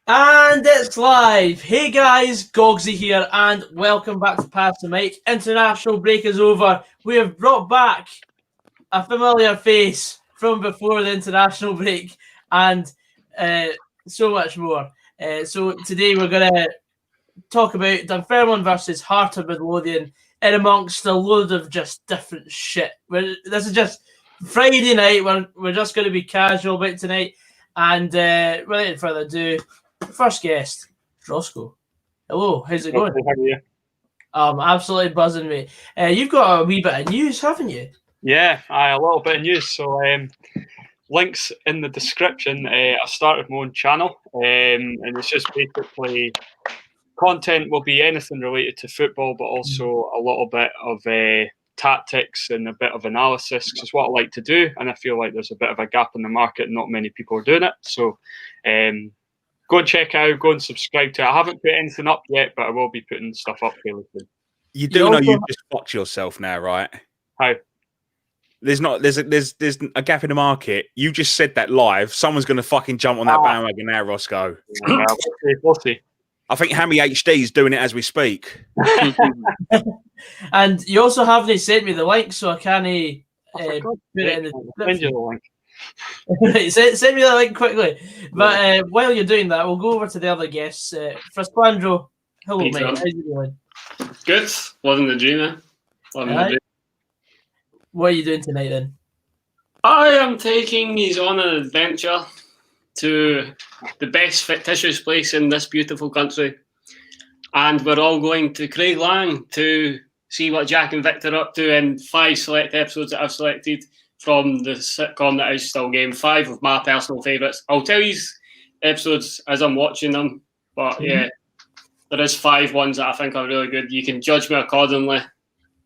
And it's live. Hey guys, Gogsy here, and welcome back to Pass the Mic. International break is over. We have brought back a familiar face from before the international break, and so much more. So today we're going to talk about Dunfermline versus Heart of Midlothian in amongst a load of just different shit. This is just Friday night. We're just going to be casual about tonight, and without further ado. First guest, Roscoe. Hello, how's it going? How are you? Absolutely buzzing, mate. You've got a wee bit of news, haven't you? Yeah, a little bit of news. So, links in the description. I started my own channel, and it's just basically content will be anything related to football, but also a little bit of tactics and a bit of analysis, because it's what I like to do, and I feel like there's a bit of a gap in the market and not many people are doing it. So, go and check out, go and subscribe to it. I haven't put anything up yet, but I will be putting stuff up fairly soon. You do know you just fucked yourself now, right? How? There's a gap in the market. You just said that live. Someone's going to fucking jump on that bandwagon now, Roscoe. We'll see. I think Hammy HD is doing it as we speak. And you also haven't sent me the link, so I can't put it in the link. Right, send me that link quickly. But while you're doing that, we'll go over to the other guests. Frazqwandro, hello, mate. How's it going? Good. Living the dream, What are you doing tonight, then? I am taking these on an adventure to the best fictitious place in this beautiful country. And we're all going to Craiglang to see what Jack and Victor are up to in 5 select episodes that I've selected from the sitcom that is still Game 5 of my personal favourites. I'll tell you episodes as I'm watching them, but yeah, there is 5 ones that I think are really good. You can judge me accordingly,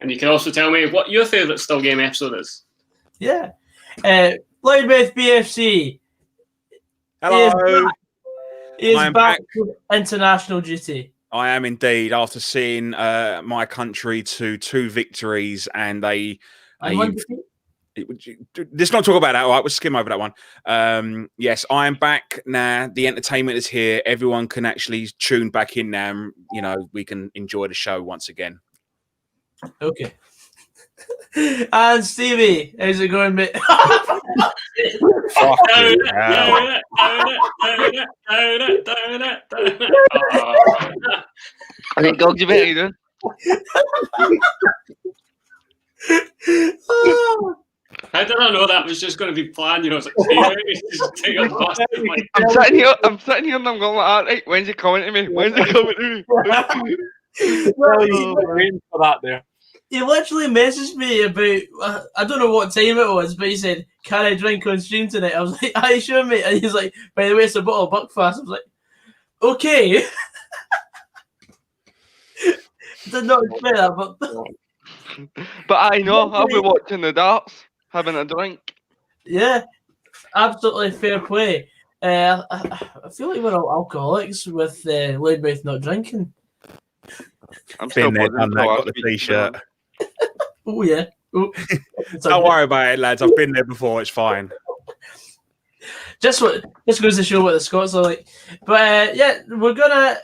and you can also tell me what your favourite Still Game episode is. Yeah. LoudmouthBFC. Hello. He is back to international duty. I am indeed, after seeing my country to 2 victories and let's not talk about that. All right, we'll skim over that one. Yes, I am back now. The entertainment is here. Everyone can actually tune back in now. And, we can enjoy the show once again. Okay. And Stevie, how's it going, mate? I think Gogs, you better doing. How did I know that was just going to be planned? I was like, I'm sitting here and I'm going like, right, when's he coming to me? When's he coming to me? Waiting for that there. He literally messaged me about, I don't know what time it was, but he said, can I drink on stream tonight? I was like, aye, sure, mate. And he's like, by the way, it's a bottle of Buckfast. I was like, okay. Did not expect that, but I know, I'll be watching the darts, having a drink. Yeah, absolutely fair play. I feel like we're all alcoholics with Loudmouth not drinking. I'm been there, done that, got the t-shirt. Oh, yeah. Oh. Don't worry about it, lads. I've been there before. It's fine. Just goes to show what the Scots are like. But yeah, we're going to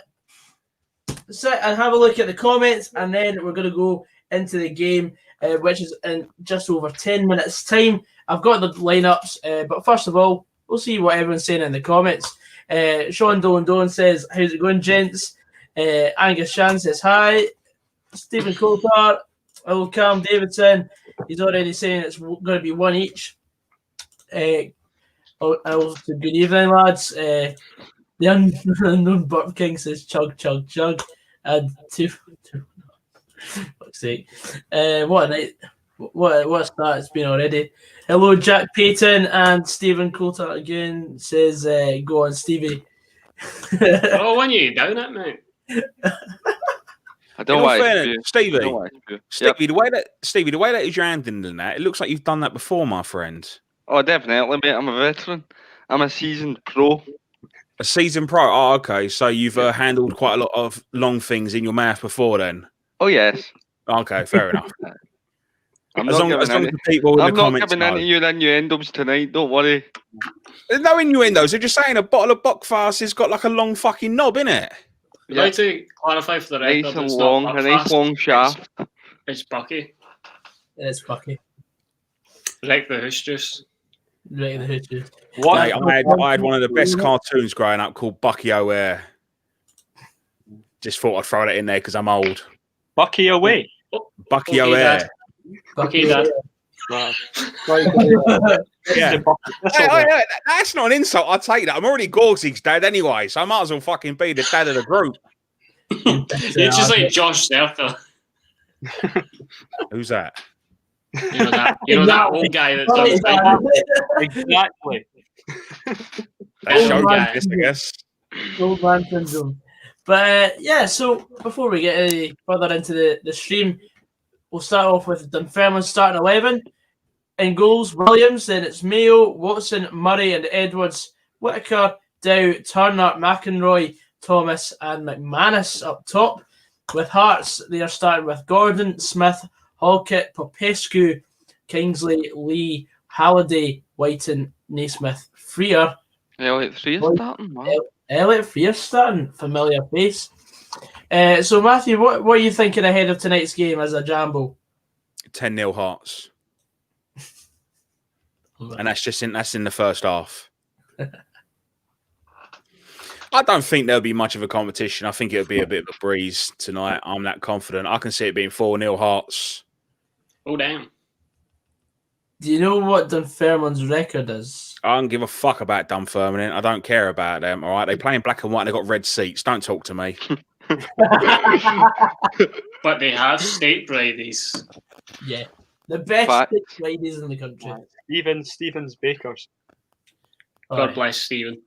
sit and have a look at the comments, and then we're going to go into the game, which is in just over 10 minutes' time. I've got the lineups, but first of all, we'll see what everyone's saying in the comments. Sean Don says, how's it going, gents? Angus Shan says hi. Stephen Coulthard, hello. Cam Davidson, he's already saying it's going to be 1 each. Also, good evening, lads. The unknown Burp King says chug chug chug, and two. Fuck's sake! What a night! What a start it's been already. Hello, Jack Payton, and Stephen Coulthard again says, "Go on, Stevie." Oh, when you down it, mate. I don't want Stevie. Stevie, the way that is your handling in that, it looks like you've done that before, my friend. Oh, definitely, mate. I'm a veteran. I'm a seasoned pro. A seasoned pro? Oh, okay. So you've handled quite a lot of long things in your mouth before then? Oh, yes. Okay, fair enough. I'm As not long as giving the people in I'm the not comments giving know. any of your innuendos tonight. Don't worry. There's no innuendos. They're just saying a bottle of Buckfast has got like a long fucking knob in it. I'd like to clarify for the record, Nice and it's long, not a nice Buckfast, long shaft. It's Bucky. It's Bucky. Like the Hoosh Juice. Right, the hooches. What? Mate, I had one of the best cartoons growing up called Bucky O'Hare. Just thought I'd throw that in there because I'm old. Bucky away. Bucky Okay, O'Hare. Dad. Bucky, Dad. Wow. Yeah. Hey, that's not an insult. I'll take that. I'm already Gorzy's dad anyway, so I might as well fucking be the dad of the group. You're just like Josh Zerka. Who's that? You know that old guy that's done Exactly. That showed guy. this, I guess. Old man syndrome. But yeah, so before we get any further into the stream, we'll start off with Dunfermline starting 11. In goals, Williams, then it's Mayo, Watson, Murray and Edwards, Whitaker, Dow, Turner, McEnroy, Thomas and McManus up top. With Hearts, they are starting with Gordon, Smith, Halkett, Popescu, Kingsley, Lee, Halliday, Whiten, Naismith, Freer. Elliot 3 is starting. Wow. Elliot Freer starting, familiar face. So Matthew, what are you thinking ahead of tonight's game as a jambo? 10-0 Hearts. And that's in the first half. I don't think there'll be much of a competition. I think it'll be a bit of a breeze tonight. I'm that confident. I can see it being 4-0 Hearts. Oh, damn. Do you know what Dunfermline's record is? I don't give a fuck about Dunfermline. I don't care about them, all right? They play in black and white and they've got red seats. Don't talk to me. But they have state bridges. Yeah. The best Fact. ladies in the country. Stevens Bakers. God bless Stephen.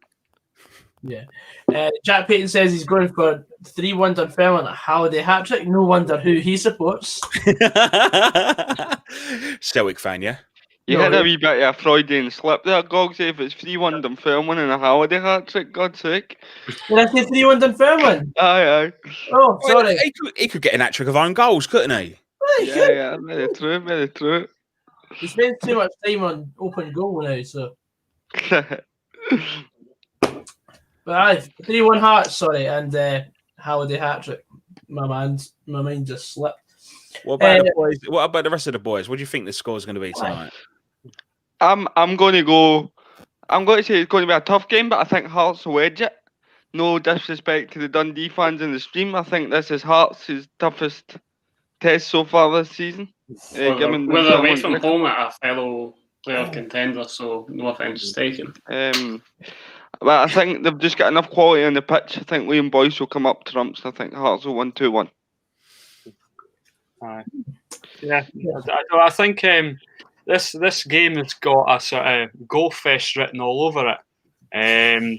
Yeah. Jack Payton says he's going for 3-1 Dunfermline, a Halliday hat-trick. No wonder who he supports. Celtic fan, yeah? You No, had a wee bit of a Freudian slip there, Gogsy. If it's 3-1 Dunfermline and a Halliday hat-trick, God's sake. Did I say 3-1 Dunfermline? Aye. Oh, sorry. He could get an hat-trick of own goals, couldn't he? Yeah, very true, very true. He spends too much time on open goal now, so. But aye, 3-1 Hearts, sorry, and Halliday hat-trick. My mind just slipped. What about the boys? What about the rest of the boys? What do you think the score is going to be tonight? I'm going to say it's going to be a tough game, but I think Hearts will edge it. No disrespect to the Dundee fans in the stream. I think this is Hearts' toughest test so far this season. We're away from home at a fellow player contender, so no offence taken. But I think they've just got enough quality on the pitch. I think Liam Boyce will come up trumps. I think Hearts will win 2-1. Yeah, I think this game has got a sort of goal fest written all over it.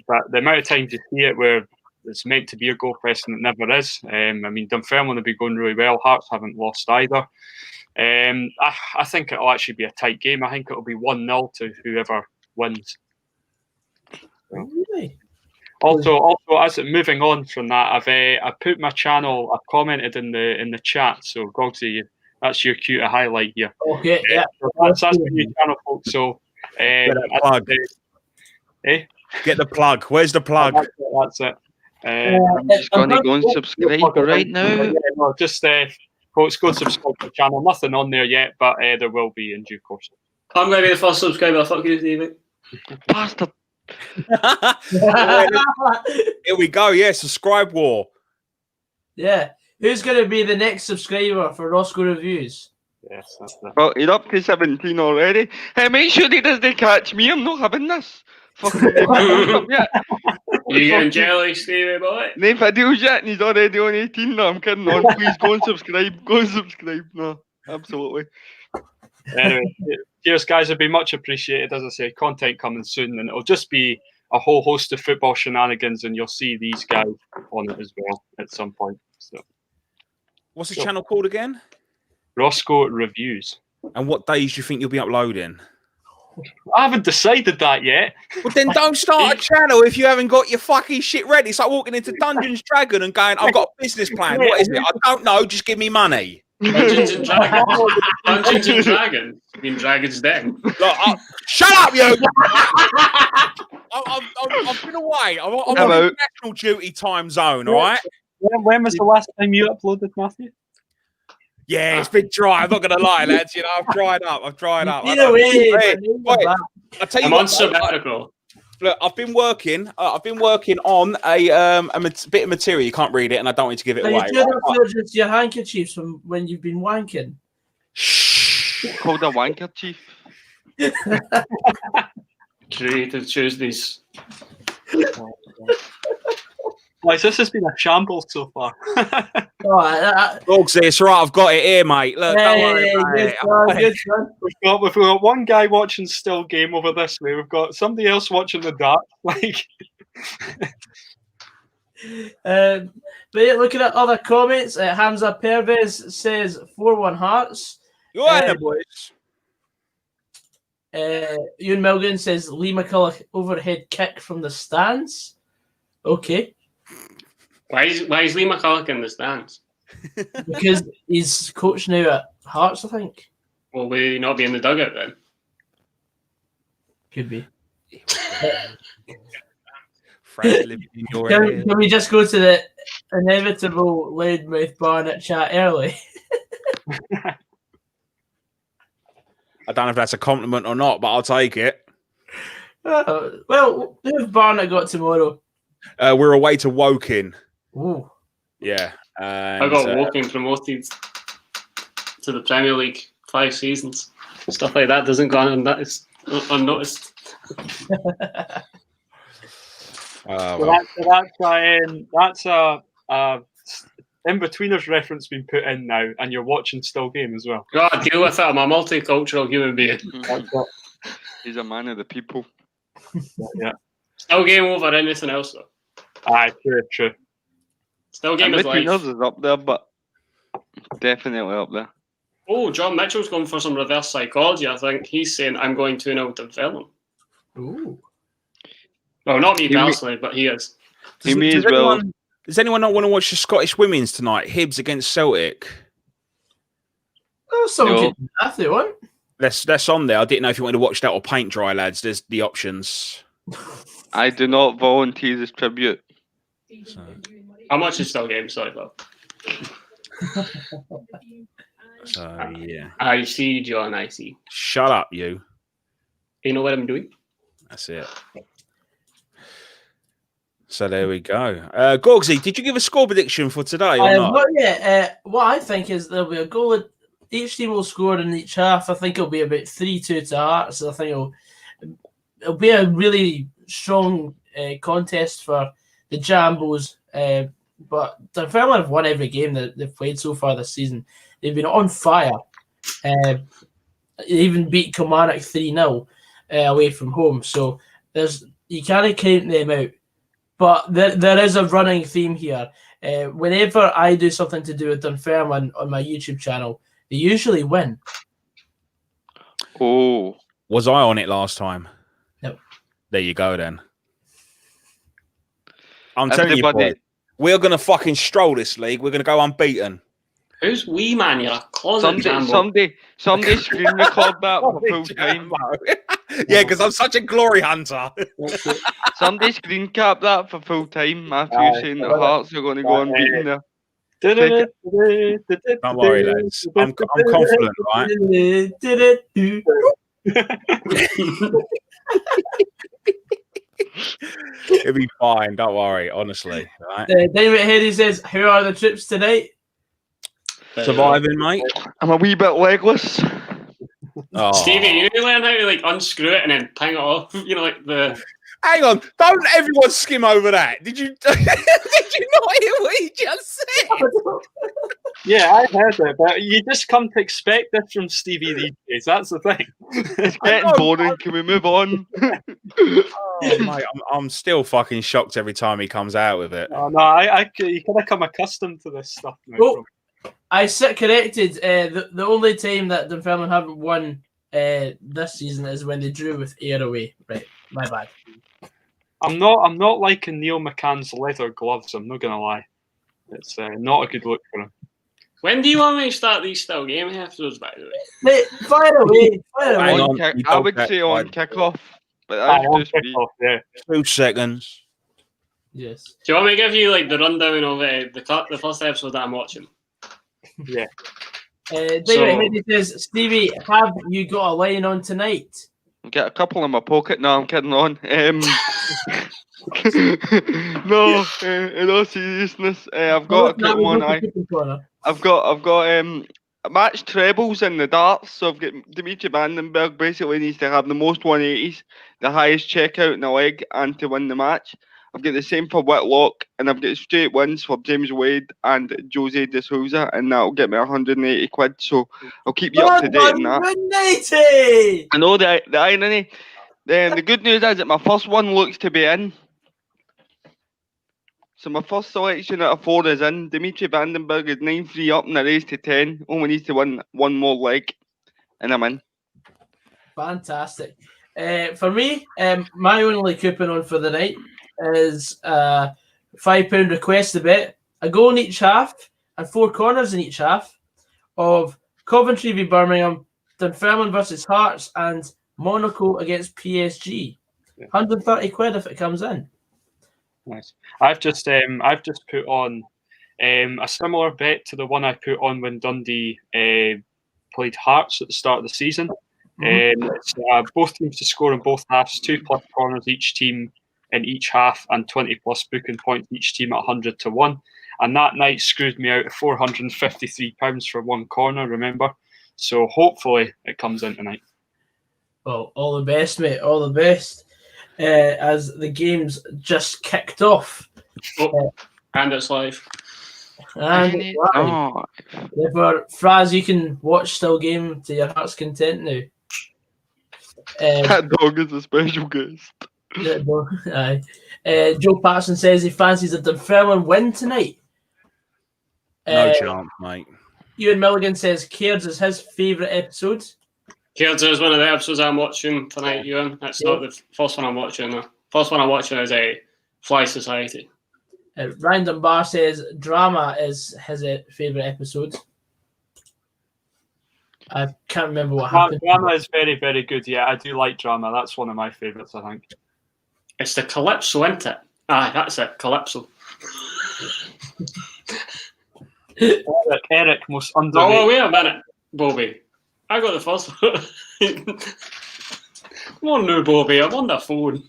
But the amount of times you see it where it's meant to be a goal fest and it never is. I mean, Dunfermline will be going really well. Hearts haven't lost either. I think it'll actually be a tight game. I think it'll be 1-0 to whoever wins. Really? Also, as moving on from that, I put my channel. I've commented in the chat. So, Gogsy, that's your cue to highlight here. Okay, yeah. That's the new channel, folks. So, Get the plug. Where's the plug? That's it. I'm just going to go and subscribe right now. Just folks, go subscribe to the channel. Nothing on there yet, but there will be in due course. I'm going to be the first subscriber. Fuck you, David. Bastard. Here we go. Yeah, subscribe war. Yeah. Who's going to be the next subscriber for Roscoe Reviews? Yes, that's it. Well, you're up to 17 already. Hey, make sure he doesn't catch me. I'm not having this. Fucking yeah. You getting jealous, Stevie boy? No videos yet, and he's already on 18. No, I'm kidding on. Please go and subscribe. Go and subscribe. No, absolutely. Anyway, cheers, guys. It'd be much appreciated. As I say, content coming soon, and it'll just be a whole host of football shenanigans, and you'll see these guys on it as well at some point. So, What's the channel called again? Roscoe Reviews. And what days do you think you'll be uploading? I haven't decided that yet. Well, then don't start a channel if you haven't got your fucking shit ready. It's like walking into Dungeons Dragon and going, I've got a business plan. What is it? I don't know. Just give me money. Dungeons and Dragons. Dungeons and Dragons. You mean Dragon's Den? Look, shut up, you! I've been away. I'm on national duty time zone, all right? When was the last time you uploaded, Matthew? Yeah, it's been dry. I'm not going to lie, lads. You know, I've dried up. Either way, I tell you I'm what, on sabbatical. Look, I've been working on a bit of material. You can't read it, and I don't want you to give it So away. you could have just your handkerchiefs from when you've been wanking. Shh. Called a wanker chief. Creative Tuesdays. Like, this has been a shambles so far. Dogsy, it's right. I've got it here, mate. Look, don't worry about it. We've got one guy watching still game over this way. We've got somebody else watching the dark. Like, but yeah, looking at other comments, Hamza Pervez says 4-1 Hearts. You are the boys. Ewan Milgan says Lee McCulloch overhead kick from the stands. Okay. Why is Lee McCulloch in the stands? Because he's coach now at Hearts, I think. Will we not be in the dugout then? Could be. Can we just go to the inevitable Loudmouth Barnet chat early? I don't know if that's a compliment or not, but I'll take it. Well, who have Barnet got tomorrow? We're away to Woking. Ooh. Yeah. I got Woking promoted to the Premier League 5 seasons. Stuff like that doesn't go unnoticed. That's a in-betweeners reference being put in now, and you're watching still game as well. God, deal with it. I'm a multicultural human being. He's a man of the people. Yeah. Still game over anything else, though. Aye, true. Still game is life. Betweeners is up there, but definitely up there. Oh, John Mitchell's going for some reverse psychology, I think. He's saying, I'm going 2-0 to Dunfermline. Ooh. Well, not me personally, but he is. Does anyone not want to watch the Scottish women's tonight? Hibs against Celtic. Oh, someone could have to one. That's on there. I didn't know if you wanted to watch that or paint dry, lads. There's the options. I do not volunteer this tribute. So. How much is still game? Sorry, Bob. So, yeah. I see, John, I see. Shut up, you. You know what I'm doing? That's it. So there we go. Gorgsy, did you give a score prediction for today or not? Not yet. What I think is there'll be a goal. Each team will score in each half. I think it'll be about 3-2 to Hearts. I think it'll be a really strong contest for the Jambos. But Dunfermline have won every game that they've played so far this season. They've been on fire. They even beat Kilmarnock 3-0 away from home. So you can't count them out. But there is a running theme here. Whenever I do something to do with Dunfermline on my YouTube channel, they usually win. Oh. Was I on it last time? No. There you go then. I'm telling you, boy, we're going to fucking stroll this league. We're going to go unbeaten. Who's we, man? You're a closet Jambo. Someday screen record that for full time. Yeah, because I'm such a glory hunter. Someday screen cap that for full time after you saying the Hearts are going to go unbeaten there. Don't worry, lads. I'm confident, right? It'll be fine. Don't worry, honestly. Right? David Heady says, "Who are the troops tonight?" Surviving, mate. I'm a wee bit legless. Oh. Stevie, you need to learn how to unscrew it and then ping it off. You know, the. Hang on! Don't everyone skim over that. Did you? Did you not hear what he just said? Yeah, I heard it, but you just come to expect this from Stevie these days. That's the thing. It's getting boring. Can we move on? Oh, mate, I'm still fucking shocked every time he comes out with it. Oh, no, you kind of come accustomed to this stuff now. Oh, I sit corrected. The only time that Dunfermline haven't won this season is when they drew with Yer away. Right, my bad. I'm not liking Neil McCann's leather gloves. I'm not gonna lie. It's not a good look for him. When do you want me to start these still game episodes, by the way? Mate, fire away. Fire Hang away. on. Kick- you I don't would get say on fired. kickoff, but Aye, that's on just me. kickoff, yeah. 2 seconds. Yes. Do you want me to give you like the rundown of the first episode that I'm watching? Yeah. David says, Stevie, have you got a line on tonight? Get a couple in my pocket. No, I'm kidding on. No, in all seriousness, I've got a quick one. I've got match trebles in the darts. So I've got Dimitri Vandenberg basically needs to have the most 180s, the highest checkout in the leg, and to win the match. I've got the same for Whitlock, and I've got straight wins for James Wade and Jose De Souza, and that'll get me 180 quid. So I'll keep you up to date on that. 180! I know the irony. The good news is that my first one looks to be in. So my first selection out of 4 is in. Dimitri Vandenberg is 9-3 up in the race to 10. Only needs to win one more leg, and I'm in. Fantastic. For me, my only coupon on for the night is £5 request a bet, a goal in each half, and 4 corners in each half of Coventry v Birmingham, Dunfermline versus Hearts, and Monaco against PSG. 130 quid if it comes in. Nice. I've just put on a similar bet to the one I put on when Dundee played Hearts at the start of the season. It's both teams to score in both halves, 2+ corners each team in each half, and 20+ booking points each team at 100 to 1. And that night screwed me out of £453 for one corner, remember? So hopefully it comes in tonight. Well, all the best, mate. All the best. As the game's just kicked off. And it's live. And it's live. Therefore, Fraz, you can watch still game to your heart's content now. That dog is a special guest. Joe Patterson says he fancies a Dunfermline win tonight. No chance, mate. Ewan Milligan says Cairns is his favourite episode. Cairns is one of the episodes I'm watching tonight, Ewan. That's not the first one I'm watching. The first one I'm watching is Fly Society. Ryan Dunbar says Drama is his favourite episode. I can't remember what happened. Drama is very, very good. Yeah, I do like Drama. That's one of my favourites, I think. It's the Calypso, isn't it? Aye, that's it. Calypso. Eric, most underrated. Oh, wait a minute, Bobby. I got the first one. Come on now, Bobby. I'm on the phone.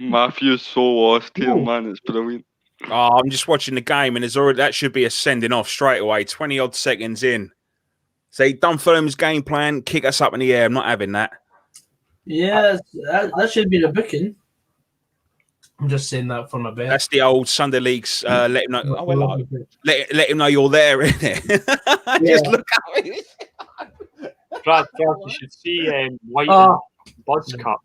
Matthew's so lost here, man. It's brilliant. Oh, I'm just watching the game, and that should be a sending off straight away. 20-odd seconds in. Say, Dunfermline's game plan, kick us up in the air. I'm not having that. Yeah, that should be the booking. I'm just saying that for my bet. That's the old Sunday League's let him know. Oh, well, let him know you're there, innit? Just look at me. Brad, you should see White Buzz Cup.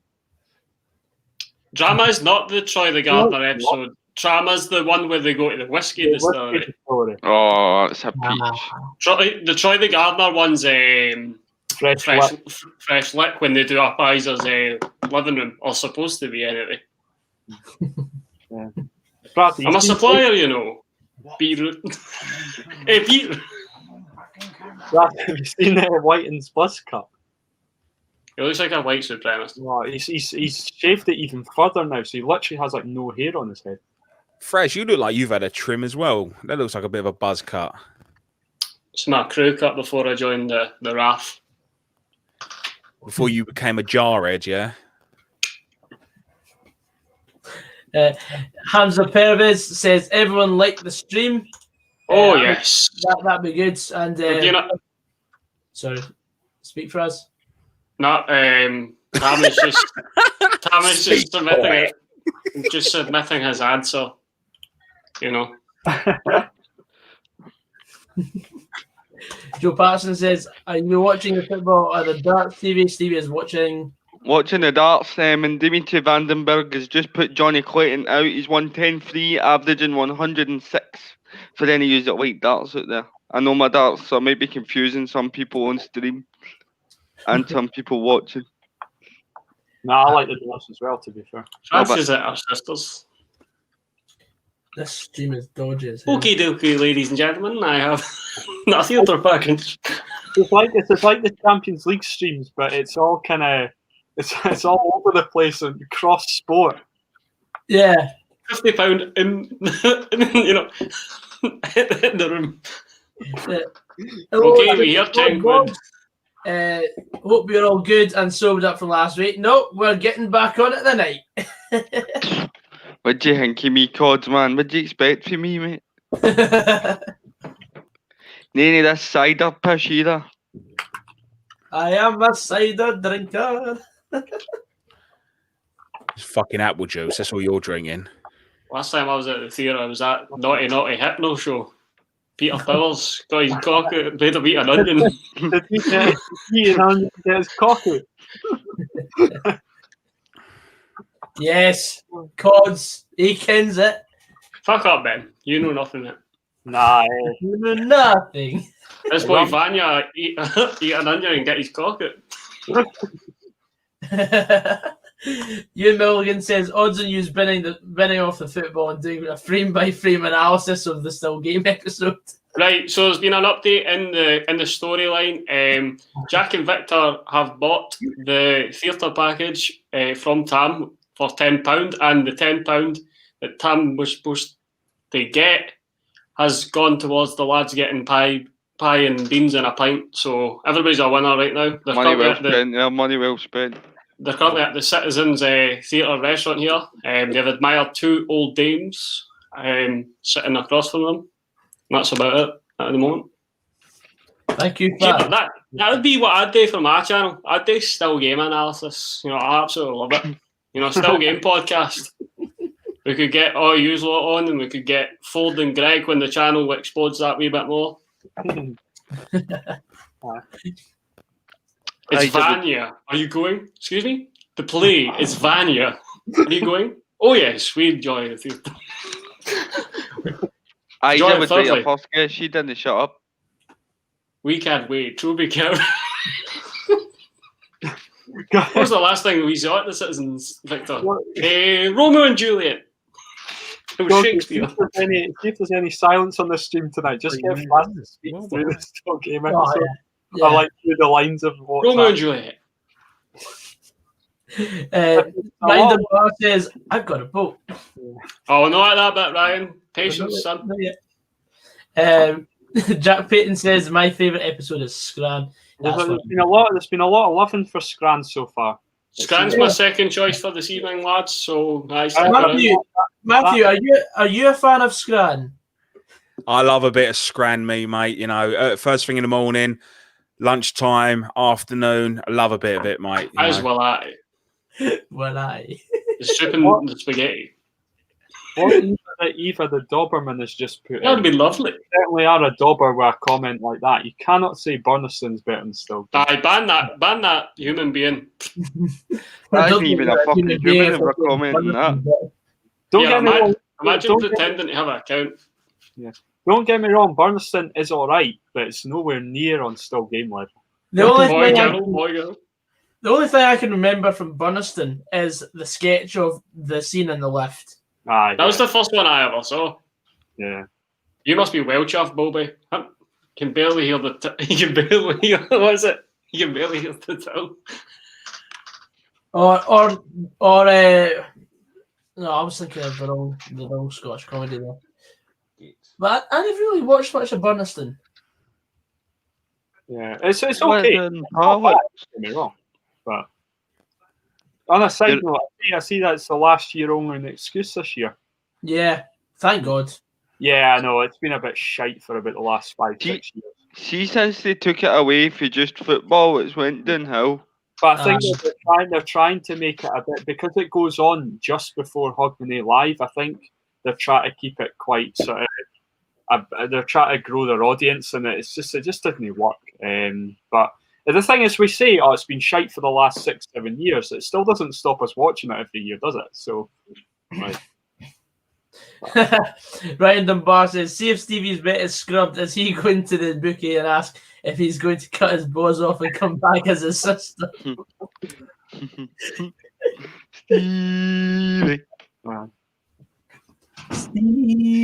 Drama's not the Troy the Gardener episode. Drama's the one where they go to the whiskey distillery. Oh, it's a peach. The Troy the Gardener one's fresh lick when they do up Isa's living room, or supposed to be anyway. Yeah. I'm a supplier, you know. Beetroot. Hey, Peter. Brad, have you seen Whiting's Buzz Cup? He looks like a white supremacist. Wow, he's shaved it even further now, so he literally has like no hair on his head. Fresh, you look like you've had a trim as well. That looks like a bit of a buzz cut. It's my crew cut before I joined the RAF. Before you became a jarhead, yeah? Hamza Pervez says everyone liked the stream. Oh, yes. That'd be good. And sorry, speak for us. No, Tam is just submitting his answer. You know. Joe Patterson says, "Are you watching the football or the darts TV?" Stevie is watching the darts, and Dimitri Vandenberg has just put Johnny Clayton out. He's won 10-3, averaging 106 for any of you that like darts out there. I know my darts are maybe confusing some people on stream and some people watching. No, I like the darts as well, to be fair. Fancies it our sisters. This stream is dodgy as hell. Okie dokie, ladies and gentlemen, I have a theatre package. It's like the Champions League streams, but it's all kind of it's all over the place and cross sport. Yeah. £50 in the room. Okay, we hear 10 quid. Hope you're all good and sobered up from last week. No, we're getting back on it tonight. What do you think of me, Cods, man? What do you expect from me, mate? None of this cider pish either. I am a cider drinker. It's fucking apple juice. That's all you're drinking. Last time I was at the theatre, I was at Naughty Hypno Show. Peter Powers got his cock out, played a beat an onion. Did he get his cocky? Yes, Cods, he kens it. Fuck up, Ben. You know nothing, mate. Nah. You know nothing. This boy Vanya eat an onion and get his cock out. Ewan Milligan says odds on you binning off the football and doing a frame by frame analysis of the Still Game episode. Right, so there's been an update in the storyline. Jack and Victor have bought the theatre package from Tam for £10, and the £10 that Tam was supposed to get has gone towards the lads getting pie and beans and a pint. So everybody's a winner right now. Money well spent. Money well spent. They're currently at the Citizens Theatre restaurant here. They've admired two old dames sitting across from them. And that's about it at the moment. Thank you. That would be what I'd do for my channel. I'd do Still Game analysis. I absolutely love it. Still Game podcast. We could get all you lot on, and we could get Ford and Greg when the channel explodes that wee bit more. It's Vanya. Are you going? Excuse me? The play is Vanya. Are you going? Oh, yes, we enjoy the theatre. I never say your first guess. She didn't shut up. We can't wait. True, we can't. What was the last thing we saw at the Citizens, Victor? Romeo and Juliet. It was Shakespeare. See if there's any silence on this stream tonight. Just get fast to speak through the Still Game episode. Yeah. I like through the lines of what's Romeo and Juliet. Ryan Bar says, I've got a boat. Oh, not like that bit, Ryan. Patience, son. Jack Payton says, my favourite episode is Scran. There's been a lot of loving for Scran so far. Scran's my second choice for this evening, lads. So nice. Matthew, are you a fan of Scran? I love a bit of Scran, mate. First thing in the morning, lunchtime, afternoon. I love a bit of it, mate. As well I. The soup and the spaghetti. What Eva the Doberman has just put That would be lovely. You certainly are a Dobber with a comment like that. You cannot say Burniston's better than Still. Ban that human being. Not even a fucking human if we're commenting that. Don't get me wrong. Imagine pretending to have an account. Yeah. Don't get me wrong, Burniston is alright, but it's nowhere near on Still Game level. The only thing I can remember from Burniston is the sketch of the scene in the lift. That was the first one I ever saw. Yeah. You must be well chuffed, Bobby. Can barely hear he can barely hear. What is it? He can barely hear the tell. No, I was thinking of the wrong Scottish comedy there. But I never really watched much of Burniston. Yeah, it's okay. Don't get me wrong, but on a side note, I see that it's the last year only an excuse this year. Yeah, thank God. Yeah, I know it's been a bit shite for about the last 5-6 years. See, since they took it away for just football, it's went downhill. But I think they're trying to make it a bit, because it goes on just before Hogmanay Live. I think they're trying to keep it quite sort of. They're trying to grow their audience, and it just didn't work. But the thing is, we say, it's been shite for the last 6-7 years. It still doesn't stop us watching it every year, does it? So, right. Ryan Dunbar says, see if Stevie's bit is scrubbed. Is he going to the bookie and ask if he's going to cut his balls off and come back as his sister? Stevie. Stevie.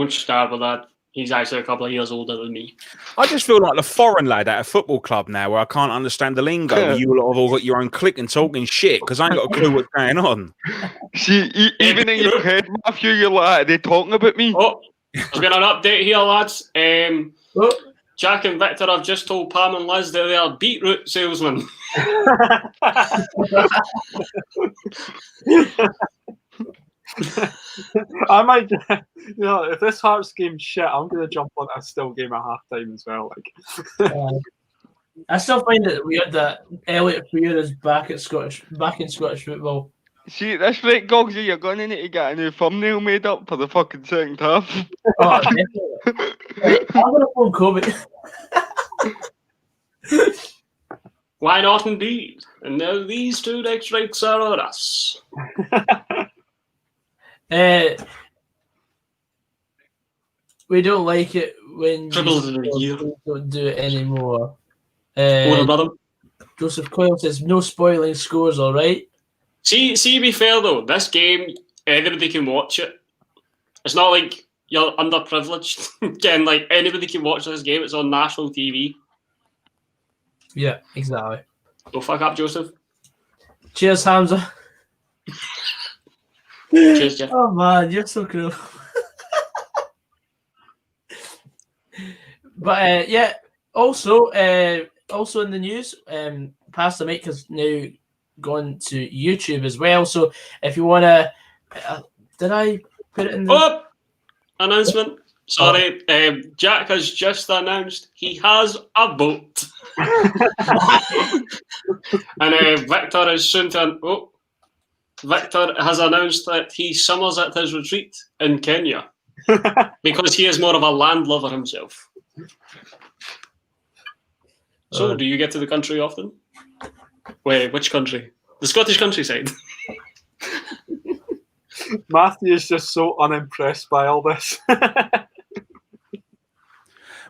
won't start with that. He's actually a couple of years older than me. I just feel like the foreign lad at a football club now where I can't understand the lingo. Where you lot have all got your own clique and talking shit because I ain't got a clue what's going on. See, even in your head, Matthew, you're like, are they talking about me? Oh, there's been an update here, lads. Oh, Jack and Victor have just told Pam and Liz that they are beetroot salesmen. I might, if this Hearts game's shit, I'm going to jump on a still game at halftime as well. I still find it weird that Elliot Freer is back in Scottish football. See, that's right, Gogsy, you're going to need to get a new thumbnail made up for the fucking second half. Oh, definitely. Right, I'm gonna phone Kobe. Why not indeed? And now these two next rates are on us. We don't like it when Triples in a year. don't do it anymore. Older brother. Joseph Coyle says no spoiling scores, all right? See, to be fair though, this game, anybody can watch it. It's not like you're underprivileged. Again, like anybody can watch this game. It's on national TV. Yeah, exactly. Don't fuck up, Joseph. Cheers, Hamza. Cheers, Jeff. Oh man, you're so cool. But yeah, also in the news, Pass the Mic has now gone to YouTube as well. So if you want to, did I put it in the Announcement? Sorry, Jack has just announced he has a boat. And Victor is soon to... Victor has announced that he summers at his retreat in Kenya because he is more of a land lover himself. So, do you get to the country often? Wait, which country? The Scottish countryside. Matthew is just so unimpressed by all this.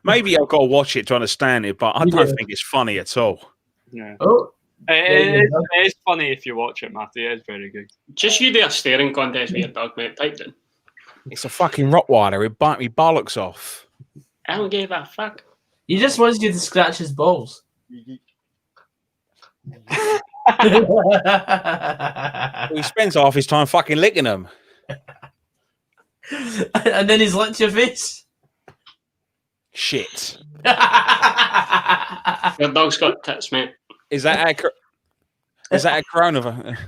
Maybe I've got to watch it to understand it, but I don't think it's funny at all. Yeah. Oh, It is funny if you watch it, Matthew. It is very good. Just you do a staring contest with your dog, mate. Typed in. It's a fucking Rottweiler. It bite me bollocks off. I don't give a fuck. he just wants you to scratch his balls. He spends half his time fucking licking them. And then he's licked your face. Shit. Your dog's got tits, mate. Is that a coronavirus?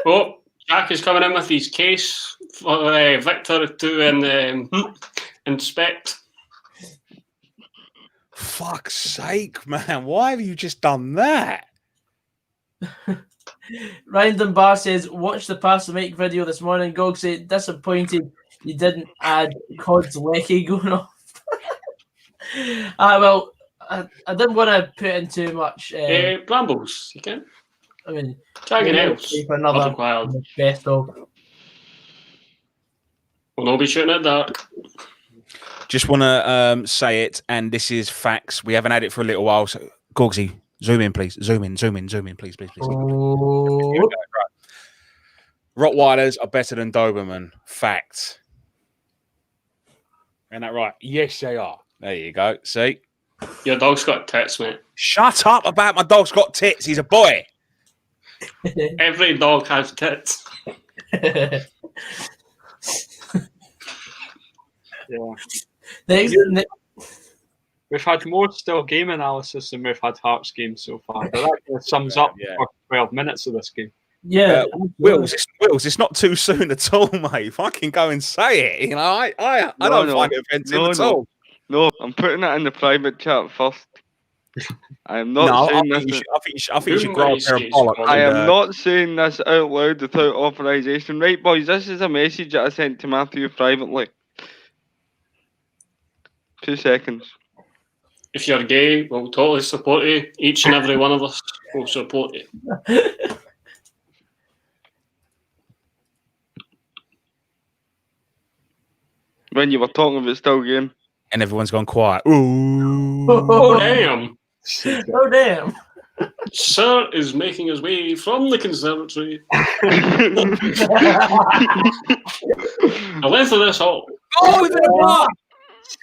Oh, Jack is coming in with his case for Victor to inspect. Fuck's sake, man. Why have you just done that? Ryan Dunbar says, watch the Pass the Mic video this morning. Gog said, disappointed you didn't add Cod's Lecky going off. Well, I didn't want to put in too much. Brambles, you can. I mean, Dragon Else. for another Wild. best of. We'll not be shooting at dark. Just want to say it, and this is facts. We haven't had it for a little while. So, Gogsy, zoom in, please. Zoom in, please. Oh. Here we go, right. Rottweilers are better than Doberman. Fact. Ain't that right? Yes, they are. There you go. See? Your dog's got tits, mate. Shut up about my dog's got tits. He's a boy. Every dog has tits. Yeah. Next, We've had more still game analysis than we've had Hearts games so far. But that kind of sums up for 12 minutes of this game. yeah. Wills, it's not too soon at all, mate. Fucking go and say it. You know, I don't find it offensive at all. No, I'm putting it in the private chat first. I am not saying this. I think you should grab a pair of bollocks. I am not saying this out loud without authorization. Right, boys, this is a message that I sent to Matthew privately. 2 seconds. If you're gay, we'll totally support you. Each and every one of us will support you. When you were talking about still game. And everyone's gone quiet. Ooh. Oh, damn. Oh, damn. Sir is making his way from the conservatory. The length of this hall. Oh, is it a block?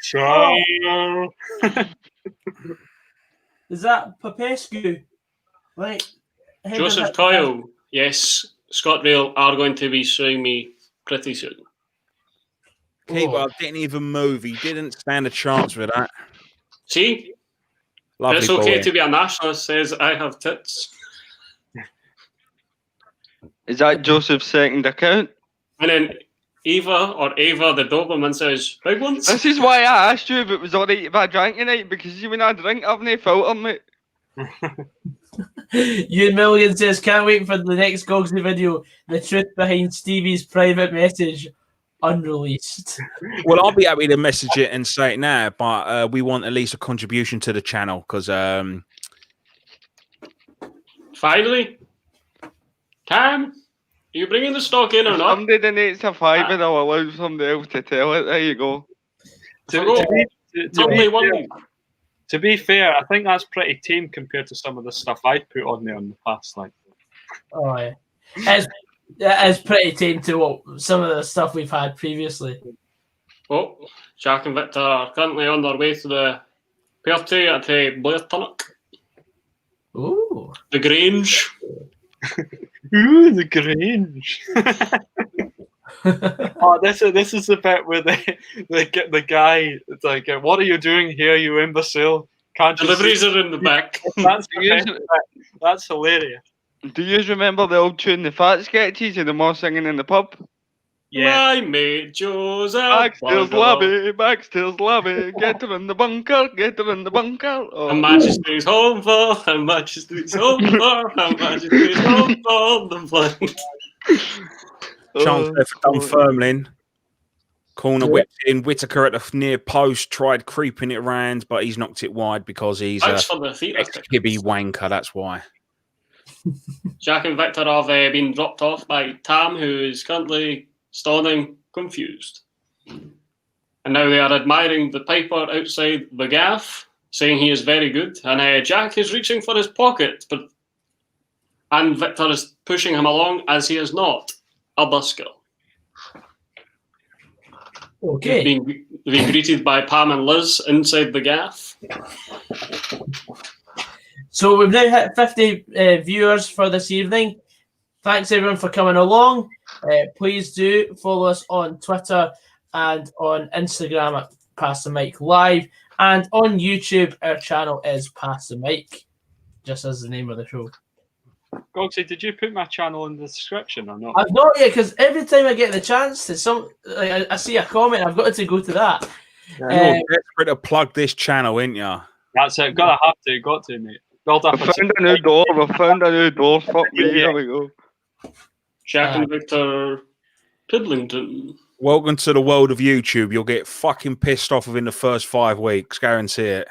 Sure. Is that Popescu? Right. Head Joseph of- Coyle. Yes, ScotRail are going to be suing me pretty soon. Keywell didn't even move. He didn't stand a chance with that. See? Lovely It's okay boy. to be a nationalist, says I have tits. Is that Joseph's second account? And then Ava, the Doberman, says, big ones? This is why I asked you if it was alright if I drank tonight, because when I drink, I've no filter, mate. Ewan Milligan says, can't wait for the next Gogsy video. The truth behind Stevie's private message unreleased. Well, I'll be happy to message it and say it now, but we want at least a contribution to the channel because Finally, Cam, are you bringing the stock in or not? Somebody donates a fiver, I'll allow somebody else to tell it. There you go. To be fair, I think that's pretty tame compared to some of the stuff I've put on there in the past. Like, Oh, yeah. It's pretty tame to what some of the stuff we've had previously. Oh, Jack and Victor are currently on their way to the party at Blairtunnock. Ooh. The Grange. ooh, the Grange. Oh, this is the bit where the guy, it's like, what are you doing here, you imbecile? Can't you Deliveries see? are in the back. That's hilarious. Do you remember the old tune, the fat sketches, of them all singing in the pub? Yeah. My mate Joseph. Backstairs lobby, backstairs lobby, get her in the bunker, get her in the bunker. Oh. Her Majesty's home for, Her Majesty's home for, Her Majesty's home for the blind. chance there for Dunfermline. Corner whipped in. Whittaker at the near post tried creeping it around, but he's knocked it wide because he's Thanks for the feet. ex-Kibby wanker. That's why. Jack and Victor have been dropped off by Tam, who is currently standing confused. And now they are admiring the piper outside the gaff, saying he is very good. And Jack is reaching for his pocket, and Victor is pushing him along as he is not a buskill. Okay. Being greeted by Pam and Liz inside the gaff. So we've now hit 50 viewers for this evening. Thanks everyone for coming along. Please do follow us on Twitter and on Instagram at Pass the Mic Live, and on YouTube our channel is Pass the Mic, just as the name of the show. Gogsy, did you put my channel in the description or not? I've not yet, because every time I get the chance to I see a comment, I've got to go to that. You're desperate to plug this channel, ain't ya? That's it. Got to, mate. Build up We found a new door, fuck me, here we go. Jack and Victor Pidlington. Welcome to the world of YouTube. You'll get fucking pissed off within the first 5 weeks. Guarantee it.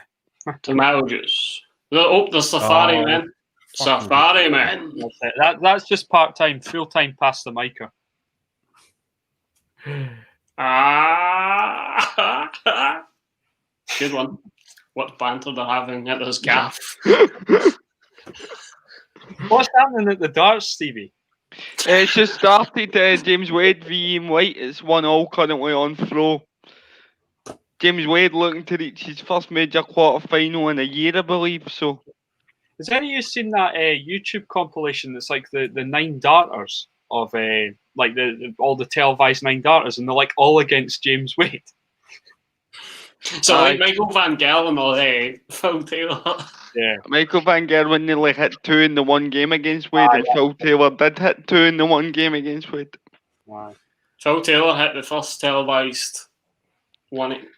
To Malgus. Oh, the Safari Man. Safari Man. That's it. That's just part-time, full-time Pass the Micer. Good one. What banter they're having at this gaff. What's happening at the darts, Stevie? It's just started. James Wade v Ian White. It's 1-1 currently on throw. James Wade looking to reach his first major quarter final in a year, I believe. So, has any of you seen that YouTube compilation that's like the 9 darters of like all the televised 9 darters, and they're like all against James Wade? So like Michael Van Gerwen or Phil Taylor. Yeah. Michael Van Gerwen nearly hit 2 in the one game against Wade, and Phil Taylor did hit 2 in the one game against Wade. Wow. Phil Taylor hit the first televised 9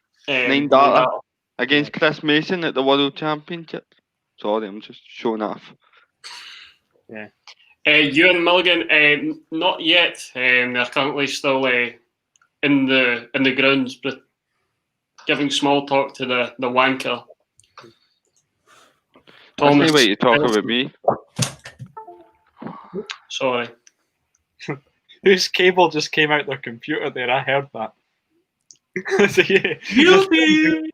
darter against Chris Mason at the World Championship. Sorry, I'm just showing off. Yeah. Ewan Milligan, not yet. They're currently still in the grounds, but giving small talk to the wanker. Thomas, wait, you talk about me. Sorry. Whose cable just came out their computer there? I heard that. So, yeah. Guilty!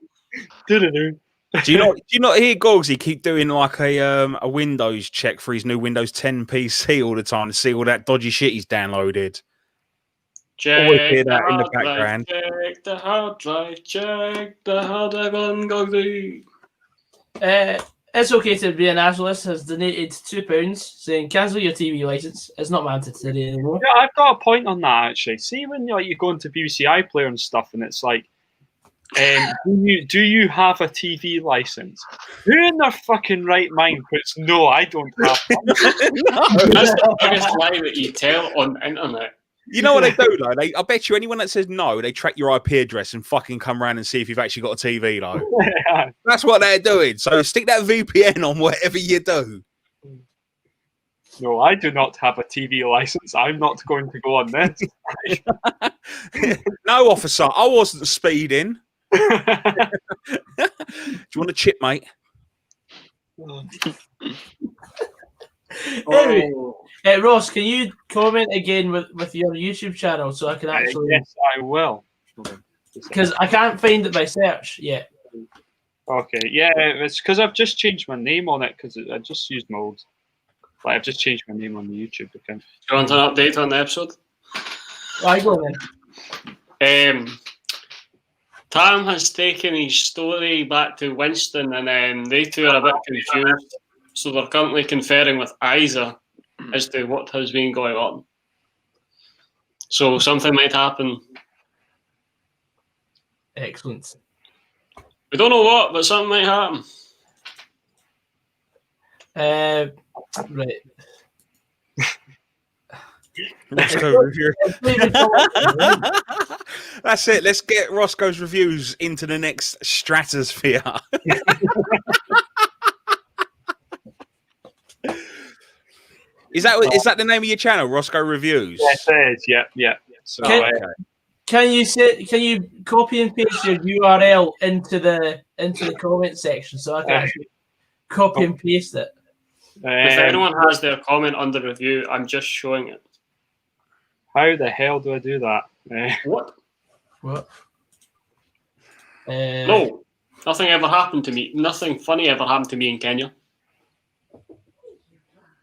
Do-do-do. Do you not hear Gogsy keep doing like a Windows check for his new Windows 10 PC all the time to see all that dodgy shit he's downloaded? Always hear Check the that in the hard drive, background. check the hard drive, check the hard drive on Gogsy. It's okay to be a nationalist has donated £2 saying cancel your TV license. It's not mandatory anymore. Yeah, I've got a point on that actually. See, when you go into BBC iPlayer and stuff, and it's like, do you have a TV license? Who in their fucking right mind puts no? I don't have one. That's the biggest lie that you tell on the internet. You know what they do though? I bet you anyone that says no, they track your IP address and fucking come around and see if you've actually got a TV though. That's what they're doing. So stick that VPN on whatever you do. No, I do not have a TV license. I'm not going to go on this. No, officer, I wasn't speeding. Do you want a chip, mate? Anyway, Ross, can you comment again with your YouTube channel so I can actually? Yes, I will. Because I can't find it by search yet. Okay, yeah, it's because I've just changed my name on it because I just used my old. Like, I've just changed my name on the YouTube account. Do you want an update on the episode? I go then. Tam has taken his story back to Winston, and they two are a bit confused. So they're currently conferring with Isa as to what has been going on. So something might happen. Excellent. We don't know what, but something might happen. Right. Roscoe review. That's it. Let's get Roscoe's reviews into the next stratosphere. Is that the name of your channel, Roscoe Reviews? Yes, it is. Yeah. So, Can you copy and paste your URL into the comment section so I can actually copy and paste it? If anyone has their comment under review, I'm just showing it. How the hell do I do that? What? No, nothing ever happened to me. Nothing funny ever happened to me in Kenya.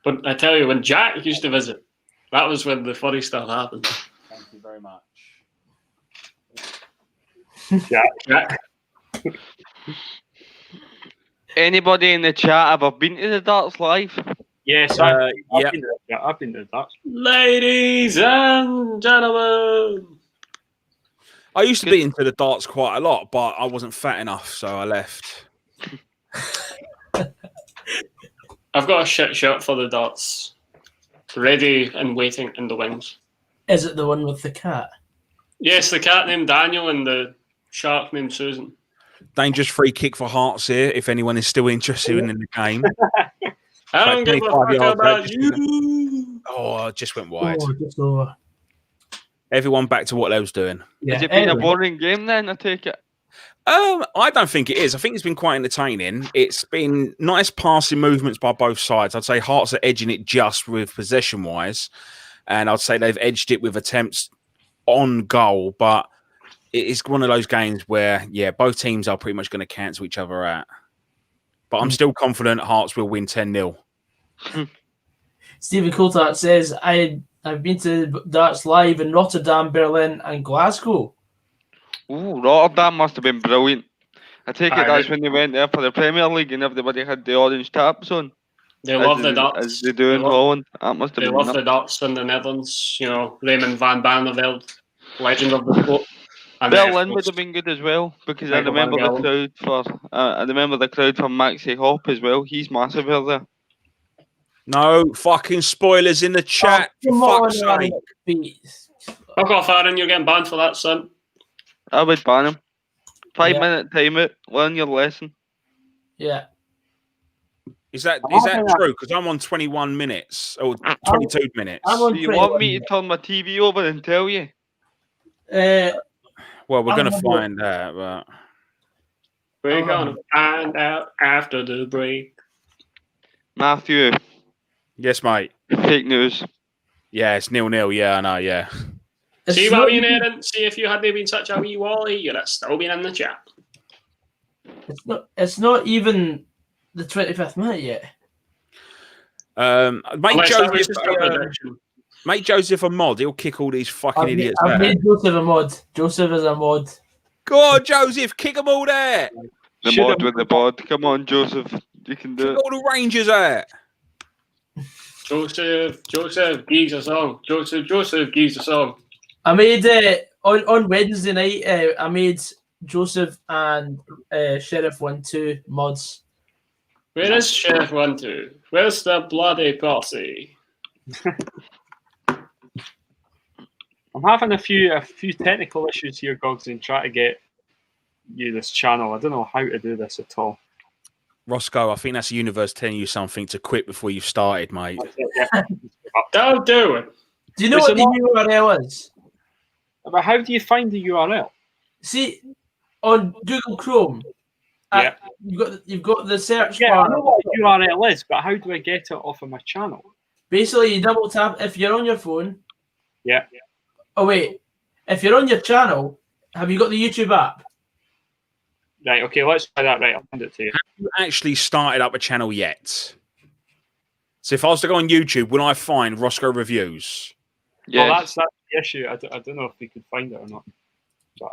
But I tell you, when Jack used to visit, that was when the funny stuff happened. Thank you very much. Jack. Anybody in the chat ever been to the darts live? Yes, yeah. I've been to that. Ladies and gentlemen. I used to be into the darts quite a lot, but I wasn't fat enough, so I left. I've got a shit shirt for the darts. Ready and waiting in the wings. Is it the one with the cat? Yes, the cat named Daniel and the shark named Susan. Dangerous free kick for Hearts here, if anyone is still interested in the game. I don't give a fuck about you. Oh, it just went wide. Oh, just over. Everyone back to what they was doing. Yeah, Has it been a boring game then, I take it? I don't think it is. I think it's been quite entertaining. It's been nice passing movements by both sides. I'd say Hearts are edging it just with possession-wise, and I'd say they've edged it with attempts on goal, but it's one of those games where, yeah, both teams are pretty much going to cancel each other out. But I'm still confident Hearts will win 10-0. Stephen Coulthard says, I've been to darts live in Rotterdam, Berlin, and Glasgow. Ooh, Rotterdam must have been brilliant. I take it that's when they went there for the Premier League and everybody had the orange taps on. They love the darts. As they do in Holland. That must have They been love the darts in the Netherlands. You know, Raymond van Barneveld, legend of the sport. And Berlin would have been good as well because I remember the crowd for Maxi Hop as well. He's massive over there. No fucking spoilers in the chat. For fuck's sake. I've got a Farron, you're getting banned for that, son. I would ban him. 5-minute timeout. Learn your lesson. Yeah. Is that true? Because I'm on 21 minutes or 22 minutes. Do you want me to turn my TV over and tell you? Well, we're going to find out. But... We're going to find out after the break. Matthew. Yes, mate. Fake news. Yeah, it's 0-0. Yeah, I know, yeah. See what you Aaron? See if you hadn't been such a wee wally, you'd have still been in the chat. It's not even the 25th minute yet. Mate Joseph a mod. He'll kick all these fucking idiots I've out. made Joseph a mod. Joseph is a mod. Go on, Joseph. Kick them all there. The mod with the bod. Come on, Joseph. You can do Kick it. all the Rangers out. Joseph gives a song. Joseph gives a song. I made on Wednesday night. I made Joseph and Sheriff 1-2 mods. Where is Sheriff 1-2? Where's the bloody party? I'm having a few technical issues here, Gogs, and trying to get you this channel. I don't know how to do this at all. Roscoe, I think that's the universe telling you something to quit before you've started, mate. Don't do it. Do you know what the URL is? But how do you find the URL? See, on Google Chrome, Yeah. you've got the search Yeah, bar. I know what a URL is, but how do I get it off of my channel? Basically, you double tap if you're on your phone. Yeah. Oh wait, if you're on your channel, have you got the YouTube app? Right, okay, let's try that. Right, I'll send it to you. Have you actually started up a channel yet? So if I was to go on YouTube, will I find Roscoe Reviews? Yes. Well, that's the issue. I don't know if we could find it or not. But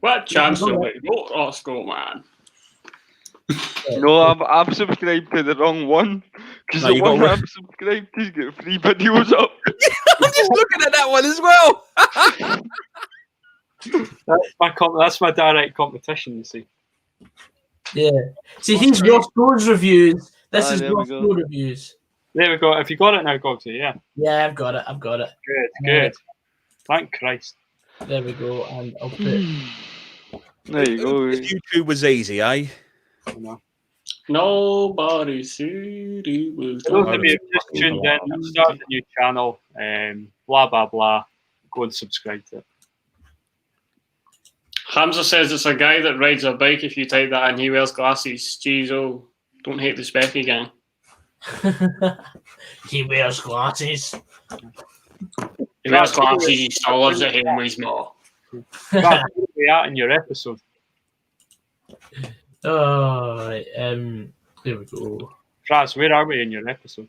What chance do we got, Roscoe, man? No, I've subscribed to the wrong one. Because No, the you one got- I'm subscribed to get free videos up. I'm just looking at that one as well. that's my direct competition, you see. Yeah. See, he's Roscoe's reviews. This Ah, is there we go. Roscoe reviews. There we go. Have you got it now, Gogsy? Yeah. Yeah, I've got it. Good. Thank Christ. There we go. And I'll put. There you go. If YouTube was easy, eh? I know. Nobody said it was For those of done. you who've just tuned in, I've started a new channel, blah, blah, blah. Go and subscribe to it. Hamza says it's a guy that rides a bike. If you type that in, he wears glasses. Jeez, oh, don't hate the Specky gang. He wears glasses. He wears glasses, he still lives at home with his mom. Brad, where are we at in your episode? Oh, right. There we go. Fraz, where are we in your episode?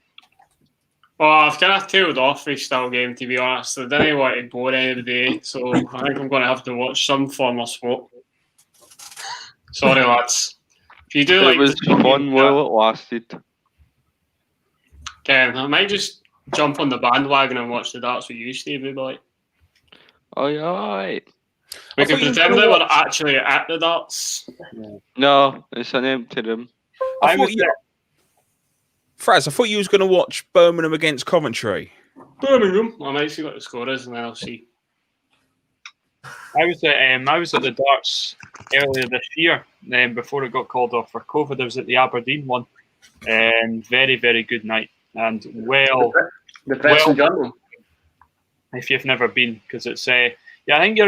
Well, I've kind of tailed off the style game, to be honest. I didn't want to bore anybody, so I think I'm going to have to watch some form of sport. Sorry, lads. If you do It like was fun while it lasted. I might just jump on the bandwagon and watch the darts with you, Stevie, boy. Oh, yeah, alright. We I can thought you were pretend gonna that we're watch- actually at the darts. No, it's an empty room. I thought you was going to watch Birmingham against Coventry. Birmingham. I might see what the score is, and then I'll see. I was at the darts earlier this year, before it got called off for COVID. I was at the Aberdeen one. Very, very good night. And The Press and Journal. if you've never been, because it's I think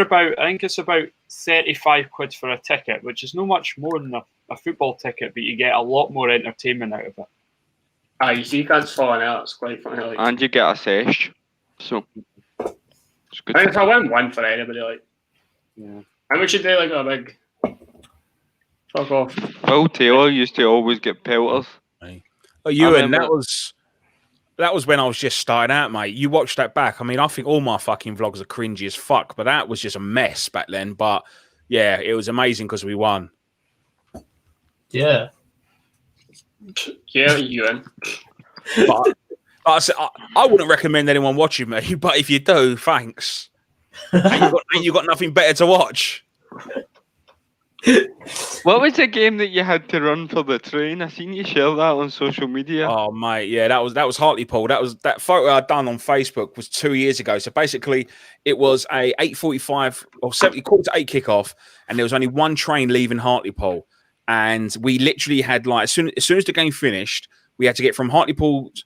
it's about 35 quid for a ticket, which is no much more than a football ticket, but you get a lot more entertainment out of it. You see, cats falling out. It's quite funny. Like. And you get a sesh. So, it's good. I mean, if I win one for anybody, like, Yeah. how much should they like a big fuck off? Phil Taylor used to always get pelters. Oh, Ewan, remember- that was when I was just starting out, mate. You watch that back. I mean, I think all my fucking vlogs are cringy as fuck, but that was just a mess back then. But yeah, it was amazing because we won. Yeah. Yeah, Ewan. But like I said, I wouldn't recommend anyone watching me, but if you do, thanks. Ain't you got nothing better to watch. What was the game that you had to run for the train? I seen you share that on social media. Oh mate, yeah, that was Hartlepool. That photo I'd done on Facebook was 2 years ago. So basically, it was a 8:45 or 7:45 kickoff, and there was only one train leaving Hartlepool, and we literally had like as soon as the game finished, we had to get from Hartlepool's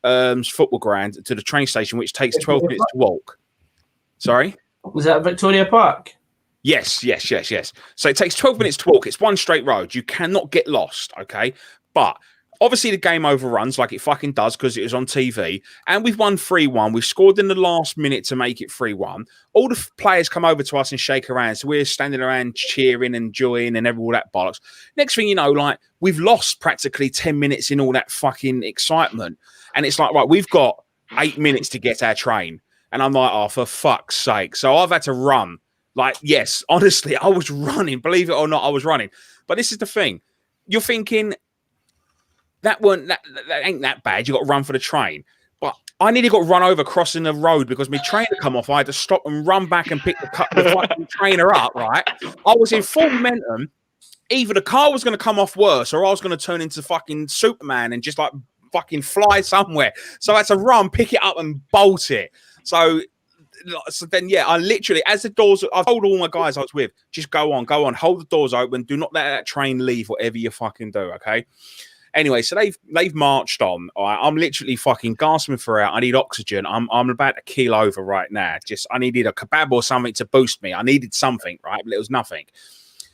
football ground to the train station, which takes 12 minutes to walk. Sorry. Was that Victoria Park? Yes. So it takes 12 minutes to walk. It's one straight road. You cannot get lost, okay? But Obviously, the game overruns like it fucking does because it was on TV. And we've won 3-1. We've scored in the last minute to make it 3-1. All the players come over to us and shake our hands. So we're standing around cheering and enjoying and all that bollocks. Next thing you know, like, we've lost practically 10 minutes in all that fucking excitement. And it's like, right, we've got 8 minutes to get our train. And I'm like, oh, for fuck's sake. So I've had to run. Like, yes, honestly, I was running. Believe it or not, I was running. But this is the thing. You're thinking... That ain't that bad. You got to run for the train, but I nearly got run over crossing the road because my train had come off. I had to stop and run back and pick the fucking trainer up. Right, I was in full momentum. Either the car was going to come off worse, or I was going to turn into fucking Superman and just like fucking fly somewhere. So I had to run, pick it up, and bolt it. So then, yeah, I literally, as the doors, I told all my guys I was with, just go on, hold the doors open, do not let that train leave. Whatever you fucking do, okay. Anyway, so they've marched on. I'm literally fucking gasping for air. I need oxygen. I'm about to keel over right now. I needed a kebab or something to boost me. I needed something, right? But it was nothing.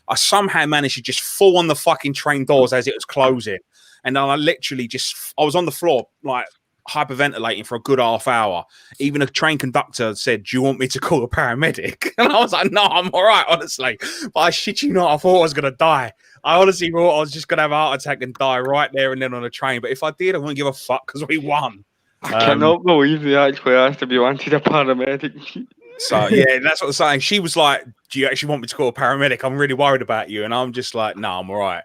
I somehow managed to just fall on the fucking train doors as it was closing. And then I literally I was on the floor, like, hyperventilating for a good half hour. Even a train conductor said, do you want me to call a paramedic? And I was like, no, I'm all right, honestly. But I shit you not, I thought I was going to die. I honestly thought I was just going to have a heart attack and die right there and then on a train. But if I did, I wouldn't give a fuck because we won. I cannot believe they actually asked if you wanted a paramedic. So, yeah, that's what I'm saying. She was like, do you actually want me to call a paramedic? I'm really worried about you. And I'm just like, no, I'm all right.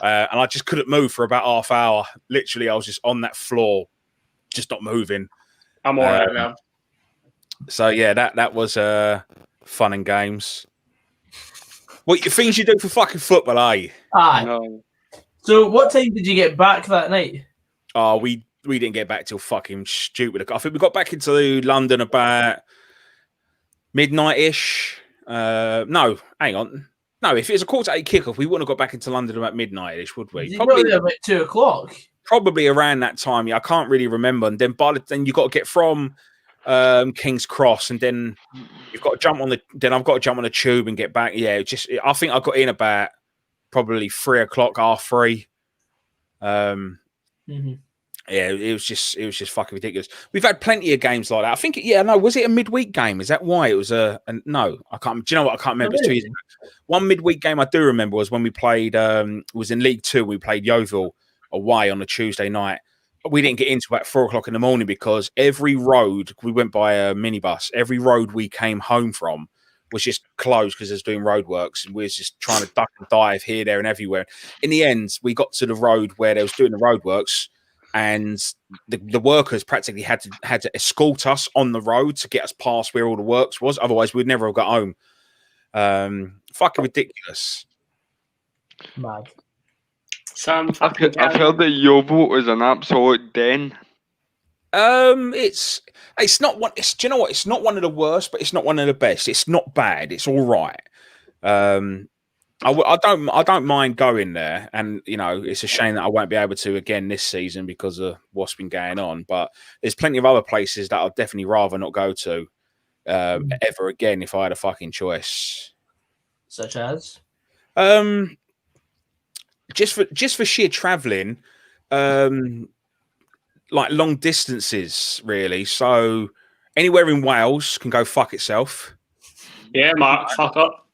And I just couldn't move for about half hour. Literally, I was just on that floor, just not moving. I'm all right now. So, yeah, that was fun and games. What things you do for fucking football, are you? Aye. No. So what time did you get back that night? Oh, we didn't get back till fucking stupid. I think we got back into London about midnight-ish. No, hang on. No, if it was a 7:45 kickoff, we wouldn't have got back into London about midnight-ish, would we? Probably about 2 o'clock. Probably around that time. Yeah, I can't really remember. And then then you got to get from King's Cross, and then you've got to jump on then I've got to jump on the tube and get back. Yeah, I think I got in about probably 3 o'clock, 3:30. Yeah, it was just fucking ridiculous. We've had plenty of games like that. I think, was it a midweek game? Is that why it was no? I can't. Do you know what? I can't remember. It's 2 years ago. One midweek game I do remember was when we played. Was in League Two. We played Yeovil away on a Tuesday night. We didn't get into about 4 o'clock in the morning because every road we went by a minibus. Every road we came home from was just closed because it was doing roadworks, and we was just trying to duck and dive here, there, and everywhere. In the end, we got to the road where they was doing the roadworks, and the workers practically had to escort us on the road to get us past where all the works was. Otherwise, we'd never have got home. Fucking ridiculous. Mad. Sam, I've heard that Yeovil is an absolute den. It's not one. Do you know what? It's not one of the worst, but it's not one of the best. It's not bad. It's all right. I don't mind going there, and it's a shame that I won't be able to again this season because of what's been going on. But there's plenty of other places that I'd definitely rather not go to ever again if I had a fucking choice. Such as, just for sheer traveling, like long distances, really. So anywhere in Wales can go fuck itself. Yeah, Mark, fuck up.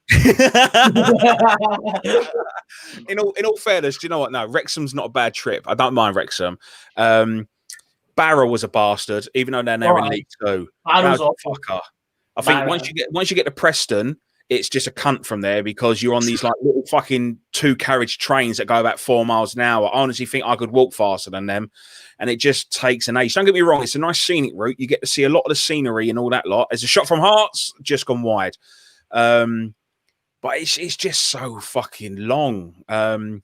in all fairness, do you know what? No, Wrexham's not a bad trip. I don't mind Wrexham. Barrow was a bastard, even though they're now in League Two. Fucker. I think once you get to Preston, it's just a cunt from there because you're on these like little fucking 2-carriage trains that go about 4 miles an hour. I honestly think I could walk faster than them, and it just takes an age. Don't get me wrong; it's a nice scenic route. You get to see a lot of the scenery and all that lot. It's a shot from Hearts, just gone wide. But it's just so fucking long. I'm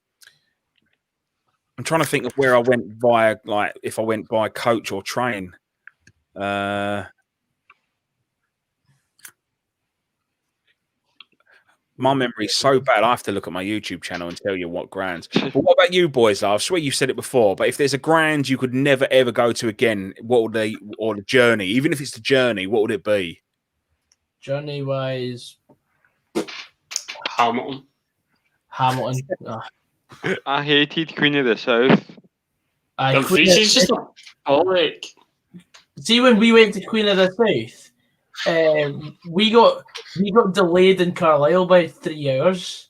trying to think of where I went via, like, if I went by coach or train. My memory's so bad, I have to look at my YouTube channel and tell you what grounds. But what about you boys, though? I swear you've said it before, but if there's a ground you could never, ever go to again, what would or the journey, even if it's the journey, what would it be? Journey-wise... Hamilton. Oh. I hated Queen of the South. Dumfries is just a bollock. See, when we went to Queen of the South, we got delayed in Carlisle by 3 hours.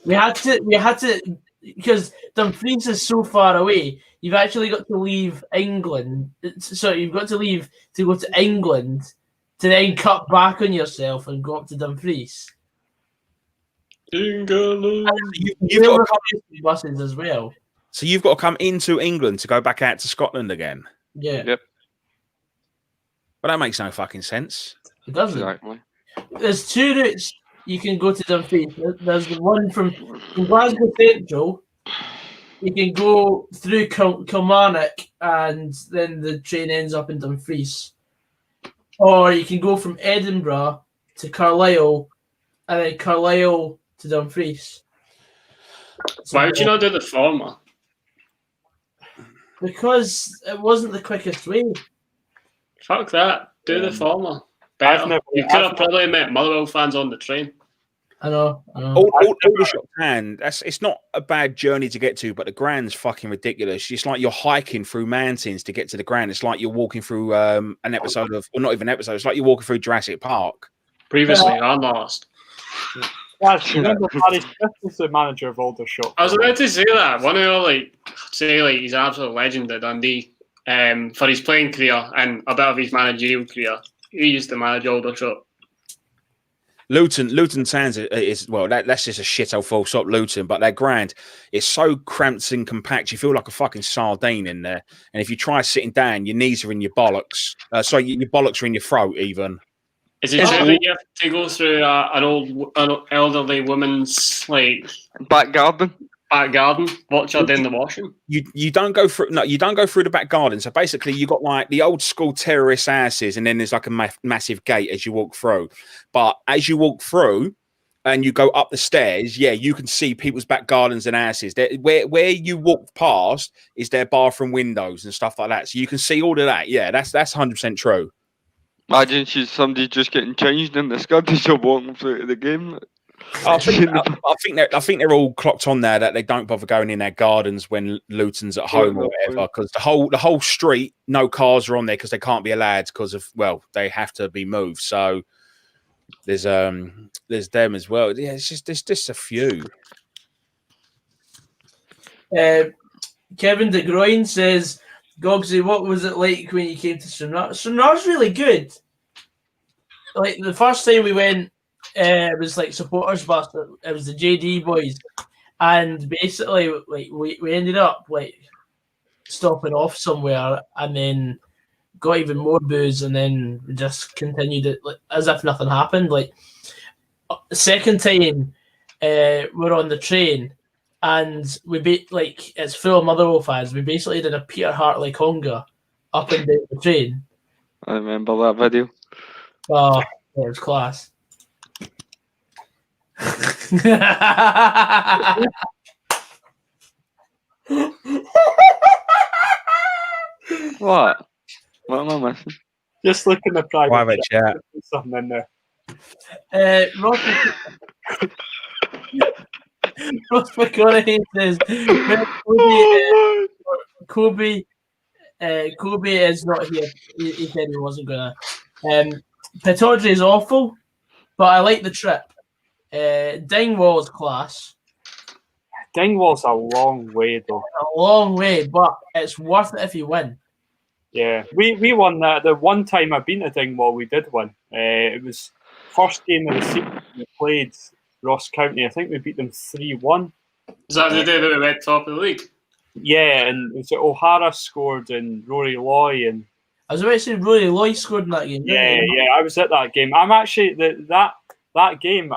We had to because Dumfries is so far away. You've actually got to leave England. So you've got to leave to go to England to then cut back on yourself and go up to Dumfries. England. You've got to come, buses as well. so you've got to come into England to go back out to Scotland again. Yeah. Yep. But that makes no fucking sense. It doesn't. Exactly. There's 2 routes you can go to Dumfries. There's the one from Glasgow Central. You can go through Kilmarnock and then the train ends up in Dumfries. Or you can go from Edinburgh to Carlisle and then Carlisle to Dumfries. Why would you not do the former? Because it wasn't the quickest way. Fuck that. Do the former. Better. You could have probably met Motherwell fans on the train. I know. All the shot hand. It's not a bad journey to get to, but the Grand's fucking ridiculous. It's like you're hiking through mountains to get to the Grand. It's like you're walking through an episode of, or not even an episode. It's like you're walking through Jurassic Park. Previously, I'm lost. Yes, remember Barry Smith was the manager of Aldershot. I was about to say that. One of he's an absolute legend at Dundee for his playing career and a bit of his managerial career. He used to manage Aldershot. Luton Sands is well. That's just a shithole full stop. Luton, but that Grand is so cramped and compact. You feel like a fucking sardine in there. And if you try sitting down, your knees are in your bollocks. Your bollocks are in your throat. Even. Is it true that you have to go through an elderly woman's Back garden? back garden, watch her doing the washing? You don't go through the back garden. So basically, you got like the old school terrorist houses, and then there's like a massive gate as you walk through. But as you walk through and you go up the stairs, yeah, you can see people's back gardens and houses. Where you walk past is their bathroom windows and stuff like that. So you can see all of that. Yeah, that's 100% true. Imagine somebody just getting changed in the Scottish job walking through to the game. I think they're all clocked on there that they don't bother going in their gardens when Luton's at home or whatever, because the whole street, no cars are on there because they can't be allowed because of they have to be moved. So there's them as well. Yeah, it's just a few. Kevin De Groin says, Gogsy, what was it like when you came to Stranraer? Stranraer's really good. Like the first time we went, it was like supporters bus. It was the JD boys, and basically, like we ended up like stopping off somewhere, and then got even more booze, and then we just continued it like as if nothing happened. Like the second time, we're on the train, and we it's full of Motherwell fans. We basically did a Peter Hartley conga up and down the train. I remember that video. Oh, yeah, it was class. What? What am I missing? Just look in the Private chat. Something in there. Ross McConaughey says Kobe is not here. He said he wasn't gonna. Pittodrie is awful, but I like the trip. Dingwall is class. Dingwall's a long way though. A long way, but it's worth it if you win. Yeah, we won that. The one time I've been to Dingwall, we did win. It was first game of the season we played Ross County. I think we beat them 3-1. Is that the day that we went top of the league? Yeah, and it was O'Hara scored and Rory Loy and I was about to say Rory Loy scored in that game. Yeah, I was at that game. I'm actually that game.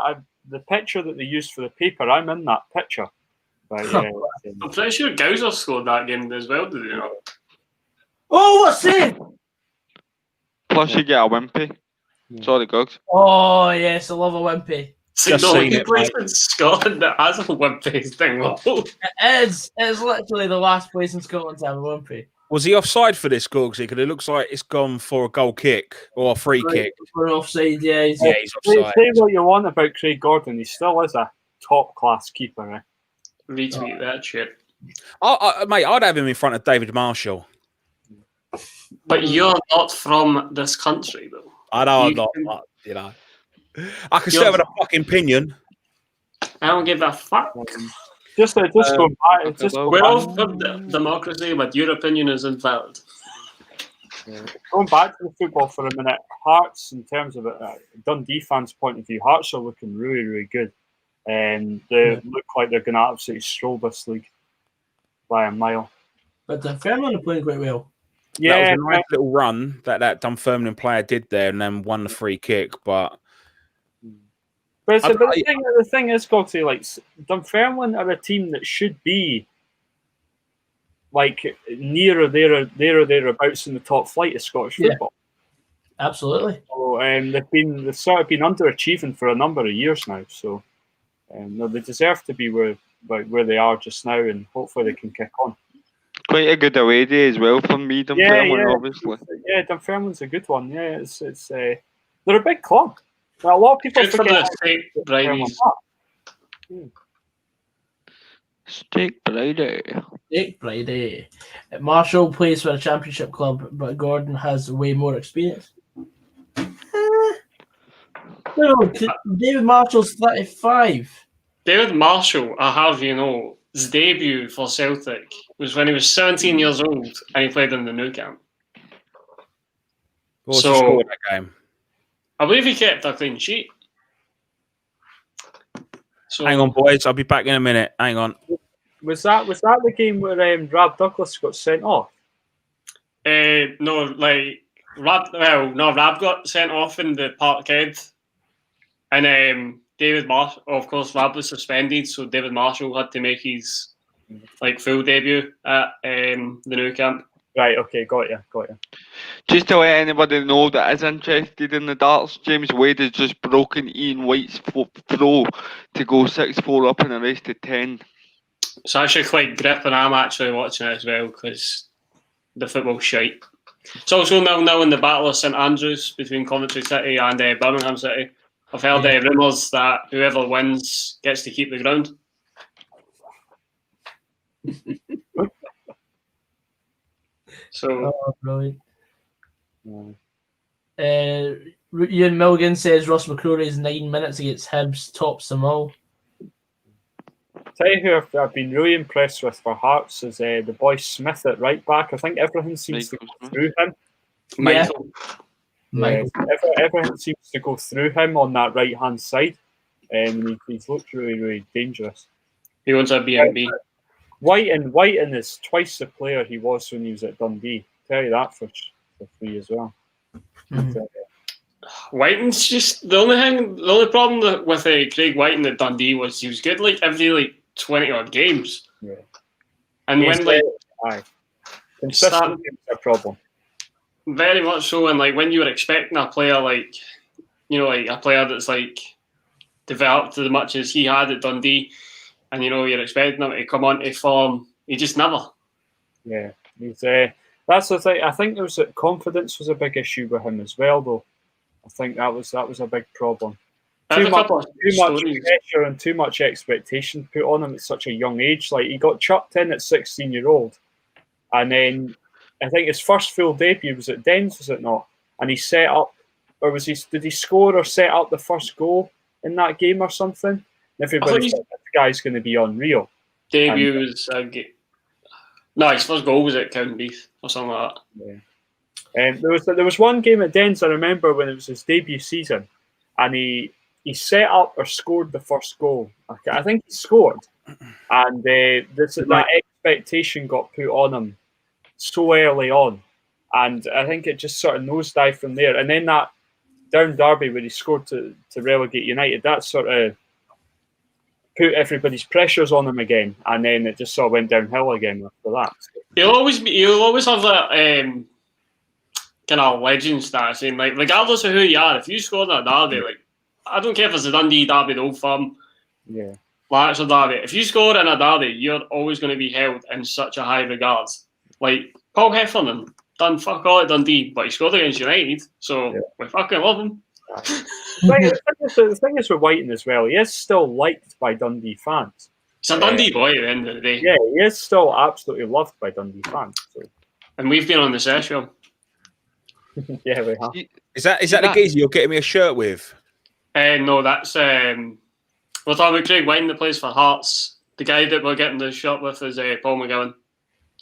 The picture that they used for the paper, I'm in that picture. But, I'm pretty sure Gowser scored that game as well, did he not? Oh, what's it? Plus you get a wimpy. Sorry, Gogs. Oh, yes, I love a wimpy. See, the only place in Scotland that has a wimpy thing. It's literally the last place in Scotland to have a wimpy. Was he offside for this, Gogsy? Because it looks like it's gone for a goal kick or a free kick. For offside, yeah. He's offside. Say what you want about Craig Gordon, he still is a top class keeper. Retweet that shit. Mate, I'd have him in front of David Marshall. But you're not from this country, though. I know I'm You not, can- but, you know. I can still have a fucking opinion. I don't give a fuck. Just going back. We're all for democracy, but your opinion is invalid. Going back to the football for a minute, Hearts, in terms of Dundee fans' point of view, Hearts are looking really, really good. And they look like they're going to absolutely stroll this league by a mile. But Dunfermline are playing quite well. That was a nice little run that Dunfermline player did there and then won the free kick. But the thing is, Gogsy, like Dunfermline are a team that should be like near or thereabouts in the top flight of Scottish football. Absolutely. So they've sort of been underachieving for a number of years now. So they deserve to be where they are just now, and hopefully they can kick on. Quite a good away day as well for me, Dunfermline, obviously. Yeah, Dunfermline's a good one. Yeah, it's they're a big club. Now, a lot of people Good for forget the State Bridies. Steak Friday. Nick Friday. Marshall plays for a championship club, but Gordon has way more experience. No, David Marshall's 35. David Marshall, I have his debut for Celtic was when he was 17 years old and he played in the Nou Camp. what was the score of that game? I believe he kept a clean sheet. So, Hang on, boys. I'll be back in a minute. Hang on. Was that the game where Rab Douglas got sent off? No, like Rab got sent off in the Parkhead, and David Marshall, of course, Rab was suspended, so David Marshall had to make his full debut at the Nou Camp. Right. Okay. Got you. Just to let anybody know that is interested in the darts, James Wade has just broken Ian White's throw to go 6-4 up in a race to 10. It's actually quite grip, and I'm actually watching it as well because the football's shite. It's also 0-0 in the Battle of St Andrews between Coventry City and Birmingham City. I've heard rumours that whoever wins gets to keep the ground. So, brilliant. Ian Milligan says Ross McCrory's 9 minutes against Hibs tops them all. Tell you who I've been really impressed with for Hearts is the boy Smith at right back. I think everything seems to go through him. Michael. Everything seems to go through him on that right hand side. He's looked really, really dangerous. He wants a B&B. Whiten is twice the player he was when he was at Dundee. Tell you that for free as well. Whiten's just the only problem with Craig Whiten at Dundee was he was good like every 20 odd games. Yeah. And when consistency is a problem. Very much so, and when you were expecting a player a player that's developed as much as he had at Dundee, and you're expecting him to come onto form, he just never. Yeah, he's that's the thing. I think there was confidence was a big issue with him as well, though. I think that was a big problem. Too much pressure and too much expectation put on him at such a young age. Like, he got chucked in at 16-year-old, and then I think his first full debut was at Dens, was it not? And he set up, or did he score or set up the first goal in that game or something? And everybody said, this guy's going to be unreal. Debut was no, his first goal was at Cowdenbeath or something like that. Yeah. There was one game at Dens I remember when it was his debut season, and he set up or scored the first goal. I think he scored, and that expectation got put on him so early on, and I think it just sort of nosedived from there. And then that down derby where he scored to relegate United, that sort of put everybody's pressures on him again, and then it just sort of went downhill again after that. He'll always have that kind of legend status, saying regardless of who you are, if you scored in a derby, I don't care if it's a Dundee derby, the Old Firm, Lanarkshire derby. If you score in a derby, you're always going to be held in such a high regard. Like Paul Heffernan done fuck all at Dundee, but he scored against United, so we fucking love him. The thing is with Whiten as well, he is still liked by Dundee fans. He's a Dundee boy at the end of the day. Yeah, he is still absolutely loved by Dundee fans. So. And we've been on the session. Yeah, we have. Is that the geezer you're getting me a shirt with? No, that's we're talking about Craig Wine that plays for Hearts. The guy that we're getting the shirt with is Paul McGowan,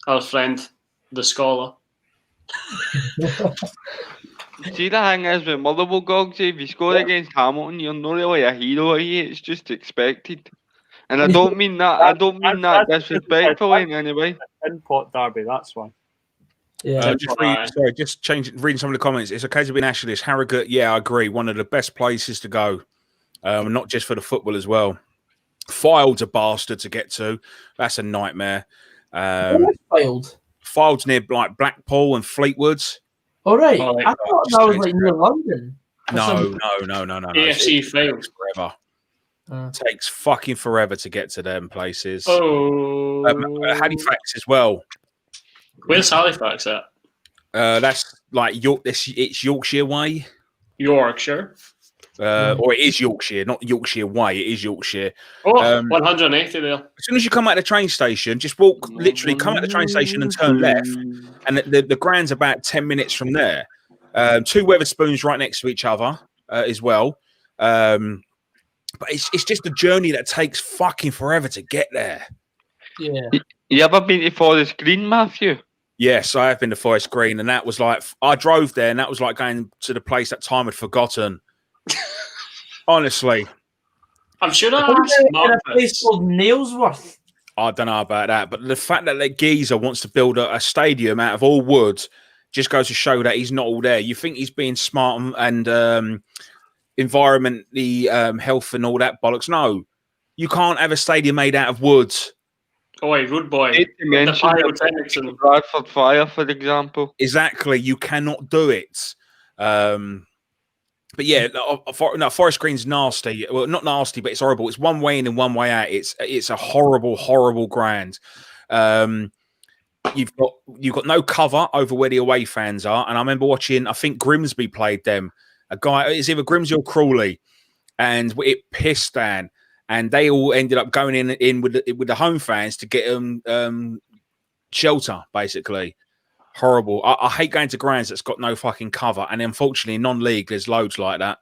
our friend, the scholar. See, the thing is with Motherwell, Gogsy, if you score against Hamilton, you're not really a hero, are you? It's just expected. And I don't mean that. I don't mean that disrespectfully in any way. In-pot derby, that's why. Yeah. Just reading some of the comments. It's okay to be nationalist. Harrogate, yeah, I agree. One of the best places to go, not just for the football as well. Fylde's a bastard to get to. That's a nightmare. Fylde? Fylde's near like Blackpool and Fleetwood. All right. Oh, I thought that was like near London. No. AFC fails forever. Takes fucking forever to get to them places. Oh, Halifax as well. Where's Halifax at? That's like York. It's Yorkshire way. Yorkshire. Or it is Yorkshire, not Yorkshire way. It is Yorkshire. 180 there. As soon as you come out of the train station, just walk. Literally, come out of the train station and turn left, and the ground's about 10 minutes from there. 2 Weatherspoons right next to each other as well. But it's just a journey that takes fucking forever to get there. Yeah. You ever been to Forest Green, Matthew? Yes, I have been to Forest Green, and that was like I drove there, and that was like going to the place that time had forgotten. Honestly, I'm sure I Wasn't asked there Mark a place this. called Nailsworth? I don't know about that, but the fact that geezer wants to build a stadium out of all wood just goes to show that he's not all there. You think he's being smart and environmentally health and all that bollocks? No, you can't have a stadium made out of wood. Oh, hey, Rude Boy. Did you mention pyrotechnics and Bradford Fire, for example? Exactly, you cannot do it. But yeah, Forest Green's nasty. Well, not nasty, but it's horrible. It's one way in and one way out. It's a horrible, horrible ground. You've got no cover over where the away fans are. And I remember watching. I think Grimsby played them. A guy, it's either Grimsby or Crawley, and it pissed down. And they all ended up going in with the home fans to get them shelter, basically. Horrible. I hate going to grounds that's got no fucking cover. And unfortunately, non-league, there's loads like that.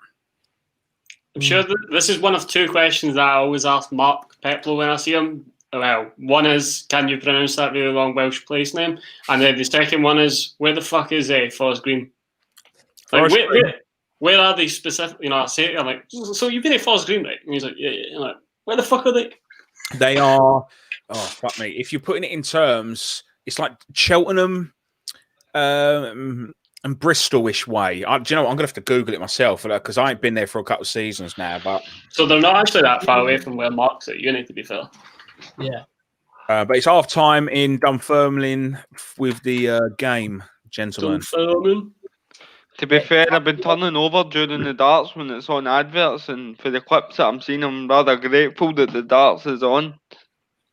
I'm sure this is one of 2 questions that I always ask Mark Peplow when I see him. Well, one is, can you pronounce that really long Welsh place name? And then the second one is, where the fuck is Forest Green? Like, where are they specific? You know, I say it, I'm like, so you've been at Forest Green, right? And he's like, yeah. I'm like, where the fuck are they? They are, oh, fuck me. If you're putting it in terms, it's like Cheltenham and Bristol-ish way. Do you know what? I'm going to have to Google it myself because I ain't been there for a couple of seasons now. But so they're not actually that far away from where Mark's at uni, to be fair. Yeah. But it's half time in Dunfermline with the game, gentlemen. Dunfermline. To be fair, I've been turning over during the darts when it's on adverts, and for the clips that I'm seeing, I'm rather grateful that the darts is on.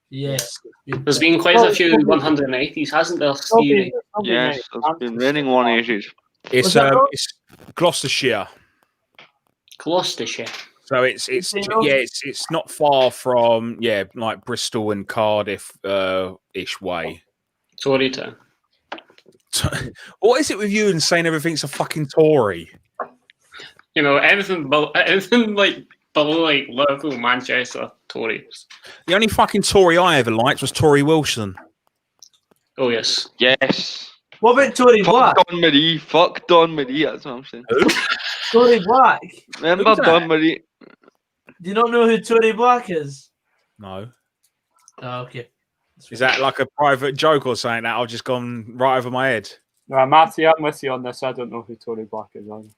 Yes. There's been quite a few 180s, hasn't there, Stevie? Yes, there's been raining 180s. It's Gloucestershire. Gloucestershire. So it's not far from like Bristol and Cardiff ish way. Tory town. What is it with you and saying everything's a fucking Tory? You know, anything like below like Liverpool, Manchester, Tories. The only fucking Tory I ever liked was Tory Wilson. Oh yes. Yes. What about Tory Black? Fuck Don Marie. Fuck Don Marie, that's what I'm saying. Who? Tory Black. Remember Don Marie? Do you not know who Tory Black is? No. Oh, okay. Is that like a private joke or something that I've just gone right over my head? No, Matthew, I'm with you on this. I don't know who Tory Black is either.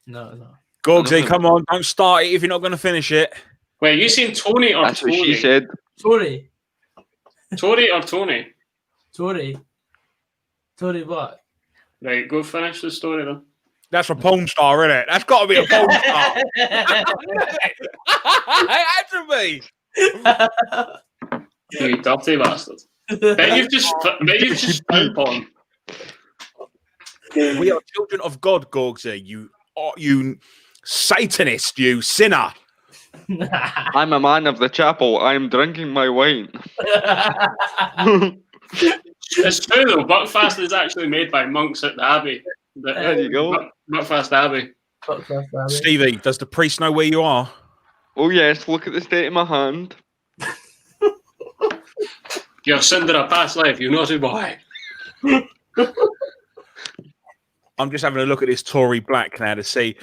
No. Gogsy, come on, don't start it if you're not going to finish it. Wait, you saying Tony or That's Tony? what she said. Tory. Tory or Tony? Tory Black. Right, go finish the story then. That's a porn star, isn't it? That's got to be a porn star. It had to be. You dirty bastard. Bet you've just found porn. We are children of God, Gogsy. You Satanist, you sinner. I'm a man of the chapel. I'm drinking my wine. It's true though. Buckfast is actually made by monks at the Abbey. There you go. Buckfast Abbey. Stevie, does the priest know where you are? Oh yes, look at the state of my hand. You've sinned in a past life, you naughty boy. I'm just having a look at this Tory Black now to see.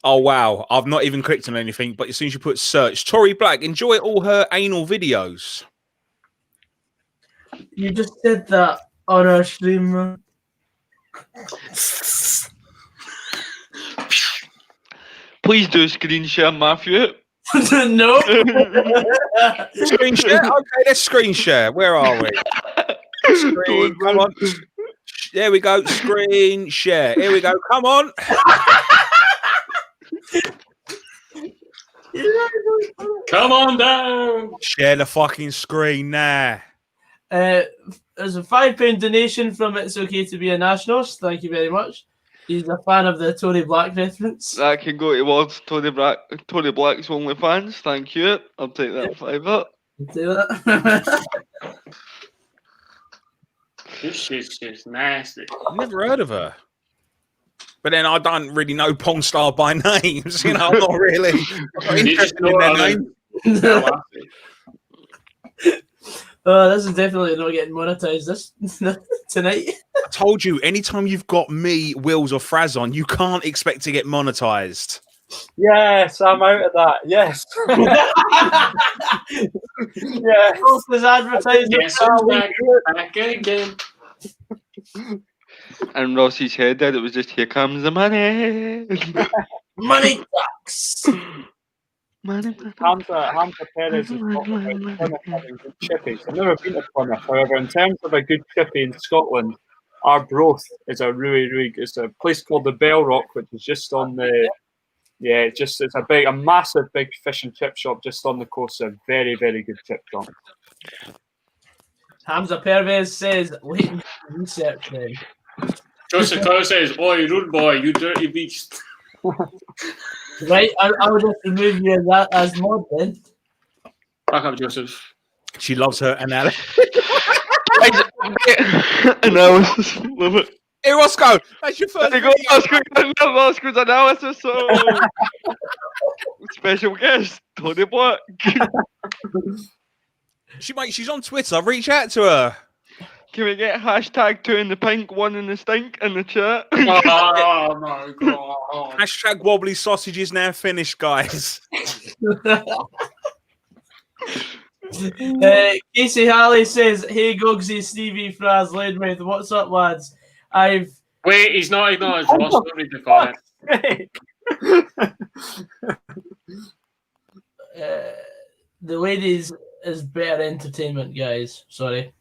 Oh, wow. I've not even clicked on anything, but as soon as you put search, Tory Black, enjoy all her anal videos. You just did that on our stream, man. Please do screen share, Matthew. No. Screen share? Okay, let's screen share. Where are we? Screen, come on. There we go. Screen share. Here we go. Come on. Come on down. Share the fucking screen now. There's a £5 donation from It's Okay to Be a Nationalist. Thank you very much. He's a fan of the Tory Black reference. That can go towards Tory Black's OnlyFans. Thank you. I'll take that £5. Do that. This is just nasty. I've never heard of her. But then I don't really know Pong Star by names. You know, I'm not really interested in their name. Oh, this is definitely not getting monetized this tonight. I told you, anytime you've got me, Wills, or Fraz on, you can't expect to get monetized. Yes, I'm out of that. Yes. Yes. There's advertising. Yes, I'm back again. And Rossi's head there, it was just, here comes the money. Money sucks. Money. Hamza Perez has talked about Plymouth having good chippies. I've never been to Plymouth, however, in terms of a good chippy in Scotland, Arbroath is a really good. It's a place called the Bell Rock, which is just on the. Yeah, it's a massive big fish and chip shop just on the coast. A very good chip shop. Hamza Pervez says, wait and research then. Joseph Clow says, "Oi, rude boy, you dirty beast." Right, I would just remove you as that as mod then. Back up, Joseph. She loves her analysis. Analysis. Love it. Hey, Roscoe, that's your first There you video. go, Roscoe's analysis. So special guest, Tony Black. She's on Twitter. Reach out to her. Can we get hashtag 2 in the pink, 1 in the stink in the chat? Oh my god. Hashtag wobbly sausage is now finished, guys. Casey Halley says, hey Gogsy, Stevie, Fraz, Loudmouth, what's up lads? Wait, he's not acknowledged. Ross, don't read the comment. The ladies is better entertainment, guys. Sorry.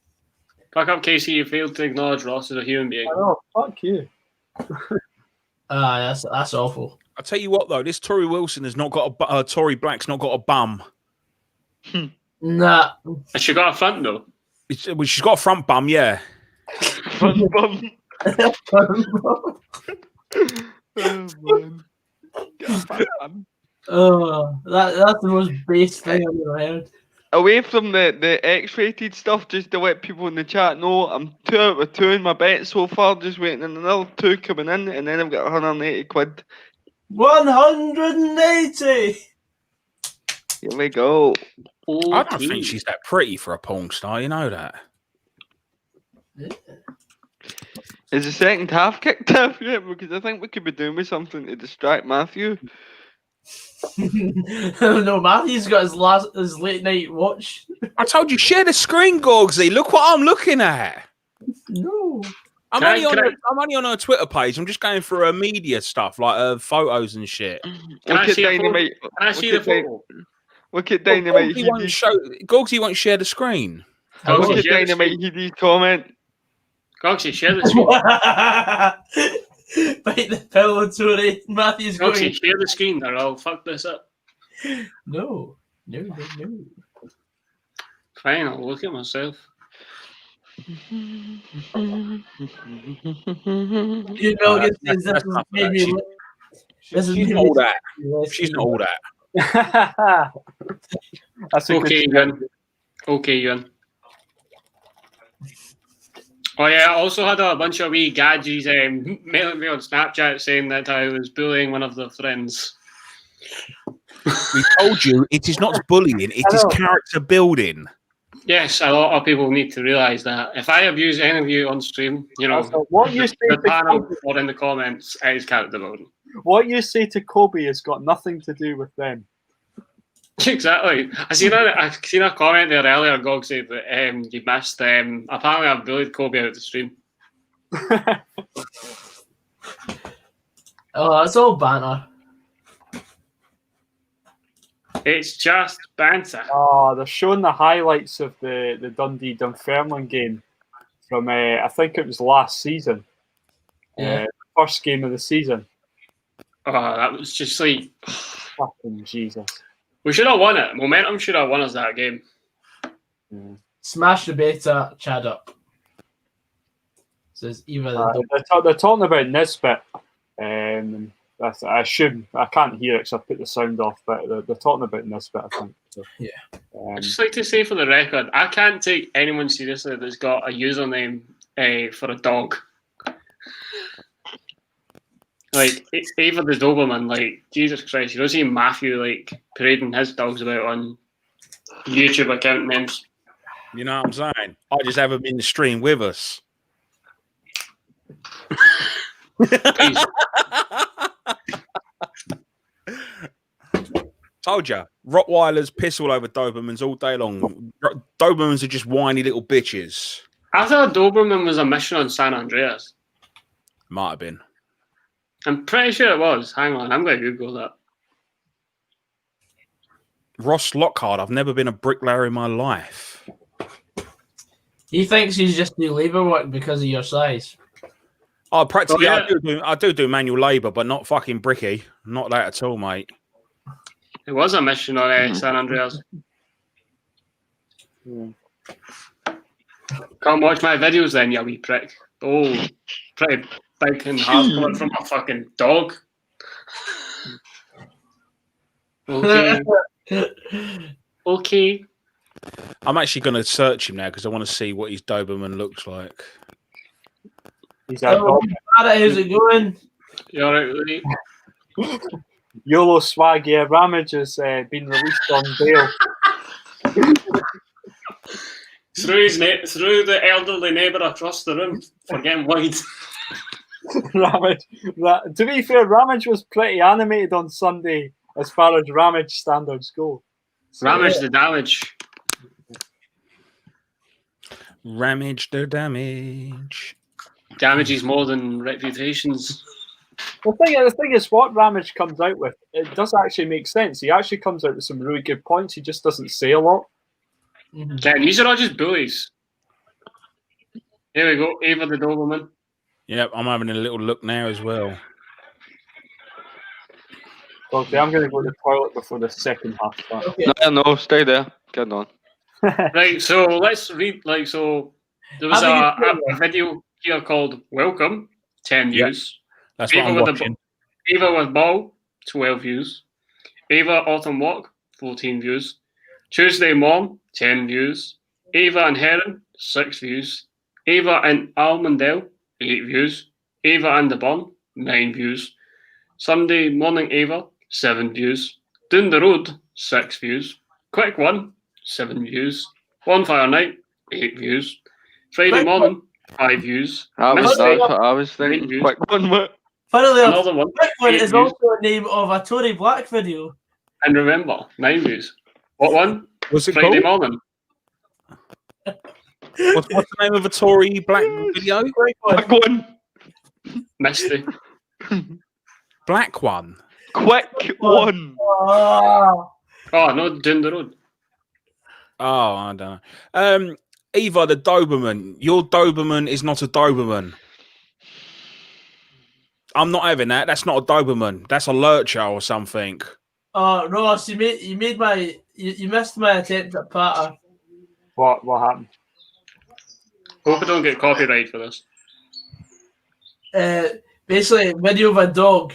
Back up, Casey. You failed to acknowledge Ross as a human being. Oh, fuck you. That's awful. I'll tell you what, though, this Tory Wilson has not got a Tory Black's not got a bum. Nah. Has she got a front though? Well, she's got a front bum, yeah. Front bum. Oh, that's the most base thing I've ever heard. Away from the X-rated stuff, just to let people in the chat know, I'm 2 out of 2 in my bet so far, just waiting on another 2 coming in, and then I've got 180 quid. 180! Here we go. I don't think she's that pretty for a porn star, you know that. Is the second half kicked off yet? Because I think we could be doing with something to distract Matthew. No, Matthew's got his late night watch. I told you, share the screen, Gorgsy. Look what I'm looking at. No. I'm only on her Twitter page. I'm just going through her media stuff, like her photos and shit. Can I see the photo? Look at Dynamite. Gorgsy won't share the screen. Look at Dynamite. He's comment. Gogsy, share the screen. Bite the pillow, Tory. Matthew's going. Gogsy, share the screen or I'll fuck this up. No. Fine, I'll look at myself. You know, She's not all that. She's not all that. That's a Okay, good Ewan. Okay, Ewan. Oh yeah, I also had a bunch of wee gadgets mailing me on Snapchat saying that I was bullying one of their friends. We told you it is not bullying; it is character building. Yes, a lot of people need to realise that. If I abuse any of you on stream, you know, Also, what you say the to panel Kobe, or in the comments, it is character building. what you say to Kobe has got nothing to do with them. Exactly. I seen a comment there earlier, Gog said that you missed. Apparently, I bullied Kobe out of the stream. Oh, it's all banter. It's just banter. Oh, they're showing the highlights of the Dundee Dunfermline game from I think it was last season. Yeah. First game of the season. Oh, that was just like Fucking Jesus. we should have won it. Momentum should have won us that game. Smash the beta, Chad up. Says Eva. They're talking about Nisbet. I can't hear it because I put the sound off, but they're talking about Nisbet, I think. So, Yeah. I'd just like to say for the record, I can't take anyone seriously that's got a username for a dog. Like, Ava the Doberman, like, Jesus Christ, you don't see Matthew, like, parading his dogs about on YouTube account names. You know what I'm saying? I just have him in the stream with us. Please. Told ya, Rottweilers piss all over Dobermans all day long. Dobermans are just whiny little bitches. I thought Doberman was a mission on San Andreas. Might have been. I'm pretty sure it was. Hang on, I'm going to Google that. Ross Lockhart, I've never been a bricklayer in my life. He thinks he's just do labour work because of your size. Oh, practically, Oh, yeah. I do manual labour, but not fucking bricky. Not that at all, mate. It was a mission on San Andreas. Come watch my videos then, you wee prick. Oh, pretty big and hardcore from a fucking dog. Okay. Okay. I'm actually going to search him now because I want to see what his Doberman looks like. he's a dog. Barrett, how's it going? You alright with me? YOLO swag, yeah. Ramage has been released on bail. Through the elderly neighbour across the room for getting wide. Ramage. To be fair, Ramage was pretty animated on Sunday as far as Ramage standards go. So, Ramage the damage. Ramage the damage. Damage is more than reputations. The thing is, what Ramage comes out with, it does actually make sense. He actually comes out with some really good points. He just doesn't say a lot. Ken, these are all just bullies. Here we go, Ava the Doberman. Yep, I'm having a little look now as well. Okay, I'm going to go to the toilet before the second half starts. Okay. No, stay there. Get on. Right, so let's read. There was a video here called "Welcome," 10 views. That's what I'm watching. Ava with ball, 12 views. Ava autumn walk, 14 views. Tuesday mom, 10 views. Ava and Heron, 6 views. Ava and Almondale, 8 views. Ava and the Bun, 9 views. Sunday morning Ava, 7 views. Down the road, 6 views. Quick one, 7 views. Bonfire night, 8 views. Friday morning, 5 views. That's what I was thinking. Views. Quick one, mate. Funnily enough, Another one, Quick One 8 is views. also a name of a Tory Black video. And remember, 9 views. What one? What's it Friday called? morning. What's the name of a Tory Black video? Quick One. Quick one. Misty. Black one. Quick one. Oh. Oh, no, down the road. Oh, I don't know. Eva, the Doberman. Your Doberman is not a Doberman. I'm not having that. That's not a Doberman. That's a lurcher or something. Ross, you missed my attempt at patter. What happened? Hope I don't get copyright for this. Basically, a video of a dog,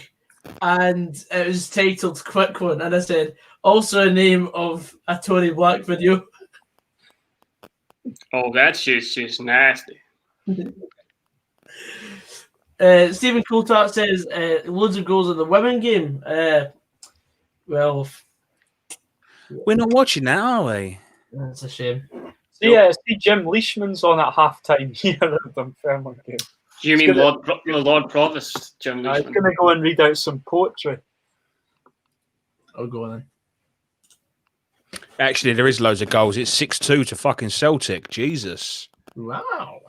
and it was titled "Quick One," and I said, Also a name of a Tony Black video. Oh, that's just nasty. Stephen Coulthard says loads of goals in the women game. Well, We're not watching that, are we? that's a shame. See, Jim Leishman's on at half-time here at the Dunfermline game. Do you mean Lord Provost, Jim He's Leishman? going to go and read out some poetry. I'll go on then. Actually, there is loads of goals. It's 6-2 to fucking Celtic. Jesus. Wow.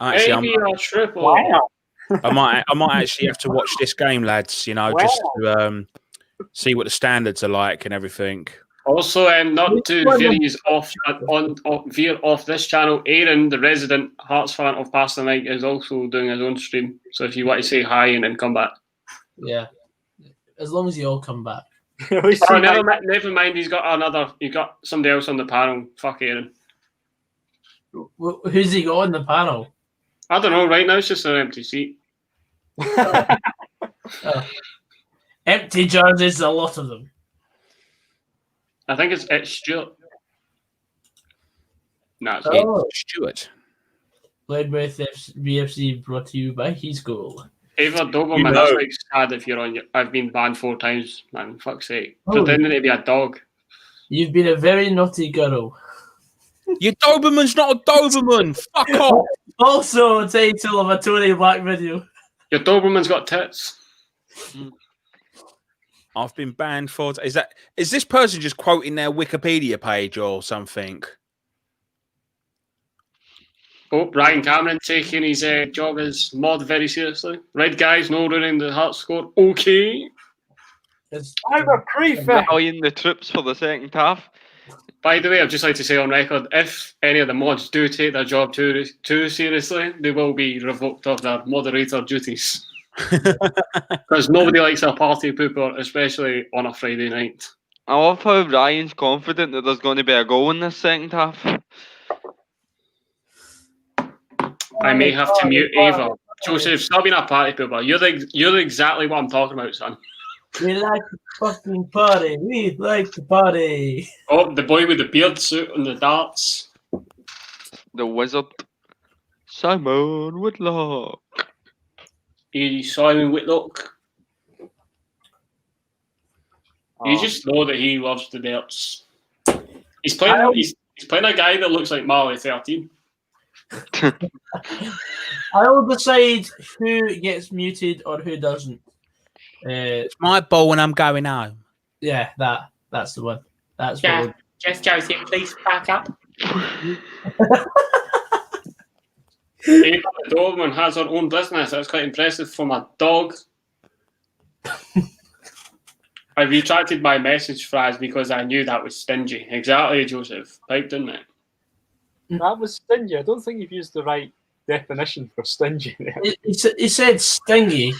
Actually, Maybe a triple. Wow. I might actually have to watch this game, lads. You know, just to see what the standards are like and everything. Also, not to veer off this channel, Aaron, the resident Hearts fan of Past the Mic, is also doing his own stream. So if you want to say hi and then come back. Yeah. As long as you all come back. Oh, never mind. He's got somebody else on the panel. Fuck Aaron. Who's he got on the panel? I don't know. Right now, it's just an empty seat. Empty jerseys, a lot of them. I think it's Stuart. No, it's Stuart. LoudmouthBFC brought to you by his goal. Ava Doberman, that's like sad if you're on your... I've been banned 4 times, man. Fuck's sake. Pretending to be a dog. You've been a very naughty girl. Your Doberman's not a Doberman. Fuck off. Also a title of a Tony Black video. Your Doberman's got tits. I've been banned for... Is this person just quoting their Wikipedia page or something? Oh, Ryan Cameron taking his job as mod very seriously. Red guys, no running the Hearts score. Okay. I'm a prefect. Rallying the troops for the second half. By the way, I'd just like to say on record, if any of the mods do take their job too seriously, they will be revoked of their moderator duties. Because nobody likes a party pooper, especially on a Friday night. I love how Ryan's confident that there's going to be a goal in this second half. I may have to mute Ava. Joseph, stop being a party pooper. You're exactly what I'm talking about, son. We like to fucking party. We like to party. Oh, the boy with the beard suit and the darts. The wizard. Simon Whitlock. Simon Whitlock. You just know that he loves the darts. He's playing. He's playing a guy that looks like Marley 13. I'll decide who gets muted or who doesn't. It's my ball when I'm going home. Yeah, that's the one. That's Yeah, what just Josie, please back up. The Doberman has her own business. That's quite impressive from a dog. I retracted my message, Fraz, because I knew that was stingy. Exactly, Joseph. Piped in it. That was stingy. I don't think you've used the right definition for stingy there. He said stingy,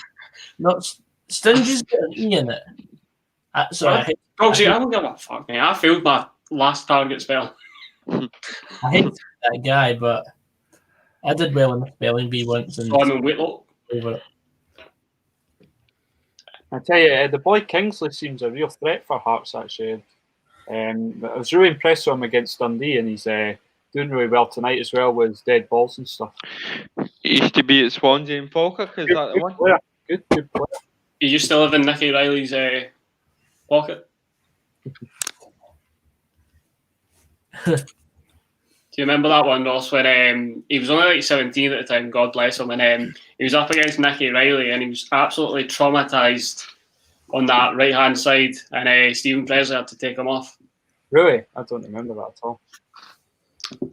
not stingy's got an E in it. So I I don't give a fuck, man. I failed my last target spell. hate that guy, but I did well in the spelling bee once and Simon Whitlock. over it. I tell you, the boy Kingsley seems a real threat for Hearts, actually. I was really impressed with him against Dundee, and he's doing really well tonight as well with dead balls and stuff. He used to be at Swansea and Falkirk, is that the one? Player. Good player. You used to live in Nicky Riley's pocket. Do you remember that one, Ross, when he was only like 17 at the time, God bless him, and he was up against Nicky Riley and he was absolutely traumatised on that right-hand side, and Stephen Presley had to take him off. Really? I don't remember that at all.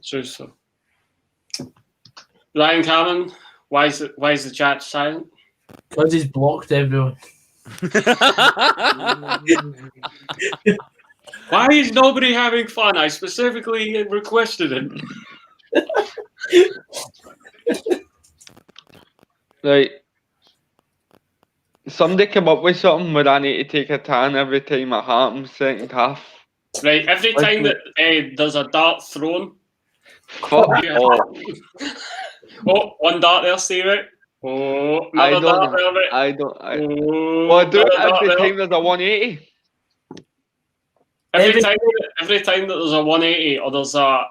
So. Ryan Cameron, why is the chat silent? Because he's blocked everyone. Why is nobody having fun? I specifically requested it. Right. Somebody come up with something where I need to take a tan every time it happens, second half. Right, every time that there's a dart thrown. Oh, One dart there, Stevie. Oh, another dart there, mate. I do it every time there's a 180. Every time that there's a 180 or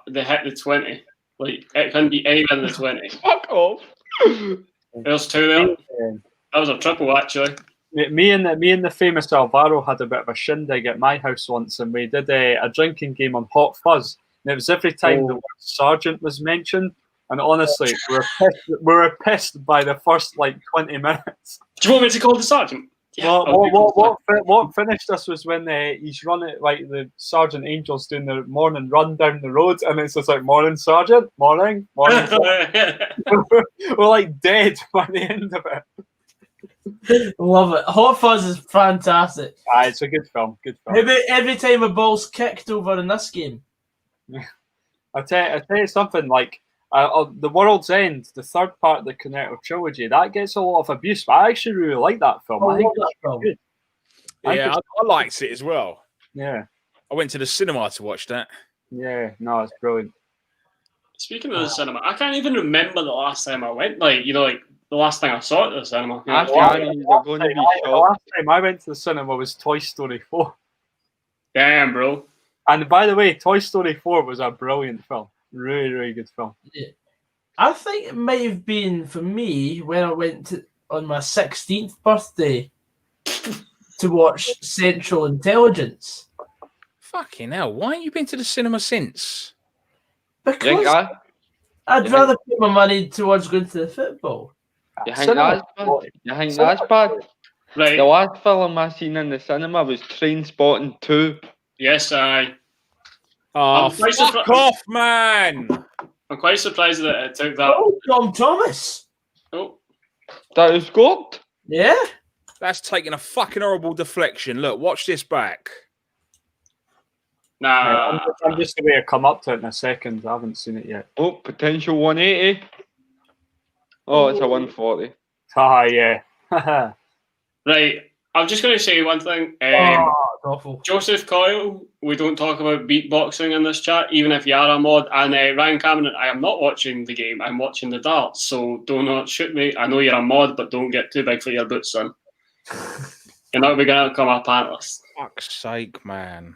they hit the 20, like it can be anywhere in the 20. Fuck off. There's two there. That was a triple actually. Me and the famous Alvaro had a bit of a shindig at my house once, and we did a drinking game on Hot Fuzz. And it was every time the word sergeant was mentioned, and honestly, we were pissed by the first 20 minutes. Do you want me to call the sergeant? Yeah, what finished us was when he's running, the Sergeant Angel's doing the morning run down the road, and it's just morning Sergeant, morning. Sergeant. We're dead by the end of it. Love it. Hot Fuzz is fantastic. It's a good film. Every time a ball's kicked over in this game. I tell you something, The World's End, the third part of the Cornetto trilogy, that gets a lot of abuse, but I actually really like that film. I think it's good. Yeah, I liked it as well. Yeah. I went to the cinema to watch that. Yeah, no, it's brilliant. Speaking of the cinema, I can't even remember the last time I went. The last thing I saw at the cinema. The last time I went to the cinema was Toy Story 4. Damn, bro. And by the way, Toy Story 4 was a brilliant film. Really, really good film. Yeah. I think it might have been for me when I went on my 16th birthday to watch Central Intelligence. Fucking hell, why ain't you been to the cinema since? Because I'd rather put my money towards going to the football. You think that's bad? Right. The last film I seen in the cinema was Trainspotting 2. Yes, I. Oh, fuck off, man! I'm quite surprised that it took that. Oh, Tom Thomas. Oh. That was good? Yeah. That's taking a fucking horrible deflection. Look, watch this back. Nah. I'm just going to come up to it in a second. I haven't seen it yet. Oh, potential 180. Oh, it's a 140. Ah, yeah. Right. I'm just going to say one thing. Awful. Joseph Coyle, we don't talk about beatboxing in this chat, even if you are a mod. And Ryan Cameron, I am not watching the game. I'm watching the darts. So do not shoot me. I know you're a mod, but don't get too big for your boots, son. You're not going to become a panelist. Fuck's sake, man.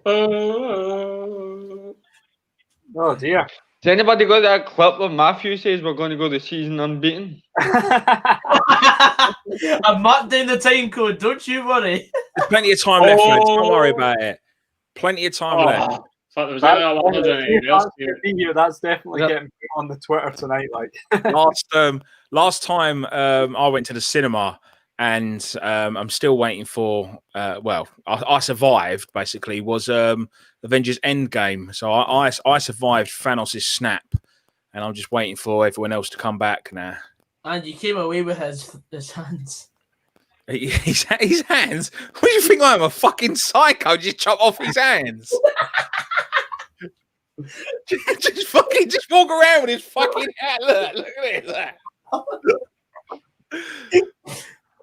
Oh, dear. Has anybody got that clip where Matthew says we're going to go the season unbeaten? I've marked down the time code, don't you worry. There's plenty of time left, lads. Don't worry about it. Plenty of time left. Fuck, there was that's definitely getting on the Twitter tonight. Last time I went to the cinema, and I'm still waiting for. I survived. Basically, was Avengers Endgame. So I survived Thanos' snap, and I'm just waiting for everyone else to come back now. And you came away with his hands. His hands? What do you think I am, a fucking psycho? Just chop off his hands? just walk around with his fucking hat. Look at that.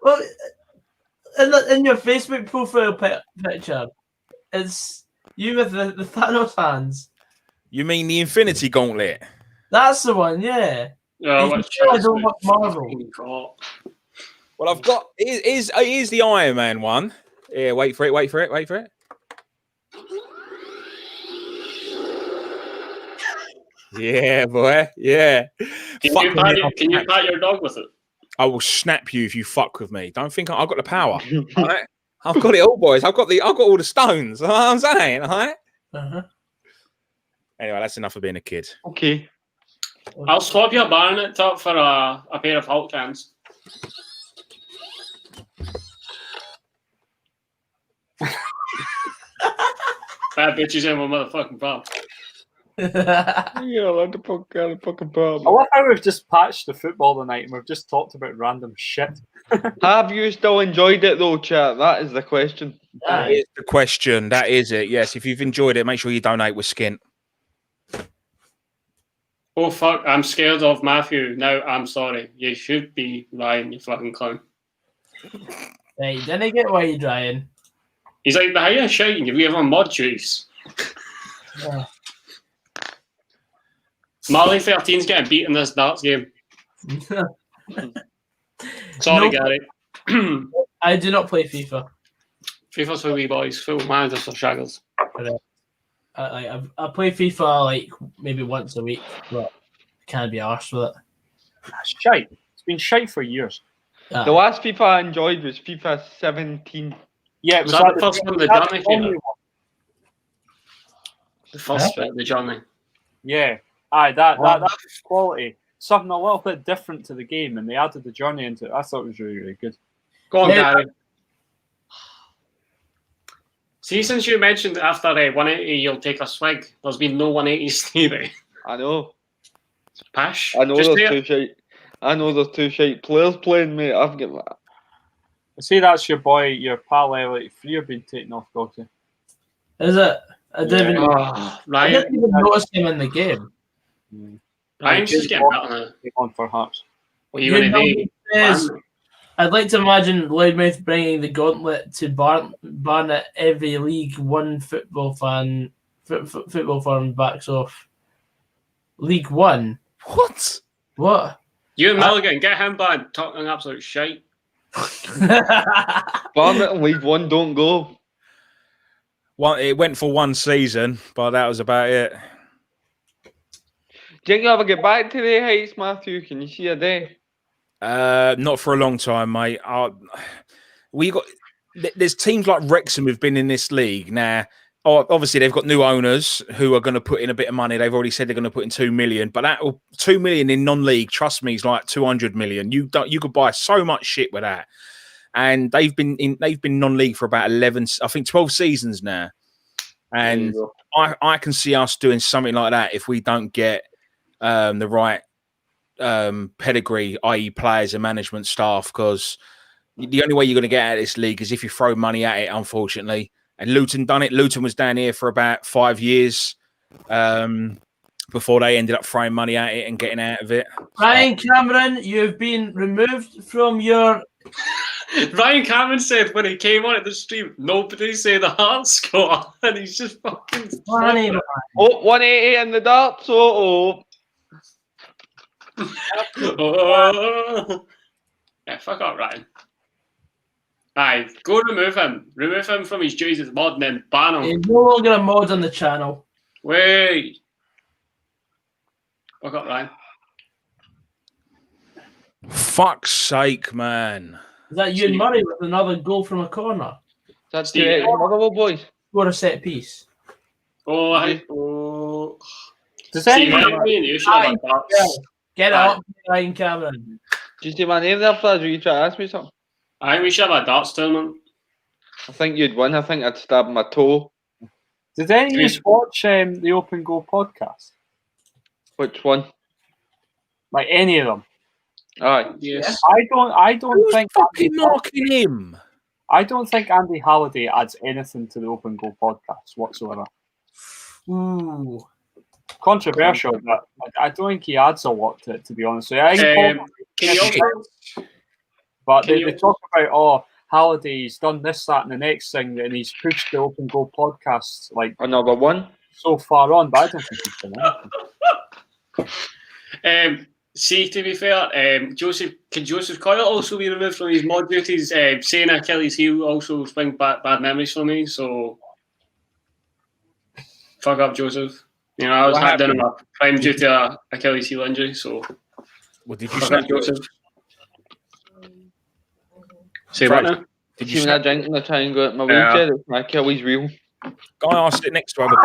Well, in your Facebook profile picture, it's you with the Thanos hands. You mean the Infinity Gauntlet? That's the one, yeah. I don't watch Marvel. Well, I've got it is the Iron Man one. Yeah, wait for it. Yeah, boy. Yeah. Can you pat your dog with it? I will snap you if you fuck with me. Don't think I've got the power. All right? I've got it all, boys. I've got all the stones. You know what I'm saying, all right? Uh-huh. Anyway, that's enough of being a kid. Okay. I'll swap your baronet top for a pair of Hulk hands. Bad bitches in my motherfucking pub. Yeah, like the fucking pub. I love how we've just patched the football tonight and we've just talked about random shit. Have you still enjoyed it though, chat? That is the question. That is the question. That is it. Yes, if you've enjoyed it, make sure you donate with Skint. Oh fuck, I'm scared of Matthew. Now I'm sorry. You should be Ryan, you fucking clown. Hey, didn't get why you're drying. He's like, how you shouting? Have you ever mod juice? Yeah. Marley 13's getting beat in this darts game. Sorry, No. Gary. I do not play FIFA. FIFA's for wee boys, full managers for shaggers. I play FIFA like maybe once a week, but I can't be arsed with it. That's shite. It's been shite for years. The last FIFA I enjoyed was FIFA 17. Yeah, it Was was that the first one, the Johnny only FIFA? The first bit of the Johnny. Yeah. Aye, that was quality. Something a little bit different to the game, and they added the journey into it. I thought it was really, really good. Go on, Yeah. Gary. See, since you mentioned after 180 you'll take a swig, there's been no 180 Stevie. I know. Pash. I know Just there's say it. two shite. I know there's two shite players playing, mate. I've got that. See, that's your boy, your pal, LoudmouthBFC have been taken off, Gogsy. Is it? I didn't even, I Ryan, didn't even notice him in the game. Ryan's just getting better now. On for Hearts. What are you going to do? Says, I'd like to imagine Loudmouth bringing the gauntlet to Barnet every League One football fan football firm backs off. League One? What? What? You and Milligan, get him banned. Talking absolute shite. Barnet and League One don't go. Well, it went for one season, but that was about it. Do you think you'll ever get back to the heights, Matthew? Can you see a day? Not for a long time, mate. There's teams like Wrexham who've been in this league now. Obviously, they've got new owners who are going to put in a bit of money. They've already said they're going to put in 2 million, but that 2 million in non-league, trust me, is like 200 million. You could buy so much shit with that. And they've been non-league for about 12 seasons now. And I can see us doing something like that if we don't get the right pedigree, i.e. players and management staff, because the only way you're going to get out of this league is if you throw money at it, unfortunately. And Luton done it. Luton was down here for about 5 years before they ended up throwing money at it and getting out of it. Ryan Cameron, you've been removed from your... Ryan Cameron said when he came on at the stream, nobody say the Hearts score, and he's just fucking... Funny, man. 180 in the darts. Oh. Yeah, fuck up, Ryan. Aye, go remove him. Remove him from his duties as mod and then ban him. He's no longer a mod on the channel. Wait. Fuck up, Ryan. Fuck's sake, man. Is that Ewan Murray with another goal from a corner? That's Stevie. Motherwell boys. Or a set piece? Oh, I... Oh... Does See, anyone... me and you should have a darts. Get up, Ryan Cameron. Did you see my name there, Flash? Were you trying to ask me something? Aye, we should have a darts tournament. I think you'd win. I think I'd stab my toe. Did any of you watch the Open Goal podcast? Which one? Like any of them? Aye. Yes. I don't Who's think fucking knocking him? I don't think Andy Halliday adds anything to the Open Goal podcast whatsoever. Ooh. Controversial, but I don't think he adds a lot to it, to be honest with you. I think Can you also... but can they you- talk about, Halliday's done this, that, and the next thing, and he's pushed the Open Goal podcast like Another one. so far on, but I don't think he's done anything. See, to be fair, can Joseph Coyle also be removed from his mod duties? Saying Achilles heel also brings back bad memories for me, so fuck up, Joseph. You know, I was had done in my prime due to a Achilles heel injury, so What did you fuck say? up, Joseph. Say what now? Did See you when say? I drink and I try and go at my Yeah. wheelchair, it's my Achilles wheel. Guy I sit next to have a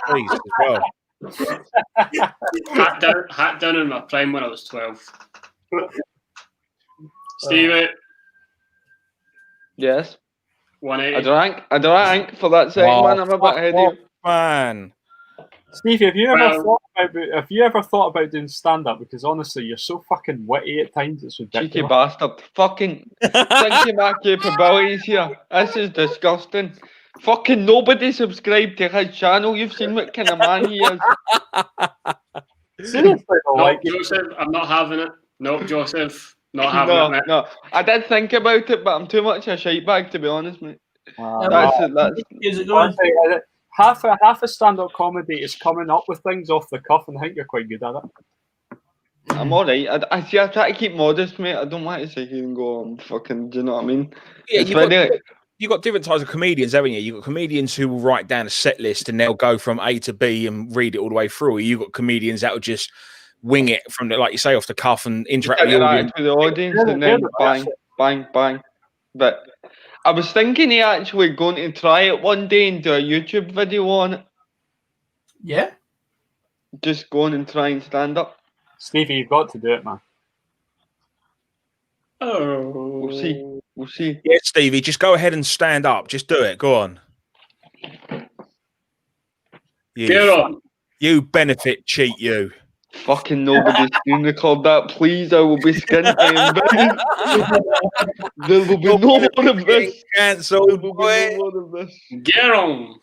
please as well. Hat down in my prime when I was 12. Stevie, Yes. 180. I drank for that second one. I'm a bit heady. off, man. Stevie, have you Well- ever thought about doing stand up? Because honestly, you're so fucking witty at times. It's Cheeky ridiculous. bastard. Fucking thinking my capabilities here. This is disgusting. Fucking nobody subscribed to his channel. You've seen what kind of man he is. Seriously, though, No, like, Joseph, I'm not having it. No, Joseph, not having it, mate. No. I did think about it, but I'm too much a shite bag to be honest, mate. uh, That's Is it going? half a stand-up comedy is coming up with things off the cuff, and I think you're quite good at it. I'm alright. I see. I try to keep modest, mate. I don't want to sit here and go, I'm fucking. Do you know what I mean? Yeah, It's very. you've got different types of comedians, haven't you? You've got comedians who will write down a set list and they'll go from A to B and read it all the way through. You've got comedians that will just wing it from, like you say, off the cuff and interact with the audience. With the audience and then bang, bang, bang. But I was thinking of actually going to try it one day and do a YouTube video on it. Yeah. Just going and try and stand up. Stevie, you've got to do it, man. Oh. We'll see. We'll see. Yeah, Stevie, just go ahead and stand up. Just do it. Go on. Get on. You benefit cheat, you. Fucking nobody's screen record that, please. I will be skinty and big. There will be no more of this. Cancelled, There will be no more of this. Get on.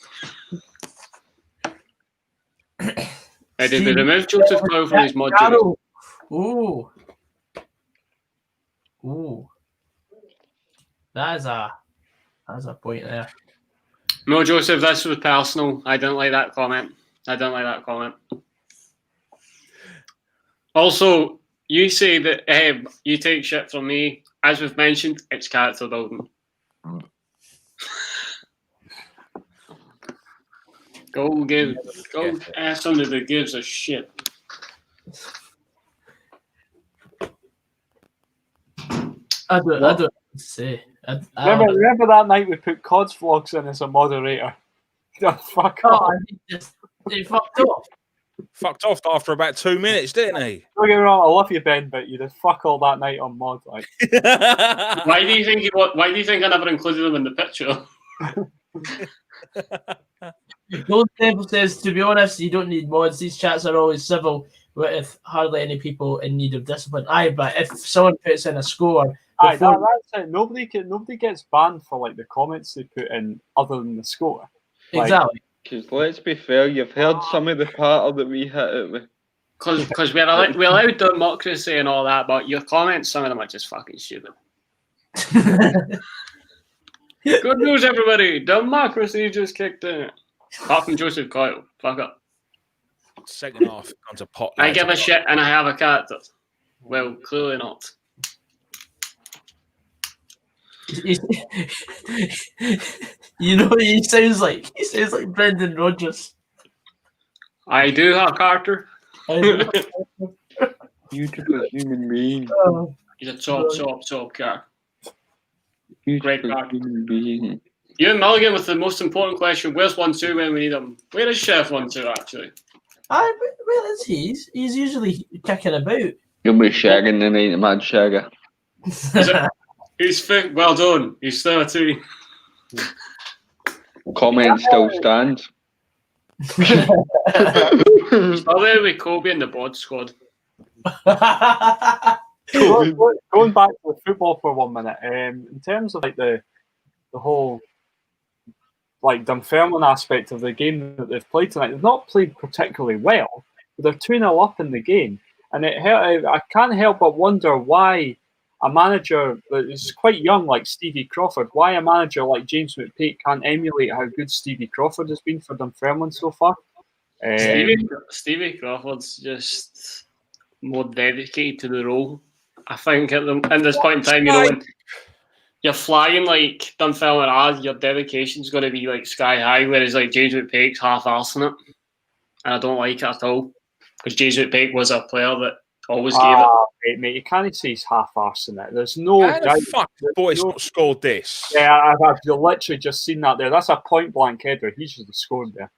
Did we remove Joseph Coyle from his mod? Ooh. Ooh. That's a point there. No, Joseph, this was personal. I didn't like that comment. Also, you say that you take shit from me. As we've mentioned, it's character building. Somebody that gives a shit. I don't know what to say. Remember that night we put Cod's Vlogs in as a moderator? Oh, fuck off. He fucked off. Fucked off after about 2 minutes, didn't he? Don't get me wrong, I love you, Ben, but you did fuck all that night on mod. Like. Why do you think I never included him in the picture? Gold Temple says, to be honest, you don't need mods. These chats are always civil with hardly any people in need of discipline. Aye, but if someone puts in a score, that's it. Nobody gets banned for like the comments they put in other than the score. Exactly. Because let's be fair, you've heard some of the patter that we hit it with. Because we allowed democracy and all that, but your comments, some of them are just fucking stupid. Good news, everybody! Democracy just kicked in. Apart from Joseph Coyle. Fuck up. Second half comes a pot. I give a shit and I have a character. Well, clearly not. You know what he sounds like? He sounds like Brendan Rodgers. I do have a character. Beautiful human being. He's a top character. Great character. Human being. Ewan Milligan with the most important question: where's 1-2 when we need him? Where is Chef 1-2 actually? Where is he? He's usually kicking about. You'll be shagging the night, mad shagger. He's fit. Well done. He's 13. Comment still stands. He's probably with Kobe in the bod squad. Going back to the football for 1 minute, in terms of like the whole like Dunfermline aspect of the game that they've played tonight, they've not played particularly well, but they're 2-0 up in the game, and I can't help but wonder why a manager that is quite young like Stevie Crawford, why a manager like James McPake can't emulate how good Stevie Crawford has been for Dunfermline so far. Stevie Crawford's just more dedicated to the role. I think at this point in time, when you're flying like Dunfermline, your dedication's going to be like sky high, whereas like James McPake's half-arsing it, and I don't like it at all because James McPake was a player that always gave it. Mate, you can't say he's half-arsing it. There's no. How the fuck the boys not scored this? Yeah, I've literally just seen that there. That's a point-blank header. He should have scored there.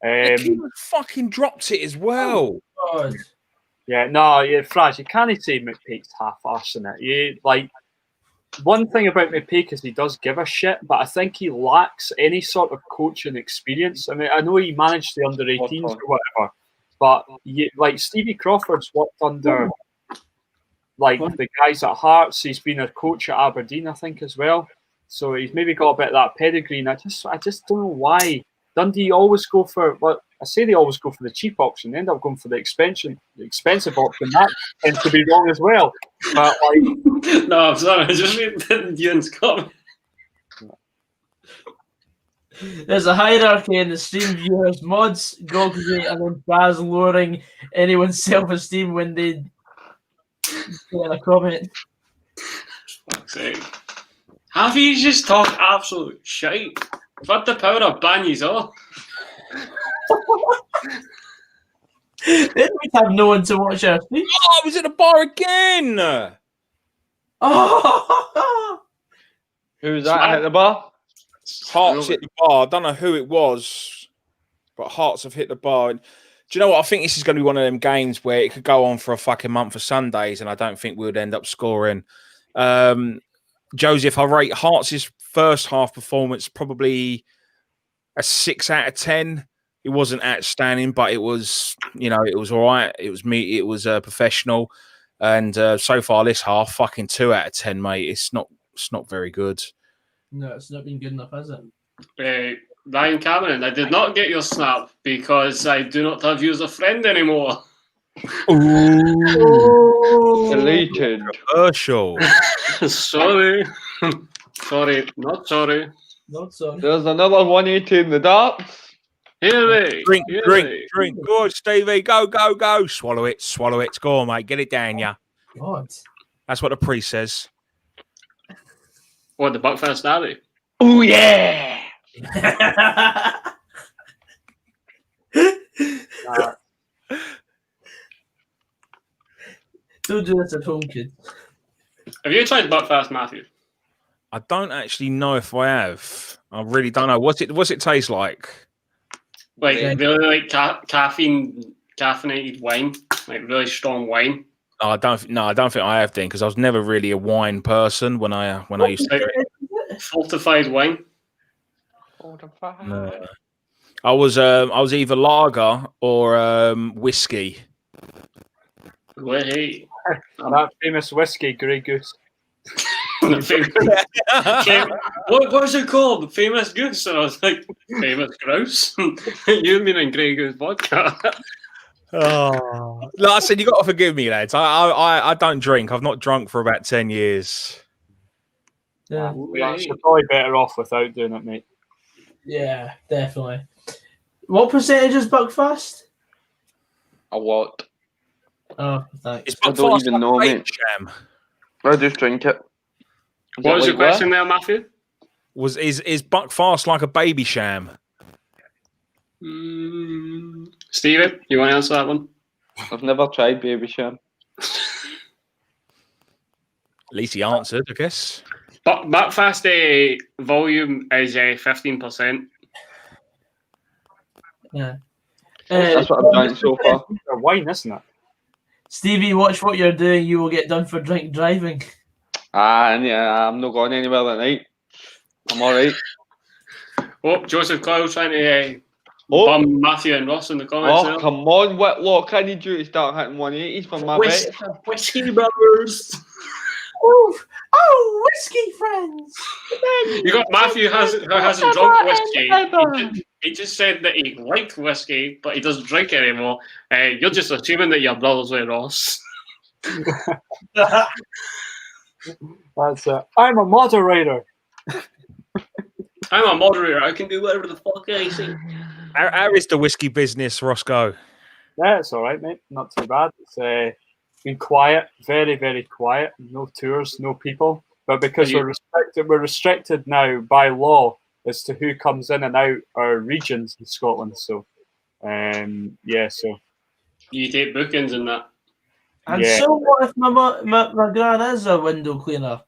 The keeper fucking dropped it as well. God. Yeah, Fraz, you can't say McPake's half-arsing it. One thing about McPake is he does give a shit, but I think he lacks any sort of coaching experience. I mean, I know he managed the under-18s or whatever, but Stevie Crawford's worked under the guys at Hearts. He's been a coach at Aberdeen, I think, as well. So he's maybe got a bit of that pedigree. And I just don't know why Dundee always go for I say they always go for the cheap option. They end up going for the expensive option. That tends to be wrong as well. But no, I'm sorry. I just read Ewan's comment. There's a hierarchy in the stream viewers, mods, Gogsy, and then Baz lowering anyone's self-esteem when they Yeah, a comment. Fuck's sake. Have you just talked absolute shite? I've had the power of ban yous all. Then we'd have no one to watch our stream. Oh, I was at the bar again. Oh! Who's that at the bar? Hearts hit the bar. I don't know who it was, but Hearts have hit the bar. And do you know what? I think this is going to be one of them games where it could go on for a fucking month of Sundays, and I don't think we would end up scoring. Joseph, I rate Hearts' first half performance probably a 6 out of 10. It wasn't outstanding, but it was, it was all right. It was professional, and so far this half, fucking 2 out of 10, mate. It's not very good. No, it's not been good enough, has it? Ryan Cameron, I did not get your snap because I do not have you as a friend anymore. Oh. Deleted. Controversial. Sorry. Sorry, not sorry. Not sorry. There's another 180 in the darts. Hear me. Drink. Hear Go me. on, Stevie. Go. Swallow it. Go on, mate. Get it down, yeah. God. That's what the priest says. What, the Buckfast Derby? Oh yeah. Don't do this at home, kids. Have you tried Buckfast, Matthew? I don't actually know if I have. I really don't know. What's it taste like? Like Yeah. really like caffeinated wine, like really strong wine. No, I don't think I have then, because I was never really a wine person when I used to. Fortified wine. No. I was either lager or whiskey. Hey. That famous whiskey, Grey Goose. What was it called? Famous Goose? And I was like, Famous Grouse? You mean Grey Goose vodka? Oh, like I said, you got to forgive me, lads. I don't drink. I've not drunk for about 10 years. Yeah. You're probably better off without doing it, mate. Yeah, definitely. What percentage is Buckfast? A lot. Oh, thanks. I don't even know, mate. Sham. I just drink it. What was your question there, Matthew? Is Buckfast like a baby sham? Stevie, you want to answer that one? I've never tried Baby Sham. At least he answered, I guess. But Buckfast volume is 15%. Yeah. That's what I've drank so far. It's wine, isn't it? Stevie, watch what you're doing. You will get done for drink driving. And yeah, I'm not going anywhere that night. I'm all right. Oh, Joseph Coyle trying to bum Matthew and Ross in the comments. Oh, come on, Whitlock. I need you to start hitting 180s for my bet. Whiskey brothers. Oh, whiskey friends. You got Matthew who hasn't drunk whiskey. He just said that he liked whiskey, but he doesn't drink it anymore. You're just assuming that your brothers with Ross. That's it. I'm a moderator. I'm a moderator. I can do whatever the fuck I say. How is the whiskey business, Roscoe? Yeah, it's all right, mate. Not too bad. It's been quiet, very, very quiet. No tours, no people. But because we're restricted now by law as to who comes in and out our regions in Scotland. So, so You take bookings and that. And so what if my gran is a window cleaner?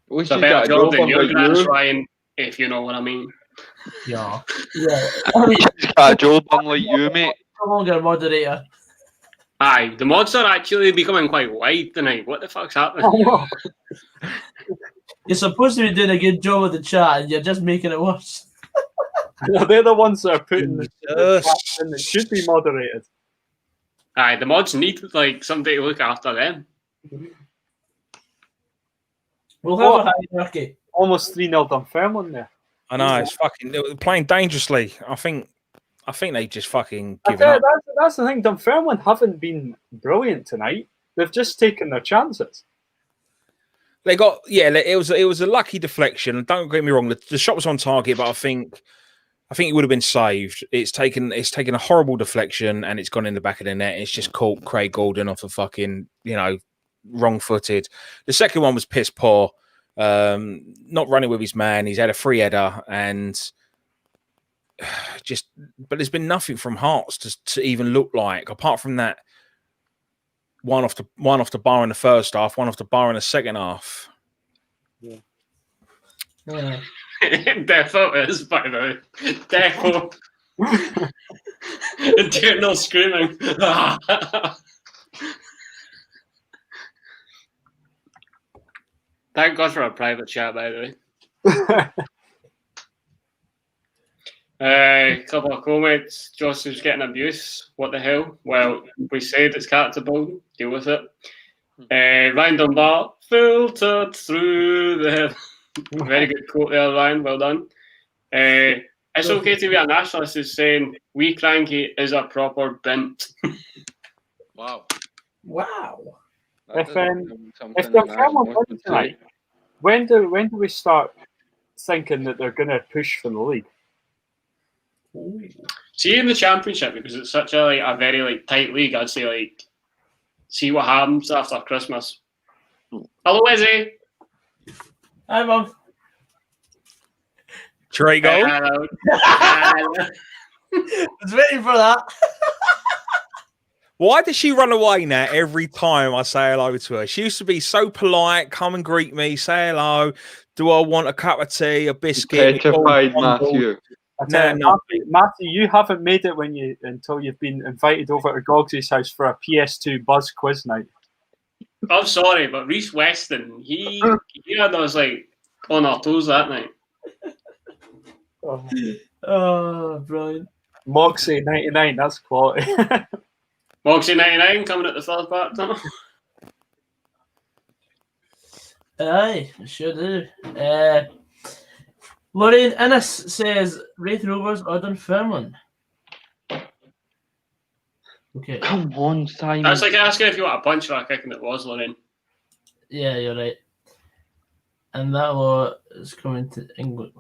We It's a should better get a job job than on your like grand's you. Ryan, if you know what I mean. Yeah. Yeah. Just got a job on like you, mate. Come on, get a moderator. Aye, the mods are actually becoming quite wide tonight. What the fuck's happening? You're supposed to be doing a good job with the chat, and you're just making it worse. they're the ones that are putting the chats in that should be moderated. Aye, the mods need like somebody to look after them. We'll have a hierarchy. Almost 3-0 Dunfermline there. I know, it's fucking they were playing dangerously. I think they just fucking That's, given up. that's the thing. Dunfermline haven't been brilliant tonight. They've just taken their chances. They got it was a lucky deflection. Don't get me wrong, the shot was on target, but I think I think he would have been saved. It's taken a horrible deflection and it's gone in the back of the net. It's just caught Craig Gordon off a fucking, wrong-footed. The second one was piss poor. Not running with his man. He's had a free header and but there's been nothing from Hearts to even look like, apart from that one off the bar in the first half, one off the bar in the second half. Yeah. Defo is, by the way. Defo. Internal screaming. Thank God for a private chat, by the way. Couple of comments. Joseph's getting abuse. What the hell? Well, we said it's character building. Deal with it. Ryan Dunbar filtered through the very good quote there, Ryan. Well done. It's okay to be a nationalist is saying we cranky is a proper bint. Wow. If Dunfermline win tonight, when do we start thinking that they're going to push for the league? See, in the championship, because it's such a very tight league, I'd say see what happens after Christmas. Hello, Izzy. Hi, Mum. Trigo. Hello. I was waiting for that. Why does she run away now every time I say hello to her? She used to be so polite, come and greet me, say hello. Do I want a cup of tea, a biscuit? Petrified, Matthew. No. Matthew, you haven't made it until you've been invited over to Gogsy's house for a PS2 Buzz quiz night. I'm sorry, but Reece Weston, he had us on our toes that night. Oh, brilliant. Moxie 99, that's quality. Moxie 99 coming at the first part, tunnel. Aye, sure do. Lorraine Innes says Wraith Rovers or Dunfermline. Okay. Come on, Simon. That's like asking if you want a punch or a kick, and it was, Lorraine. Yeah, you're right. And that law is coming to England.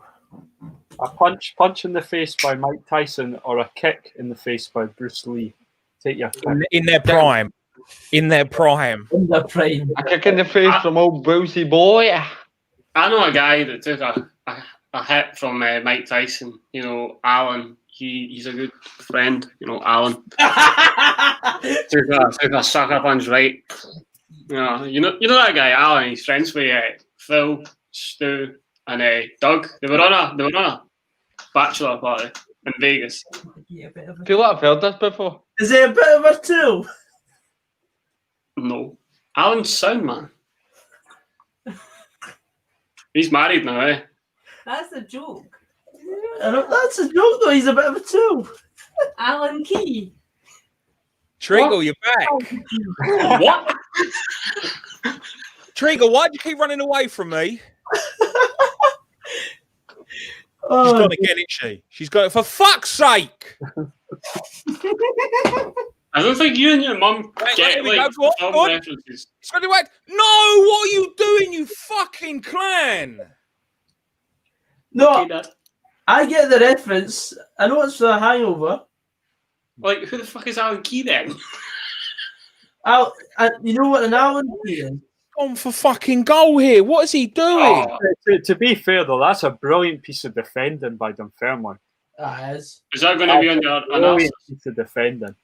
A punch in the face by Mike Tyson or a kick in the face by Bruce Lee. Take your pick. In their prime. In their prime. In the prime. A kick in the face from old Brucey boy. I know a guy that took a hit from Mike Tyson. Alan. He's a good friend. Alan. took a sucker punch right. You know that guy, Alan. He's friends with Phil, Stu, and Doug. They were on a bachelor party in Vegas. Yeah, I feel like I've heard this before. Is it a bit of a two? No, Alan's sound man. He's married now, eh? That's a joke. That's a joke, though. He's a bit of a two. Alan Key. Trigo, you're back. What? Trigo, why'd you keep running away from me? Oh, She's gone again, isn't she? She's got it for fuck's sake. I don't think you and your mum get film references. No, what are you doing, you fucking clan? no, I get the reference. I know it's for a hangover. Who the fuck is Alan Key then? You know what an Alan Key is? On for fucking goal here. What is he doing? To be fair, though, that's a brilliant piece of defending by Dunfermline. Is that going to be on your analysis? Piece of defending.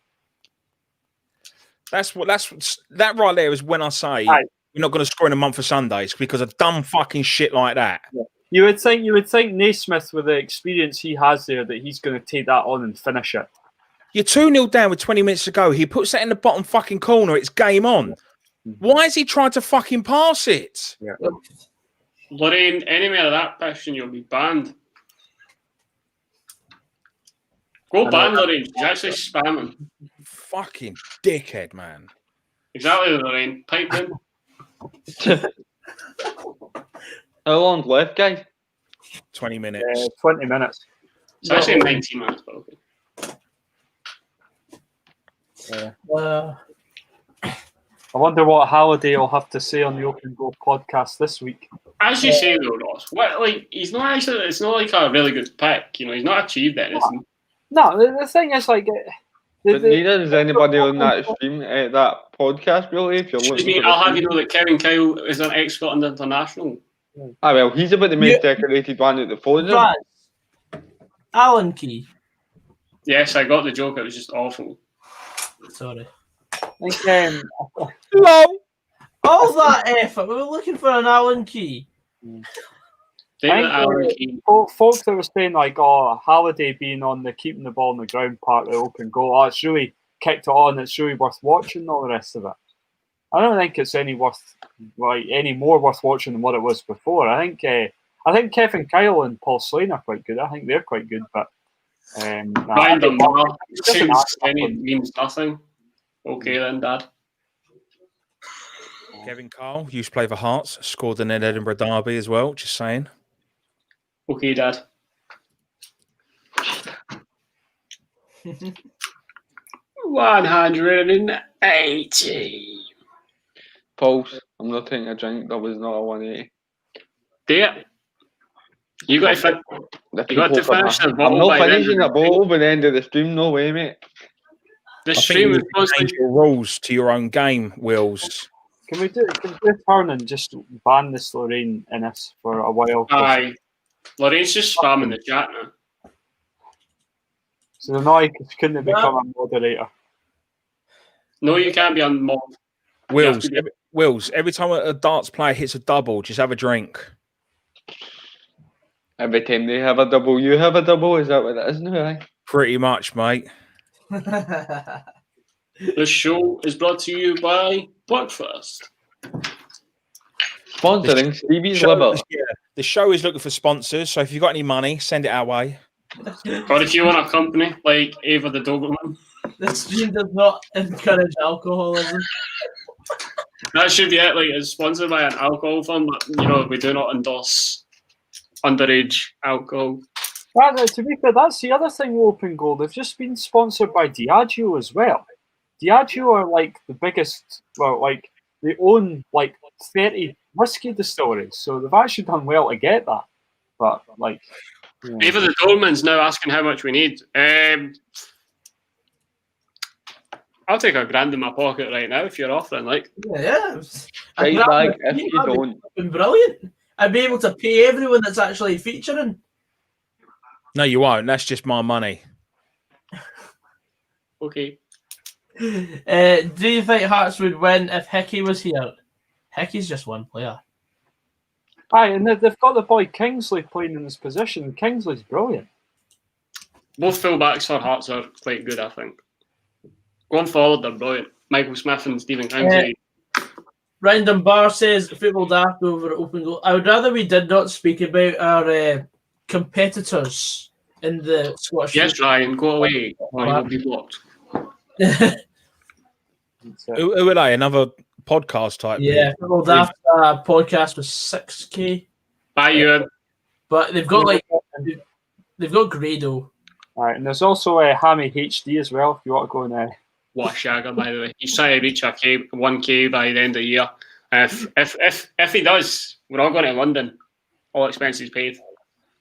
That right there is when I say we're not going to score in a month for Sundays because of dumb fucking shit like that. Yeah. You would think Naismith, with the experience he has there, that he's going to take that on and finish it. You're 2-0 down with 20 minutes to go. He puts that in the bottom fucking corner. It's game on. Why is he trying to fucking pass it? Yeah. Lorraine, any more of that passion, you'll be banned. Go ban Lorraine. She's actually spamming. Fucking dickhead, man. Exactly, Lorraine. Pipe in. How long left, guys? 20 minutes. 20 minutes. It's actually 19 minutes, but okay. I wonder what Halliday will have to say on the Open Goal podcast this week. As you say though, Ross, he's not actually. It's not like a really good pick. He's not achieved anything. No, the thing is, like, But neither is anybody on that stream, that podcast, really. If you're Excuse looking me, for I'll have you know that Kevin Kyle is an ex-Scotland international. Ah, well, he's about the most decorated one at the podium. Fraz. Alan Key. Yes, I got the joke. It was just awful. Sorry. I think, All that effort. We were looking for an Alan Key. David Allen Key. folks that were saying, like, Halliday being on the keeping the ball on the ground part of the Open Goal, it's really kicked it on, it's really worth watching and all the rest of it. I don't think it's any more worth watching than what it was before. I think Kevin Kyle and Paul Slane are quite good. I think they're quite good, but Ryan Dunbar means nothing. Okay then, Dad. Kevin Carl used to play for Hearts, scored in Edinburgh Derby as well. Just saying. Okay, Dad. 180. Pulse, I'm not taking a drink. That was not a 180. There. You got to finish the I'm bottle. not finishing a bottle by the end of the stream. No way, mate. The I think stream you is need to change your rules to your own game, Wills. Can we do a turn and just ban this Lorraine Innes for a while? Aye. Lorraine's just spamming the chat now. So now I couldn't become a moderator. No, you can't be on mod. Wills, every time a darts player hits a double, just have a drink. Every time they have a double, you have a double. Is that what it is now? Pretty much, mate. The show is brought to you by Breakfast. Sponsoring Stevie's Liver. The show is looking for sponsors, so if you've got any money, send it our way. Or if you want a company like Ava the Doberman. The stream does not encourage alcoholism. That should be it. Like, it's sponsored by an alcohol firm, but we do not endorse underage alcohol. To be fair, that's the other thing with Open Goal. They've just been sponsored by Diageo as well. Diageo are like the biggest, they own like 30 whiskey distilleries, so they've actually done well to get that. But Ava the Doberman's now asking how much we need. I'll take $1,000 in my pocket right now if you're offering. Yeah. Right back if you don't. Brilliant. I'd be able to pay everyone that's actually featuring. No, you won't. That's just my money. Okay. Do you think Hearts would win if Hickey was here? Hickey's just one player. Aye, and they've got the boy Kingsley playing in this position. Kingsley's brilliant. Both fullbacks for Hearts are quite good, I think. Going forward, they're brilliant. Michael Smith and Stephen Kingsley. Ryan Dunbar says, football daft over Open Goal. I would rather we did not speak about our competitors in the Scottish. Yes, Ryan, go away or you'll be blocked. Who are they? Another podcast type? Yeah, football daft podcast with 6K. Bye, Ewan. But they've got they've got Grado. All right, and there's also Hammy HD as well. If you want to go and what a shagger, by the way. He's trying to reach 1K by the end of the year. If he does, we're all going to London. All expenses paid.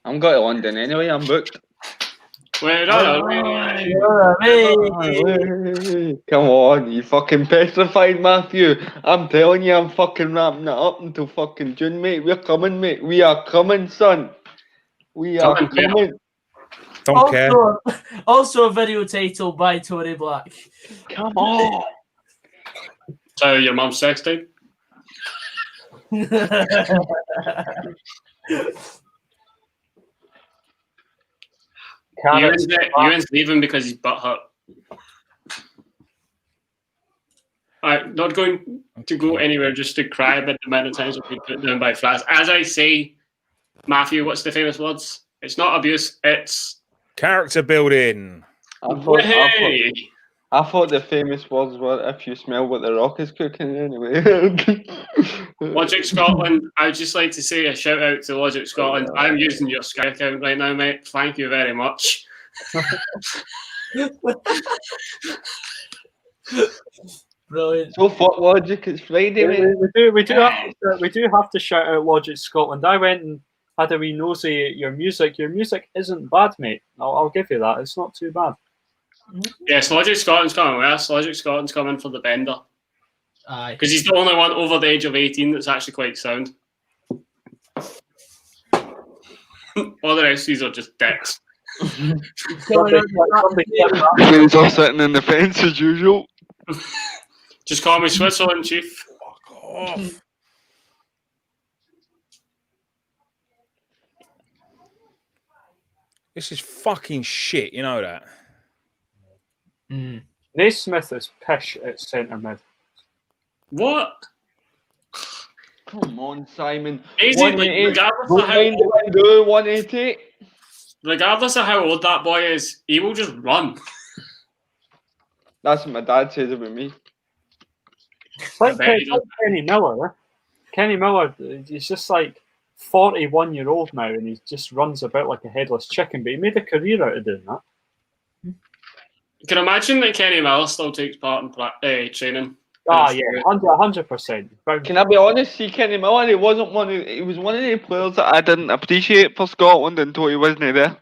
I'm going to London anyway. I'm booked. Come on, you fucking petrified, Matthew. I'm telling you, I'm fucking wrapping it up until fucking June, mate. We're coming, mate. We are coming, son. We are coming. Don't care. Also a video title by Tory Black. Come on. So your mum's sexting? Ewan's leaving because he's butt hurt. I'm not going to go anywhere just to cry about the amount of times I've been put down by Fraz. As I say, Matthew, what's the famous words? It's not abuse, it's character building. I thought the famous words were if you smell what the Rock is cooking anyway. Logic Scotland, I would just like to say a shout out to Logic Scotland. I'm using your Sky account right now, mate. Thank you very much. Brilliant. So fuck Logic, it's Friday, mate. We do have to shout out Logic Scotland. I went and had a wee nosy at your music. Your music isn't bad, mate. I'll give you that. It's not too bad. Yes, Logic Scotland's coming worse. Logic Scotland's coming for the bender. Aye. Because he's the only one over the age of 18 that's actually quite sound. All the rest of these are just dicks. He's all sitting in the fence as usual. Just call me Switzerland, chief. Fuck off. This is fucking shit, you know that? Naismith is pish at centre mid. What? Come on, Simon. Easy, regardless of how old, 180. regardless of how old that boy is, he will just run. That's what my dad says about me. It's like, I bet he does. Kenny Miller. Eh? Kenny Miller, he's just like 41-year-old now, and he just runs about like a headless chicken. But he made a career out of doing that. You can imagine that Kenny Miller still takes part in training. Ah, yeah, 100%. Can I be honest? See, Kenny Miller, he was one of the players that I didn't appreciate for Scotland until he wasn't there.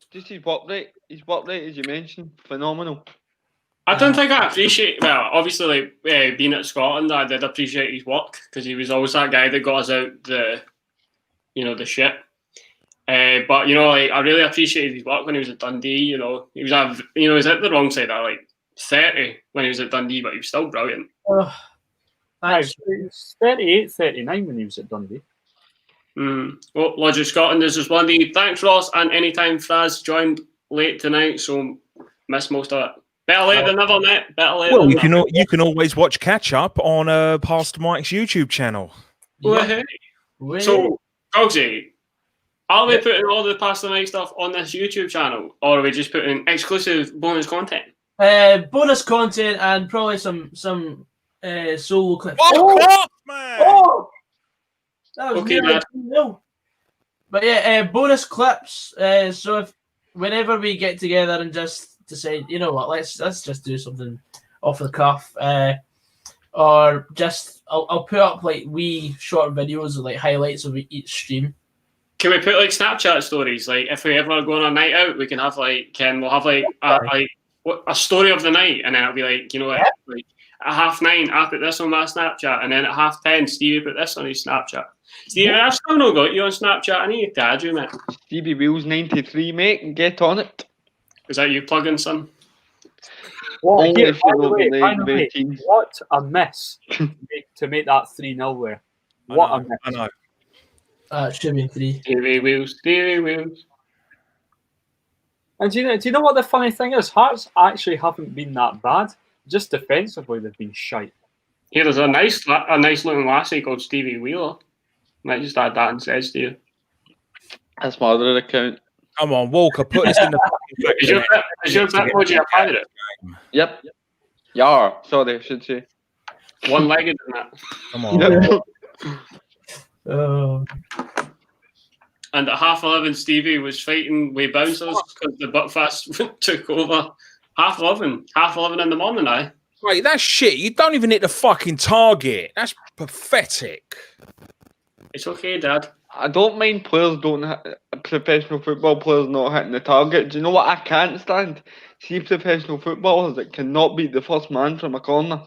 Just his work rate. His work rate, as you mentioned, phenomenal. I don't think I appreciate. Well, obviously, being at Scotland, I did appreciate his work because he was always that guy that got us out the shit. But I really appreciated his work when he was at Dundee. He was at the wrong side at like 30 when he was at Dundee, but he was still brilliant. Oh, He was 38, 39 when he was at Dundee. Well, Logic Scotland is responding. Thanks, Ross, and anytime Fraz joined late tonight, so missed most of it. Better late than never, mate. Better late. Well, than never. you can always watch catch up on Pastor Mike's YouTube channel. Yeah. So, Gogsy, are we putting all the Pastor Mike stuff on this YouTube channel, or are we just putting exclusive bonus content? Bonus content and probably some solo clips. Fuck off, man! Oh! That was Okay, nearly man. 2-0. But yeah, bonus clips. So if whenever we get together and just decide, you know what, let's just do something off the cuff, or just I'll put up like wee short videos of like highlights of each stream. Can we put like Snapchat stories? Like if we ever go on a night out, we can have we'll have like a story of the night, and then it'll be like, like at 9:30 I put this on my Snapchat, and then at 10:30 Stevie put this on his Snapchat. Stevie, I've still not got you on Snapchat. I need to add you, mate. Stevie Wheels 93, mate, and get on it. Is that you plugging, son? What, Only here, if you by the way, know by the way, team. what a miss to make that 3-0 there. What a miss. I know. It should be in 3. Stevie Wheels. And do you know what the funny thing is? Hearts actually haven't been that bad. Just defensively, they've been shite. Here, there's a nice looking lassie called Stevie Wheeler. Might just add that and says to you. That's my other account. Come on, Walker, put this in the fucking Is your Bitmoji a pirate? Yep. Yar. Sorry, I should say. One-legged in that. Come on. Yep. And at 11:30, Stevie was fighting with bouncers because the Buckfast took over. 11:30 in the morning, aye. Wait, that's shit. You don't even hit the fucking target. That's pathetic. It's okay, Dad. I don't mind players professional football players not hitting the target. Do you know what I can't stand? See professional footballers that cannot beat the first man from a corner.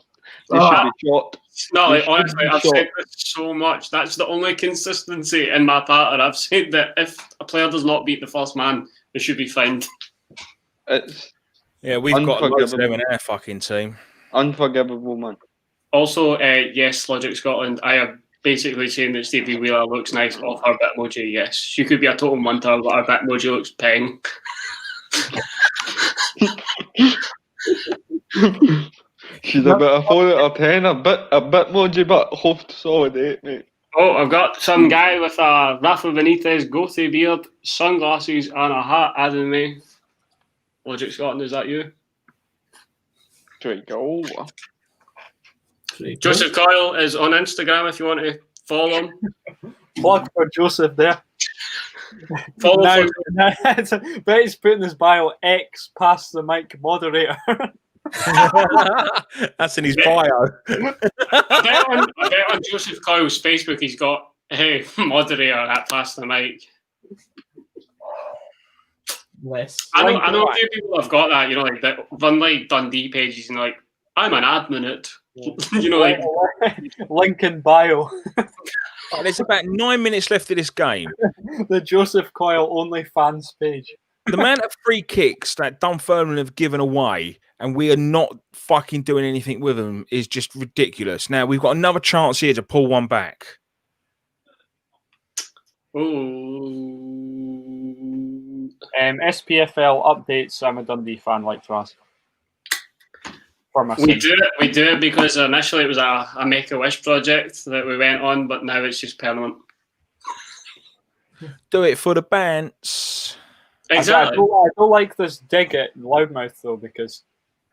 They should be shot. No, They like, honestly, should be I've shot. said this so much. That's the only consistency in my pattern. I've said that if a player does not beat the first man, they should be fined. It's Yeah, we've got loads of them in Unforgivable. our fucking team. unforgivable, man. Also, yes, Logic Scotland, I am basically saying that Stevie Wheeler looks nice off her Bitmoji, yes. She could be a total munter, but her Bitmoji looks peng. She's a bit of 4 out of 10, a bit moji, but hoped solid 8, mate. Oh, I've got some guy with a Rafa Benitez goatee beard, sunglasses, and a hat adding me. Logic Scotland, is that you? There we go. Joseph Coyle is on Instagram if you want to follow him. Plug for Joseph there. Follow Now, bet he's putting his bio X past the mic moderator. That's in his bio. I bet on Joseph Coyle's Facebook he's got moderator at Pass the Mic. Yes. I know a few people have got that, that run like Dundee pages and like, I'm an admin at, like link in bio. Right, there's about 9 minutes left of this game. The Joseph Coyle OnlyFans page. The amount of free kicks that Dunfermline have given away and we are not fucking doing anything with them is just ridiculous. Now, we've got another chance here to pull one back. Ooh. SPFL updates. I'm a Dundee fan, like to ask. We do it because initially it was a Make-A-Wish project that we went on, but now it's just permanent. Do it for the bands. Exactly. I don't like this dig at Loudmouth, though, because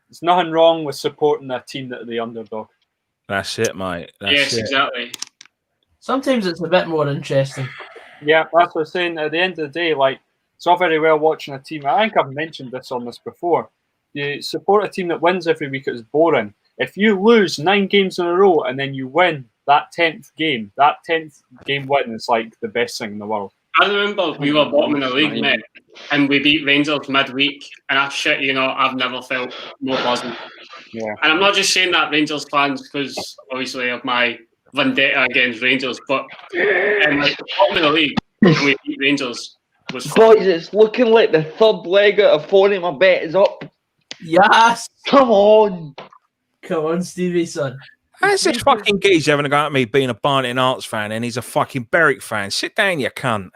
there's nothing wrong with supporting a team that are the underdog. That's it, mate. Yes, exactly. Sometimes it's a bit more interesting. Yeah, that's what I'm saying. At the end of the day, like, it's all very well watching a team. I think I've mentioned this on this before. You support a team that wins every week, it's boring. If you lose 9 games in a row and then you win that 10th game win is like the best thing in the world. I remember we were bottom in the league, mate, and we beat Rangers midweek, and I've never felt more buzzing. Yeah. And I'm not just saying that Rangers fans because obviously of my vendetta against Rangers, but like bottom of the league and we beat Rangers was fun. Boys, it's looking like the third leg out of 4 and my bet is up. Yes! Come on! Come on, Stevie, son. How's this fucking geezer having a go at me being a Barnet and Arts fan and he's a fucking Berwick fan? Sit down, you cunt.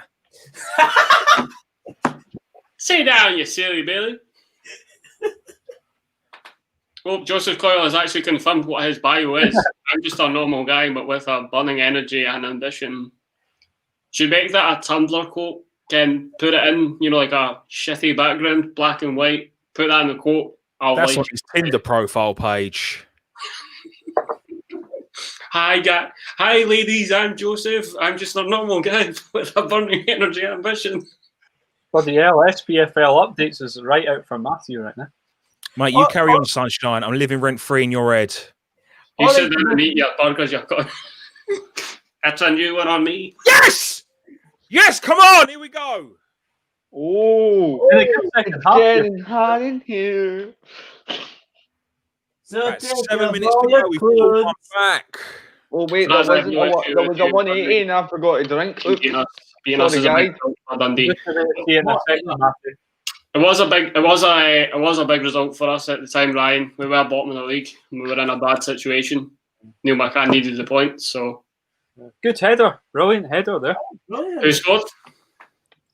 Sit down, you silly Billy. Well, Joseph Coyle has actually confirmed what his bio is. I'm just a normal guy, but with a burning energy and ambition. Should make that a Tumblr quote, Ken. Put it in, like a shitty background, black and white. Put that in the quote. That's on his Tinder profile page. Hi, ladies. I'm Joseph. I'm just a normal guy with a burning energy and ambition. Bloody hell, SPFL updates is right out for Matthew right now. Mate, you carry on, sunshine. I'm living rent-free in your head. You sit down and eat your burgers, you've got. That's a new one on me. Yes! Yes, come on, here we go. Oh, getting hot in here. So Right, 7 minutes to go. We've pulled one back. Oh wait, there was a 180 and I forgot to drink. Oops. Being us is a big result for Dundee. It was a big result for us at the time, Ryan. We were bottom of the league. We were in a bad situation. Neil McCann needed the points, so good header, brilliant header there. Who scored?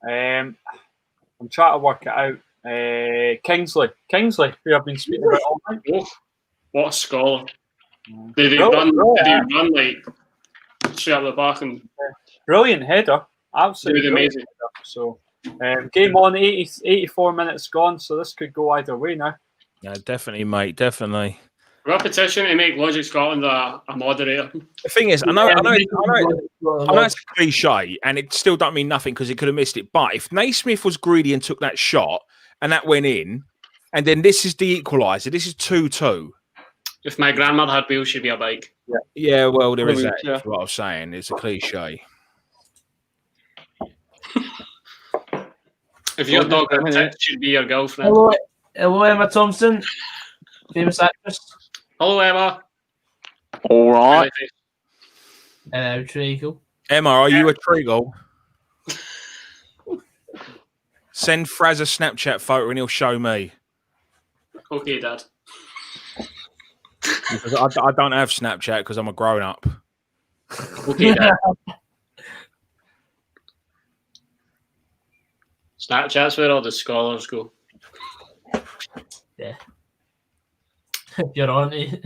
I'm trying to work it out. Kingsley, who I've been speaking about all night. Oh, what a scholar! Did he run like straight up the back and brilliant header? Absolutely amazing. Header. So, game on, 84 minutes gone. So this could go either way now. Yeah, definitely, mate. Definitely. Repetition to make Logic Scotland a moderator. The thing is, I know it's a cliche, and it still don't mean nothing because it could have missed it. But if Naismith was greedy and took that shot, and that went in, and then this is the equaliser, this is 2-2. If my grandmother had wheels, she'd be a bike. Yeah, well, there is that. Yeah. That's what I was saying. It's a cliche. If your dog had tits, she'd be your girlfriend. Hello, Emma Thompson, famous actress. Hello, Emma. All right. Hello, Treacle. Emma, are you a Treagle? Send Fraz a Snapchat photo and he'll show me. Okay, Dad. Because I don't have Snapchat because I'm a grown-up. Okay, Dad. Snapchat's where all the scholars go. Yeah. If your auntie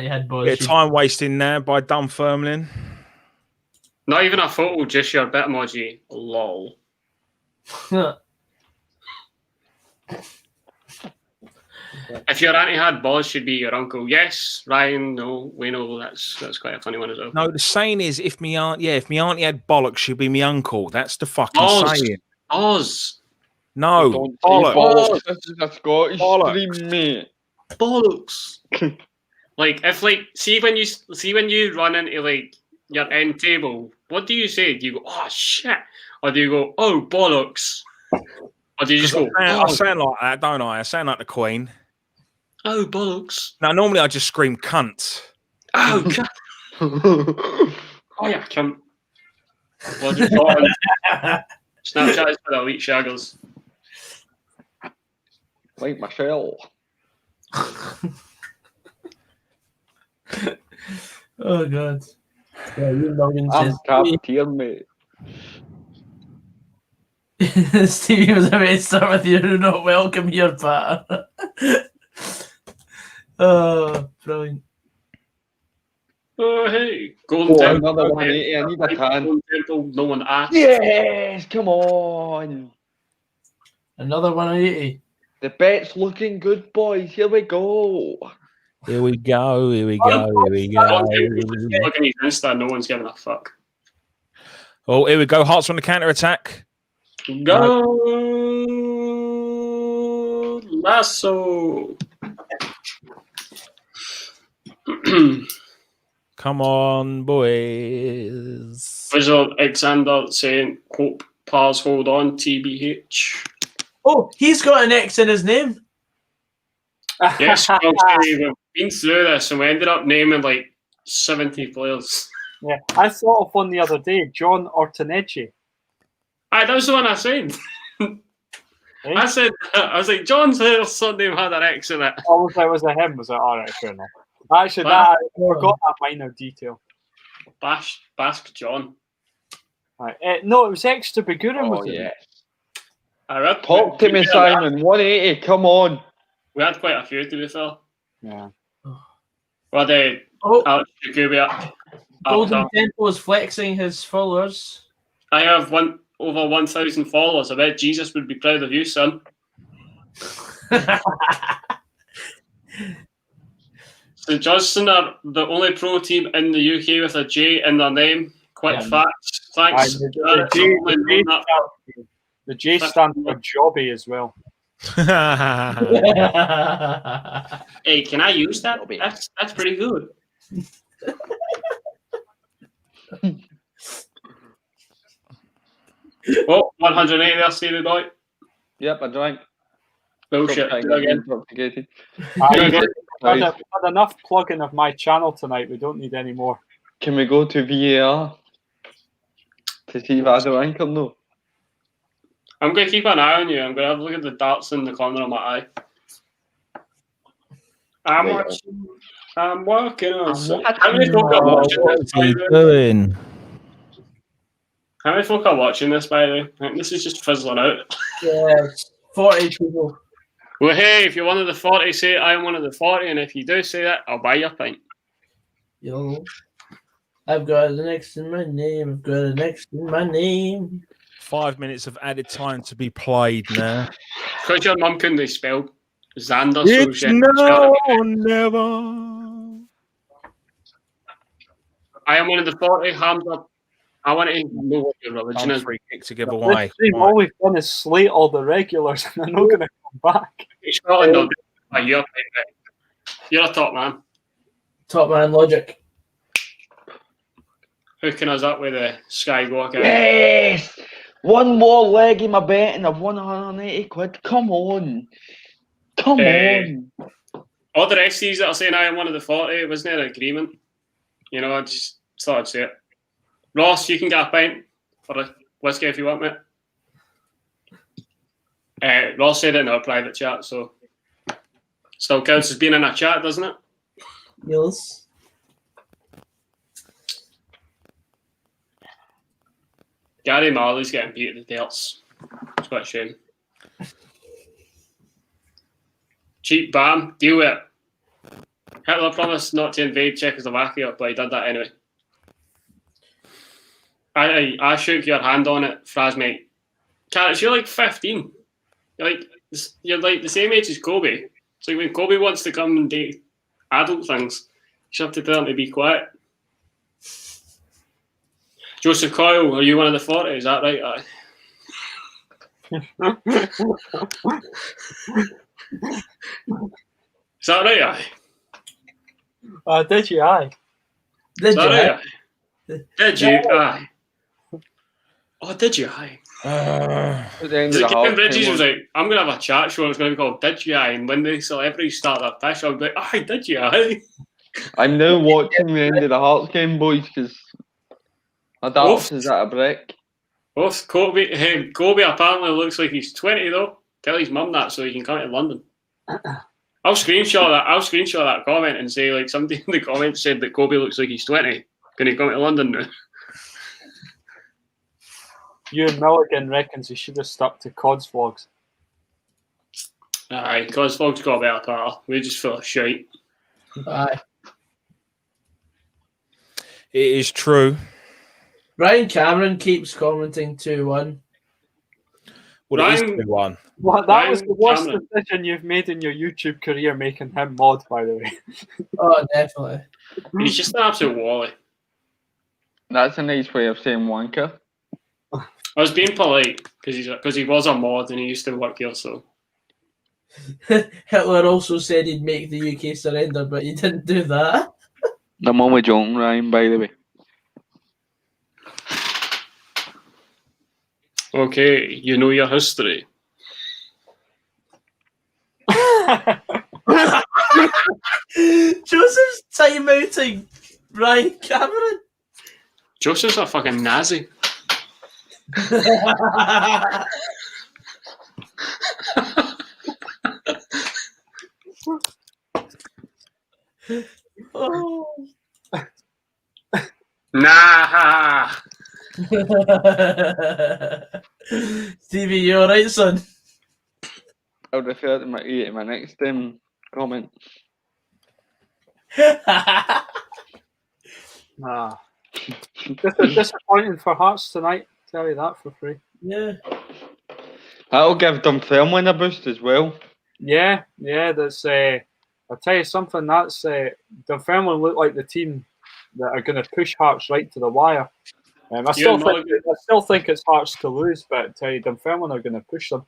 had boys. Bit of time wasting there by Dunfermline. Not even a photo, just your bit emoji. Lol. If your auntie had balls, she'd be your uncle. Yes, Ryan. No, we know that's quite a funny one as well. No, the saying is, if me auntie had bollocks, she'd be me uncle. That's the fucking Oz. saying. Oz. No, Don't say bollocks. bollocks. This is a Scottish Bollocks. stream, mate. Bollocks. Like if see when you run into like your end table, what do you say? Do you go, oh shit, or do you go, oh bollocks, or do you just go, I sound like that, don't I? I sound like the Queen. oh bollocks? Now, normally I just scream cunt. Oh, cunt. Oh yeah, cunt. Well, just on Snapchat is for the elite shaggers. Like Michelle. Oh god. Yeah, you Logan I'm says top tier, mate. Stevie was about to start with you do not welcome here, Pat. Oh, brilliant. Oh hey, Oh, Golden Temple. another 180. I need a tan. Golden Temple. No one asked. Yes, come on. Another 180. The bet's looking good, boys. Here we go. Here we go. Here we go. Here we go. Look at his Insta. No one's giving a fuck. Oh, here we go. Hearts on the counter attack. Go Lasso. Come on, boys. Visual Alexander saying, hope pals hold on, TBH. Oh, he's got an X in his name. Yes, we've been through this and we ended up naming like 70 players. Yeah, I thought of one the other day, John Ortonecci. Aye, that was the one I said. I was like, John's surname had an X in it. Oh, was it him? Was it? All right, fair enough. Actually, I forgot that minor detail. Basque John. Right. No, it was extra Begurin. Oh, yeah. Talk to me, Simon. 180, come on. We had quite a few, to be fair. Yeah. Well, Alex Jacobi. Golden Temple is flexing his followers. I have over 1,000 followers. I bet Jesus would be proud of you, son. St Johnstone are the only pro team in the UK with a J in their name. Quick facts. Thanks. The J stands for Jobby as well. Hey, can I use that? That's pretty good. Oh, 180 there, Stevie boy. Yep, I drank. Bullshit. We've had enough plugging of my channel tonight. We don't need any more. Can we go to VAR to see if I drank or no? I'm going to keep an eye on you. I'm going to have a look at the darts in the corner of my eye. I'm watching. I'm working on something. How many folk are watching this, by the way? How many folk are watching this, by the way? I think this is just fizzling out. Yeah, 40 people. Well, hey, if you're one of the 40, say I'm one of the 40, and if you do say that, I'll buy you a pint. Yo, I've got an X in my name. I've got an X in my name. 5 minutes of added time to be played now. Because your mum couldn't spell Xander. It's so now or never. I am one of the 40. Hamza, I want to know what your religion is. Free kick to give away. All we've done is slate all the regulars, and they're not going to come back. Scotland, you're a top man. Top man logic. Hooking us up with a Sky Go account. Yes! One more leg in my bet and I've won 180 quid. Come on. Come on. All the rest of these that are saying I am one of the 40, it wasn't an agreement. You know, I just thought I'd say it. Ross, you can get a pint for a whiskey if you want, mate. Ross said it in our private chat, so still counts as being in a chat, doesn't it? Yes. Gary Marley's getting beat at the darts. It's quite a shame. Cheap bam, deal with it. Hitler promised not to invade Czechoslovakia, but he did that anyway. I shook your hand on it, Fraz, mate. Carrots, you're like 15. You're like the same age as Kobe. It's like when Kobe wants to come and date adult things, you have to tell him to be quiet. Joseph Coyle, are you one of the 40? Is that right? Aye. Is that right? Aye. Did you? Aye. Did you? Right? Aye. Did you? Aye. Oh, did you? Aye. At the end of the Kevin Hearts Bridges game was like, I'm going to have a chat show and it's going to be called Did You Aye? And when the celebrities start their pish, I'll be like, aye, did you? Aye. I'm now watching the end of the Hearts game, boys, because my darts is at a break. Both Kobe apparently looks like he's 20 though. Tell his mum that so he can come to London. I'll screenshot that comment and say like somebody in the comments said that Kobe looks like he's 20. Can he come to London now? Ewan Milligan reckons he should have stuck to Cod's vlogs. Aye, because Fog's got a better part. We're just full of shite. Aye. It is true. Ryan Cameron keeps commenting 2-1. Well, it is Ryan- 2-1. Well, that was the worst Cameron. decision you've made in your YouTube career, making him mod, by the way. Oh, definitely. He's just an absolute wally. That's a nice way of saying wanker. I was being polite because he was a mod and he used to work here, so. Hitler also said he'd make the UK surrender, but he didn't do that. I'm only joking, Ryan, by the way. Okay, you know your history. Joseph's time-outing Ryan Cameron. Joseph's a fucking Nazi. Oh. Nah. Stevie, you alright, son? I'll refer to my next comment. Nah. Disappointing for Hearts tonight, tell you that for free. Yeah. That'll give Dunfermline a boost as well. Yeah, that's I'll tell you something, that's Dunfermline look like the team that are going to push Hearts right to the wire. I still think it's Hearts to lose, but Dunfermline are going to push them.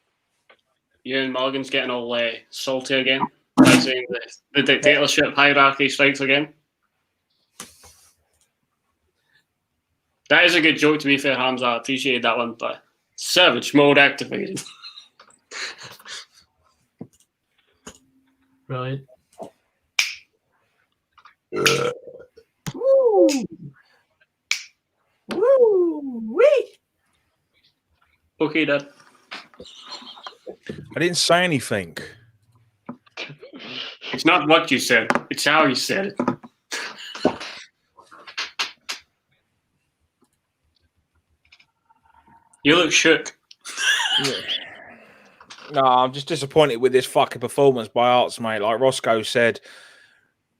Ewan Mulligan's getting all salty again. By saying the dictatorship hierarchy strikes again. That is a good joke, to be fair, Hamza. I appreciate that one, but savage mode activated. Brilliant. Woo! Woo! Wee! Okay, Dad. I didn't say anything. It's not what you said, it's how you said it. You look shook. Yeah. No, I'm just disappointed with this fucking performance by Hearts, mate. Like Roscoe said,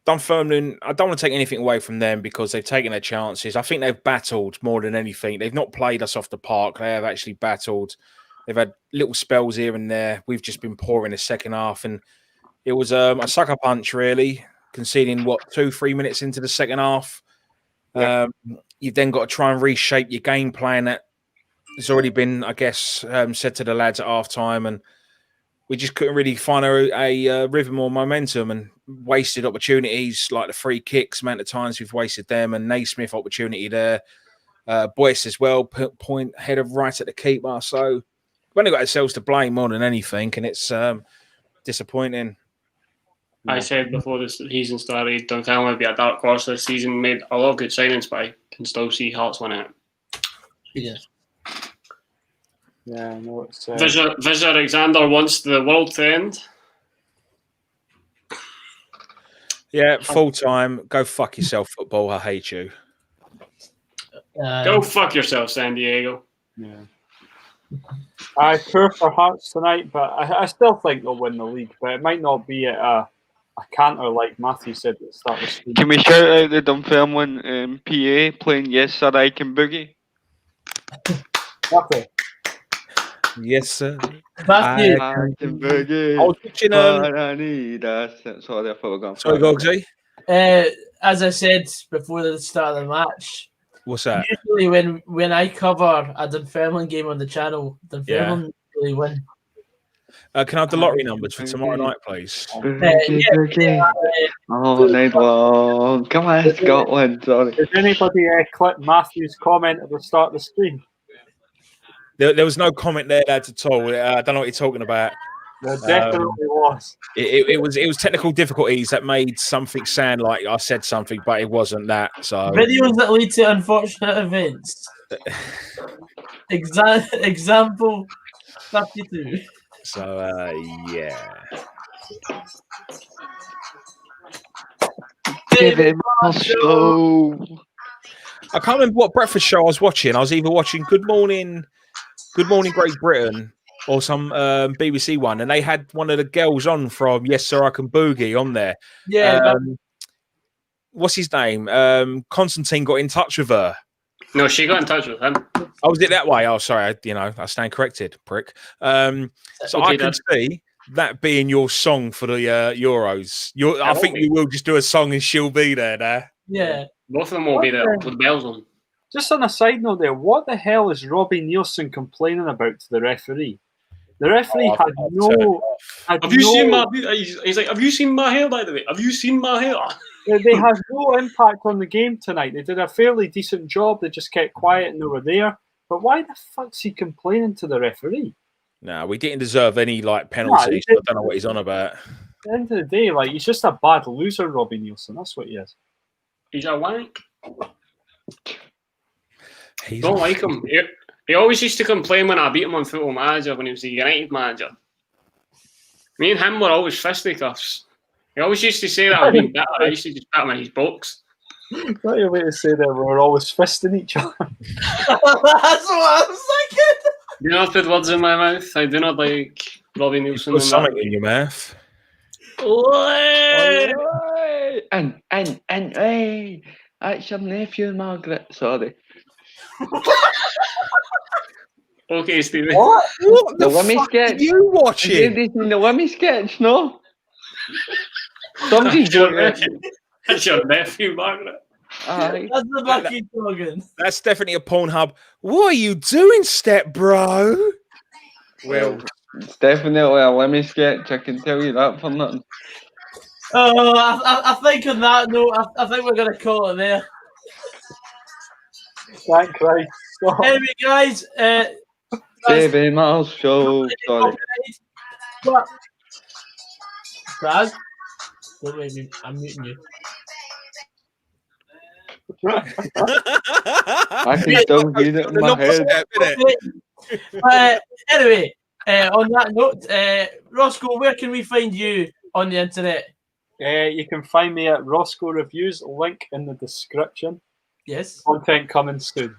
Dunfermline, I don't want to take anything away from them because they've taken their chances. I think they've battled more than anything. They've not played us off the park. They have actually battled. They've had little spells here and there. We've just been poor in the second half. And it was a sucker punch, really, conceding, 2-3 minutes into the second half. Yeah. You've then got to try and reshape your game plan that has already been, I guess, said to the lads at half-time. And we just couldn't really find a rhythm or momentum and wasted opportunities like the free kicks, amount of times we've wasted them, and Naismith opportunity there. Boyce as well, point header right at the keeper. So we've only got ourselves to blame more than anything, and it's disappointing. I said before the season started, Dunfermline would be a dark horse this season. Made a lot of good signings, but I can still see Hearts win it. Yeah. Yeah, no, it's Viz Alexander wants the world to end. Yeah, full time. Go fuck yourself, football. I hate you. Go fuck yourself, San Diego. Yeah. I poor for Hearts tonight, but I still think they'll win the league. But it might not be at a canter like Matthew said at the start of the season. Can we shout out the Dunfermline PA playing Yes Sir I Can Boogie? Okay. Yes, sir. Matthew, I can boogie. I was watching. But I need us. Sorry, I thought we were going. Sorry, Gogsy. as I said before the start of the match, What's that? usually when I cover a Dunfermline game on the channel, Dunfermline really win. Can I have the lottery numbers for tomorrow night, please? All night long. Come on, Scotland. Sorry. Did anybody clip Matthew's comment at the start of the stream? There was no comment there, lads, at all. I don't know what you're talking about. There definitely was. It was technical difficulties that made something sound like I said something, but it wasn't that. So Videos that lead to unfortunate events. Example 52. So yeah. Give him a show. I can't remember what breakfast show I was watching. I was either watching Good Morning Great Britain or some BBC one, and they had one of the girls on from Yes Sir I Can Boogie on there. Yeah. What's his name? Constantine got in touch with her. No, she got in touch with him. Oh, was it that way? Oh, sorry. I stand corrected, prick. So Okay, I can see that being your song for the Euros. I think you will just do a song and she'll be there now. Yeah. Both of them will be there with the bells on. Just on a side note there, what the hell is Robbie Nielsen complaining about to the referee? The referee had no... Have you seen my... He's like, have you seen my hair, by the way? Have you seen my hair? They had no impact on the game tonight. They did a fairly decent job. They just kept quiet and they were there. But why the fuck's he complaining to the referee? No, we didn't deserve any penalties. I don't know what he's on about. At the end of the day, he's just a bad loser, Robbie Nielsen. That's what he is. He's a wank. Don't like him. He always used to complain when I beat him on Football Manager when he was the United manager. Me and him were always fisticuffs. He always used to say that I've been better. I used to just pat him in his box. What your way to say that we're always fisting each other? That's what I was thinking. Do not put words in my mouth. I do not like Robbie Nielsen. Put something in your mouth. And hey, that's your nephew, Margaret. Sorry. Okay, Stevie. What The Wimmy sketch. Are you watching? You've seen the Wimmy sketch, no? Somebody's doing it. That's your nephew, Margaret. Aye. That's the Bucky Togan. That's definitely a Pornhub. What are you doing, step bro? Well, It's definitely a Wimmy sketch. I can tell you that for nothing. Oh, I think on that note, I think we're going to call it there. Thank Christ. Stop. Anyway, guys, Davey Miles show. Sorry. Raz, don't make me. I'm muting you. I can still hear it in my head. Anyway, on that note, Roscoe, where can we find you on the internet? You can find me at Roscoe Reviews, link in the description. Yes. Content coming soon.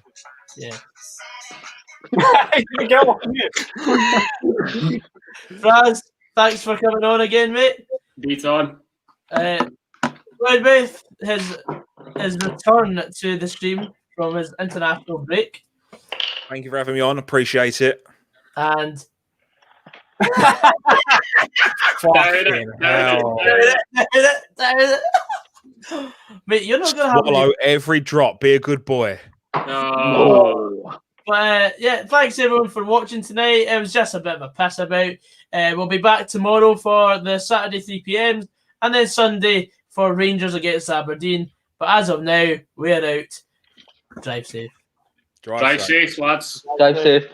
Yeah. You get on mute. Raz, thanks for coming on again, mate. Beat on. Loudmouth, his return to the stream from his international break. thank you for having me on. Appreciate it. And Fucking hell. mate, you're not going to have Swallow every drop. Be a good boy. No. But yeah, thanks everyone for watching tonight. It was just a bit of a piss about. We'll be back tomorrow for the Saturday 3 p.m. and then Sunday for Rangers against Aberdeen. But as of now, we're out. Drive safe. Drive safe, lads. Drive safe.